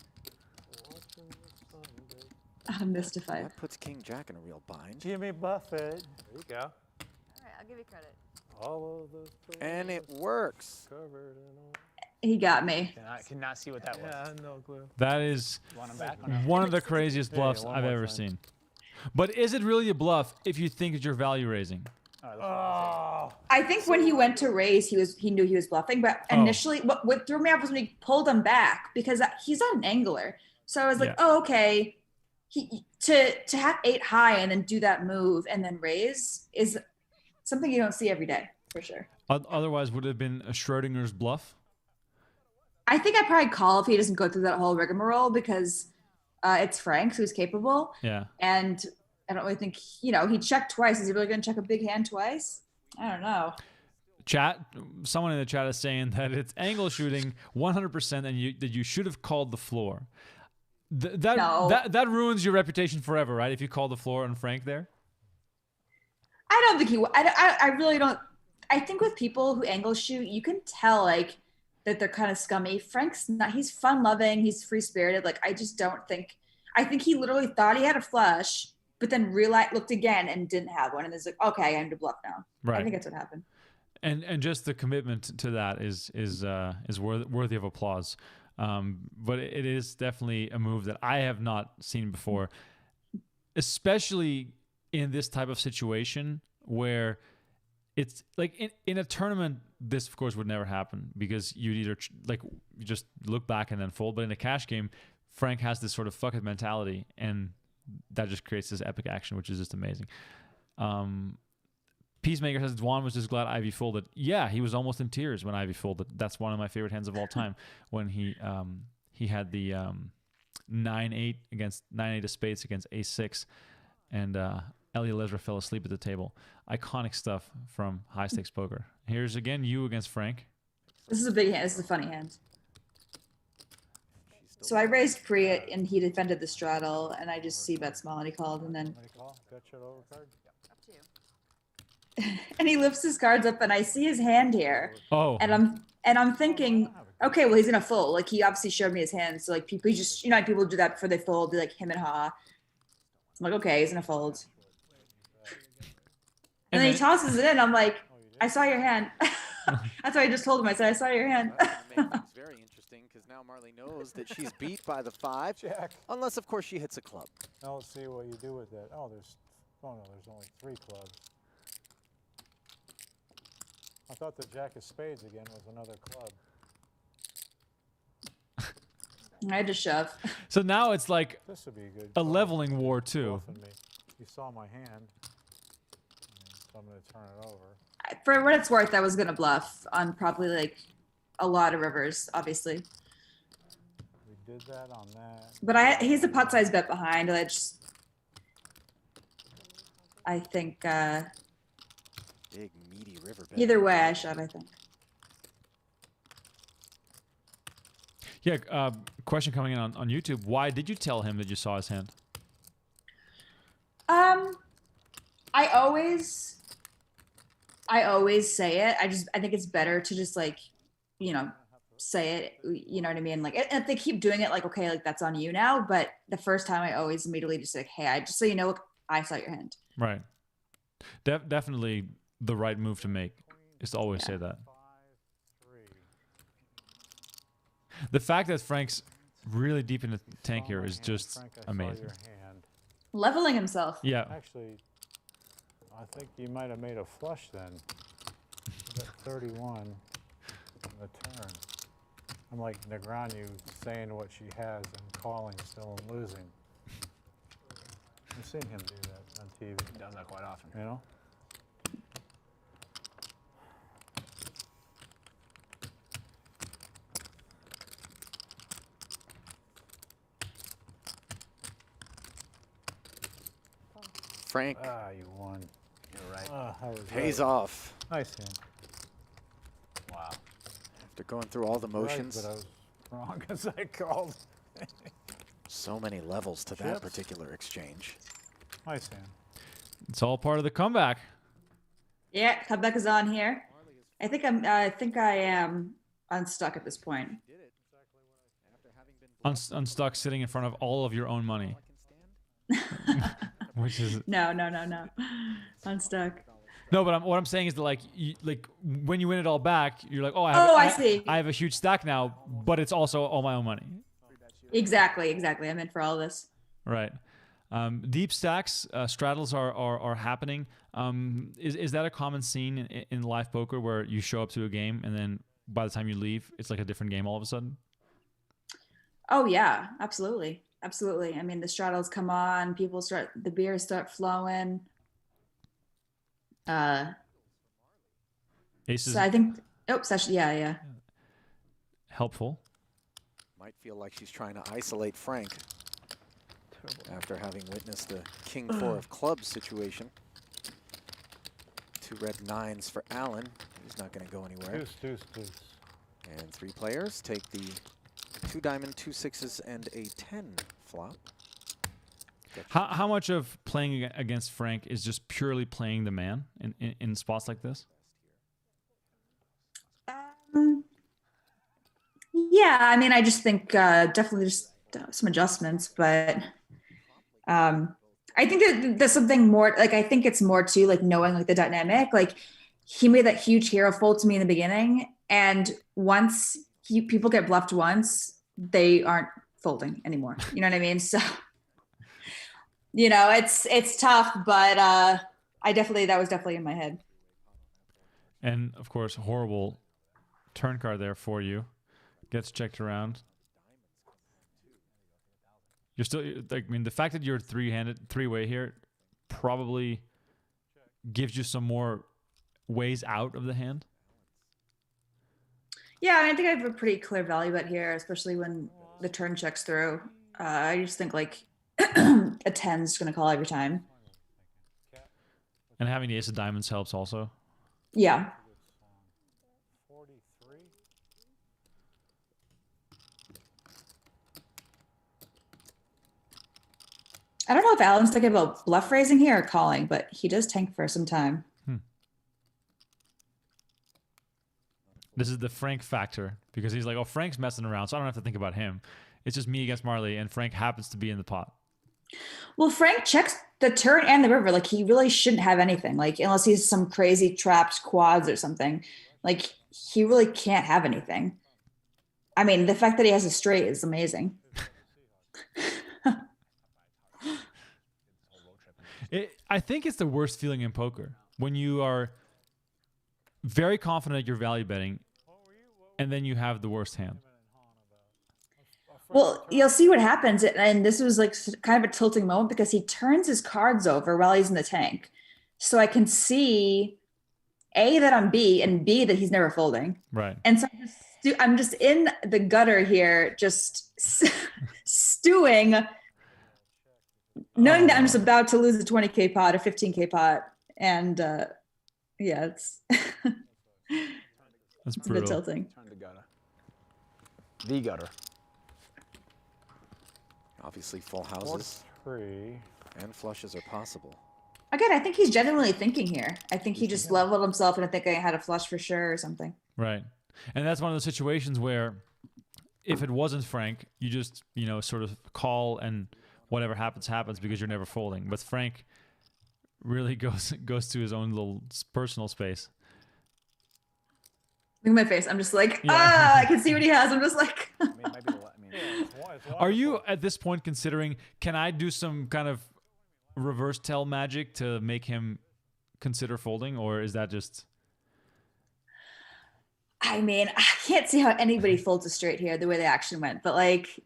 I'm mystified. That puts King Jack in a real bind. Jimmy Buffett. There you go. All right, I'll give you credit. All of those And it works. covered in all. He got me. Cannot see what that was. Yeah, no clue. That is You want him back? Or not? one of the craziest bluffs one I've more ever time. seen. But is it really a bluff if you think that you're value raising? All right, let's go. I think when he went to raise, he knew he was bluffing. But initially, what threw me off was when he pulled him back because he's not an angler. So I was like, Yeah. oh, okay. To have 8 high and then do that move and then raise is something you don't see every day for sure. Otherwise, would it have been a Schrodinger's bluff? I think I'd probably call if he doesn't go through that whole rigmarole because it's Frank who's capable. Yeah. And I don't really think, he checked twice. Is he really going to check a big hand twice? I don't know. Chat. Someone in the chat is saying that it's angle shooting 100%, and that you should have called the floor. No. That ruins your reputation forever, right? If you call the floor on Frank there. I don't think he. I really don't. I think with people who angle shoot, you can tell like that they're kind of scummy. Frank's not. He's fun loving. He's free spirited. Like I just don't think. I think he literally thought he had a flush, but then looked again and didn't have one, and is like, okay, I need to bluff now. Right. I think that's what happened. And just the commitment to that is worthy of applause. But it is definitely a move that I have not seen before, especially in this type of situation where it's like in a tournament, this of course would never happen because you'd either you just look back and then fold. But in a cash game, Frank has this sort of fuck it mentality, and that just creates this epic action, which is just amazing. Peacemaker says Dwan was just glad Ivy folded. Yeah, he was almost in tears when Ivy folded. That's one of my favorite hands of all time. When he had the 9-8 against 9-8 of spades against Ace-6, and Elia Lesra fell asleep at the table. Iconic stuff from high stakes poker. Here's again you against Frank. This is a big hand. This is a funny hand. So I raised pre it, and he defended the straddle, and I just c-bet small, and he called, and then. Gotcha, overcard. And he lifts his cards up, and I see his hand here. Oh. And I'm thinking, okay, well he's gonna fold. Like he obviously showed me his hand, so like people just like people do that before they fold, like him and Ha. I'm like, okay, he's gonna fold. And then he tosses it in. I'm like, I saw your hand. That's why I just told him. I said, I saw your hand. Well, that makes things very interesting because now Marley knows that she's beat by the 5. Jack. Unless, of course, she hits a club. Now let's see what you do with that. Oh, there's only 3 clubs. I thought the Jack of Spades again was another club. I had to shove. So now it's like This would be a good a call. leveling war too. Bluffing me. You saw my hand, so I'm going to turn it over. For what it's worth, I was gonna bluff on probably like a lot of rivers, obviously. We did that on that. But he's a pot size bet behind. I think Big, meaty river bet. either way I shove, I think. Yeah, question coming in on YouTube. Why did you tell him that you saw his hand? I always say it. I think it's better to just like, say it, you know what I mean? Like, if they keep doing it, like, okay, like that's on you now. But the first time I always immediately just like, hey, just so you know, look, I saw your hand. Right. Definitely the right move to make is to always say that. 5-3. The fact that Frank's really deep in the tank here is just Frank, I saw amazing. your hand. Leveling himself. Yeah. Actually, I think you might have made a flush then. You got 31 in the turn. I'm like Negreanu saying what she has and calling still and losing. I've seen him do that on TV. He does that quite often. You know? Frank You won. You're right. That was pays right. off Nice hand. Wow. after going through all the motions. Right, but I was wrong as I called. So many levels to that Chips. particular exchange. Nice hand. It's all part of the comeback. Yeah, comeback is on here. I think I am unstuck at this point. Unstuck sitting in front of all of your own money. Which is No. Unstuck. no, but what I'm saying is that like when you win it all back, you're like, oh, I see. I have a huge stack now, but it's also all my own money. Exactly. I'm in for all this. Right. Deep stacks, straddles are happening. Is that a common scene in live poker where you show up to a game and then by the time you leave, it's like a different game all of a sudden? Oh yeah, absolutely. I mean, the straddles come on, the beers start flowing. Aces So I think, yeah. helpful. Might feel like she's trying to isolate Frank after having witnessed the King 4 of clubs situation. 2 red 9s for Allen. He's not going to go anywhere. Deuce. And 3 players take the 2 diamond, 2 6s, and a 10 flop. How much of playing against Frank is just purely playing the man in spots like this? Yeah, I mean, I just think definitely just some adjustments, but I think that there's something more. Like, I think it's more too like knowing like the dynamic. Like, he made that huge hero fold to me in the beginning, and once people get bluffed once, they aren't folding anymore. You know what I mean? So, it's tough, but that was definitely in my head. And of course, horrible turn card there for you. Gets checked around. You're still, I mean, the fact that you're three-way here probably gives you some more ways out of the hand. Yeah, I mean, I think I have a pretty clear value bet here, especially when the turn checks through. I just think like a 10's going to call every time. And having the ace of diamonds helps also. Yeah. 43. I don't know if Alan's thinking about bluff raising here or calling, but he does tank for some time. This is the Frank factor because he's like, oh, Frank's messing around, so I don't have to think about him. It's just me against Marley, and Frank happens to be in the pot. Well, Frank checks the turn and the river, like he really shouldn't have anything. Like unless he's some crazy trapped quads or something, like he really can't have anything. I mean, the fact that he has a straight is amazing. I think it's the worst feeling in poker when you are very confident you're value betting, and then you have the worst hand. Well, you'll see what happens. And this was like kind of a tilting moment because he turns his cards over while he's in the tank. So I can see A, that I'm B, and B, that he's never folding. Right. And so I'm just in the gutter here, just stewing, knowing that I'm just about to lose a 20K pot, a 15K pot. And yeah, it's, That's it's a bit tilting. Turn the gutter. The gutter. Obviously, full houses 3. and flushes are possible. Again, I think he's genuinely thinking here. I think he just leveled himself and I think I had a flush for sure or something. Right. And that's one of those situations where if it wasn't Frank, you just, sort of call and whatever happens, happens because you're never folding. But Frank really goes to his own little personal space. Look at my face. I'm just like, I can see what he has. I'm just like. Are you at this point considering, can I do some kind of reverse tell magic to make him consider folding, or is that just... I mean, I can't see how anybody folds a straight here the way the action went, but like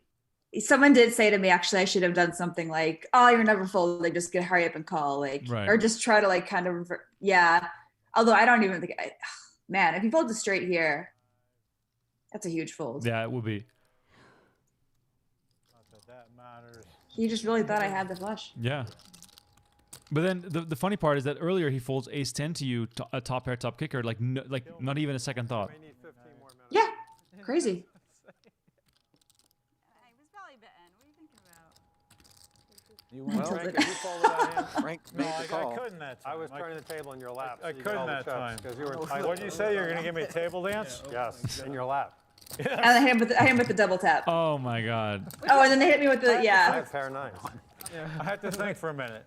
someone did say to me, actually, I should have done something like, oh, you're never folding, just get hurry up and call, like, right. Or just try to like kind of, yeah. Although I don't even think, man, if he folds a straight here, that's a huge fold. Yeah, it would be. Not that matters. He just really thought I had the flush. Yeah. But then the funny part is that earlier he folds ace 10 to you, a top pair, top kicker, like not even a second thought. Yeah, crazy. I was value betting. What are you thinking about? Frank, if you folded that hand, Frank made the call. I couldn't that time. I was turning the table in your lap. I couldn't that time. Because you were entitled. What did you say? You're going to give me a table dance? Yes, in your lap. And I hit him with the double tap. Oh my God. Oh, and then they hit me with the, I yeah. have pair nines. I had to think for a minute.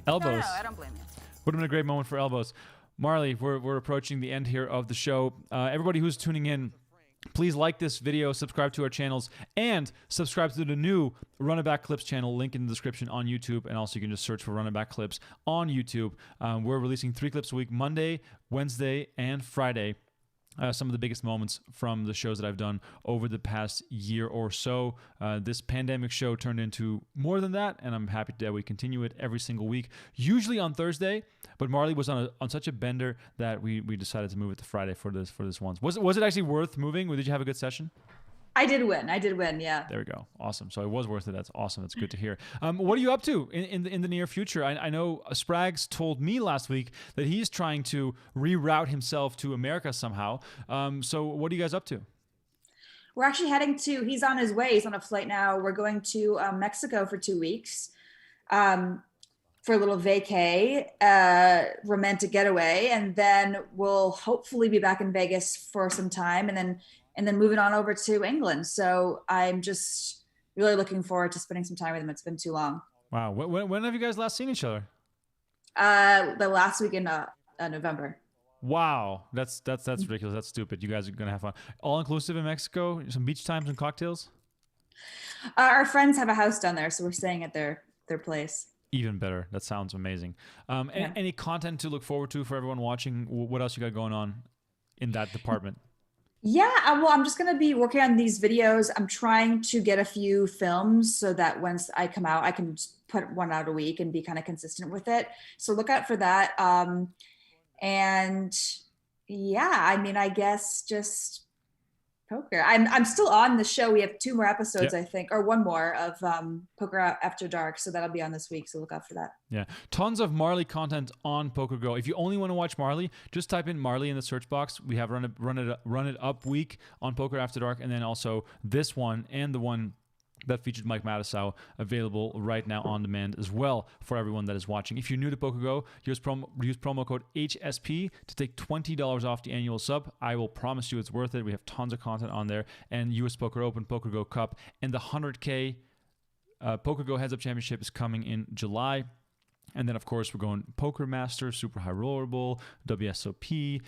Elbows. No, I don't blame you. Would have been a great moment for elbows. Marley, we're approaching the end here of the show. Everybody who's tuning in, please like this video, subscribe to our channels, and subscribe to the new Run It Back Clips channel, link in the description on YouTube, and also you can just search for Run It Back Clips on YouTube. We're releasing 3 clips a week, Monday, Wednesday, and Friday. Some of the biggest moments from the shows that I've done over the past year or so. This pandemic show turned into more than that, and I'm happy that we continue it every single week, usually on Thursday. But Marley was on such a bender that we decided to move it to Friday for this once. Was it actually worth moving? Did you have a good session? I did win, yeah. There we go. Awesome. So it was worth it. That's awesome. That's good to hear. What are you up to in the near future? I know Sprags told me last week that he's trying to reroute himself to America somehow. So what are you guys up to? We're actually he's on his way. He's on a flight now. We're going to Mexico for 2 weeks for a little vacay, romantic getaway. And then we'll hopefully be back in Vegas for some time and then moving on over to England. So I'm just really looking forward to spending some time with him. It's been too long. Wow. When have you guys last seen each other? The last week in November. Wow. That's ridiculous. That's stupid. You guys are going to have fun. All inclusive in Mexico? Some beach times and cocktails? Our friends have a house down there, so we're staying at their place. Even better. That sounds amazing. Yeah. Any content to look forward to for everyone watching? What else you got going on in that department? Yeah, well, I'm just going to be working on these videos. I'm trying to get a few films so that once I come out, I can just put one out a week and be kind of consistent with it. So look out for that. And yeah, I mean, I guess just poker. I'm still on the show. We have 2 more episodes, I think, or 1 more of Poker After Dark. So that'll be on this week. So look out for that. Yeah. Tons of Marley content on PokerGo. If you only want to watch Marley, just type in Marley in the search box. We have Run It Up week on Poker After Dark, and then also this one and the one that featured Mike Mattisau available right now on demand as well for everyone that is watching. If you're new to PokerGo, use promo code HSP to take $20 off the annual sub. I will promise you it's worth it. We have tons of content on there, and US Poker Open, PokerGo Cup, and the 100K PokerGo Heads Up Championship is coming in July. And then, of course, we're going Poker Master, Super High Roller Bowl, WSOP,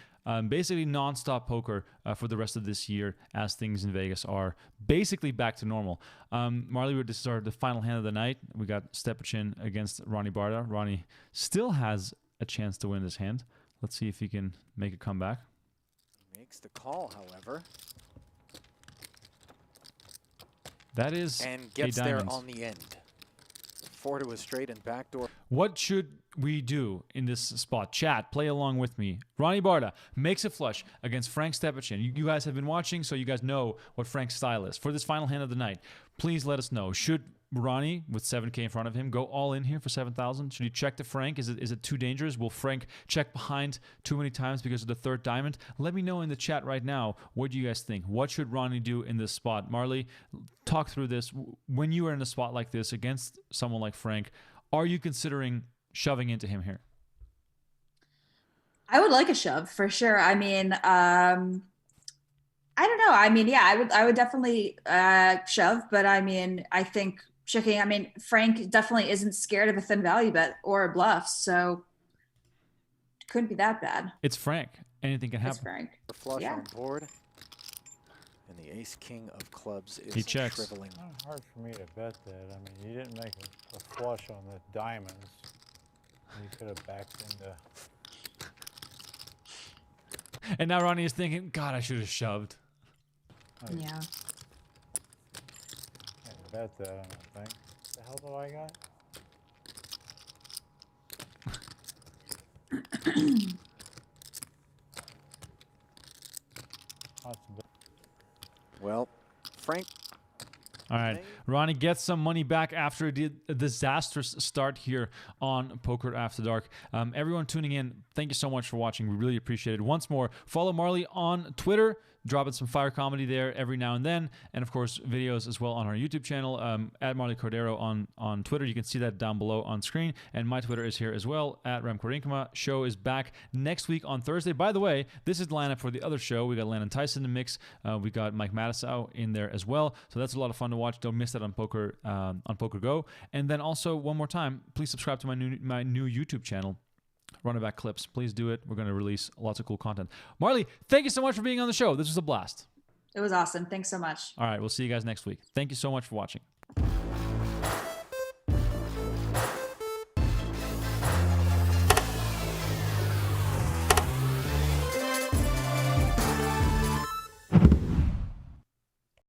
basically non-stop poker for the rest of this year as things in Vegas are basically back to normal. Marley, this is the final hand of the night. We got Stepachin against Ronnie Barda. Ronnie still has a chance to win this hand. Let's see if he can make a comeback. Makes the call, however. That is and gets there on the end. 4 to a straight and backdoor. What should we do in this spot? Chat, play along with me. Ronnie Barda makes a flush against Frank Stepachin. You guys have been watching, so you guys know what Frank's style is. For this final hand of the night, please let us know. Should Ronnie, with 7K in front of him, go all in here for 7,000? Should he check to Frank? Is it too dangerous? Will Frank check behind too many times because of the third diamond? Let me know in the chat right now. What do you guys think? What should Ronnie do in this spot? Marley, talk through this. When you are in a spot like this against someone like Frank, are you considering shoving into him here? I would like a shove for sure. I mean, I don't know. I mean, yeah, I would definitely shove, but I mean, I think checking. I mean, Frank definitely isn't scared of a thin value bet or a bluff, so it couldn't be that bad. It's Frank. Anything can happen. It's Frank. Flush Yeah. on board. And the ace king of clubs is He checks. shriveling. It's not hard for me to bet that. I mean, you didn't make a flush on the diamonds. You could have backed into. And now Ronnie is thinking, God, I should have shoved. Yeah. Can't bet that, I don't think. The hell do I got? Well, Frank. All right, Ronnie gets some money back after a disastrous start here on Poker After Dark. Everyone tuning in, thank you so much for watching. We really appreciate it. Once more, follow Marley on Twitter, dropping some fire comedy there every now and then, and of course videos as well on our YouTube channel at Marle Cordeiro on Twitter. You can see that down below on screen, and my Twitter is here as well at Remko Rinkema. Show is back next week on Thursday. By the way, this is the lineup for the other show. We got Landon Tyson in the mix. We got Mike Mattisau in there as well, so that's a lot of fun to watch. Don't miss that on PokerGO. And then also one more time, please subscribe to my new YouTube channel, Runnerback Clips. Please do it. We're going to release lots of cool content. Marley, thank you so much for being on the show. This was a blast. It was awesome. Thanks so much. All right, we'll see you guys next week. Thank you so much for watching.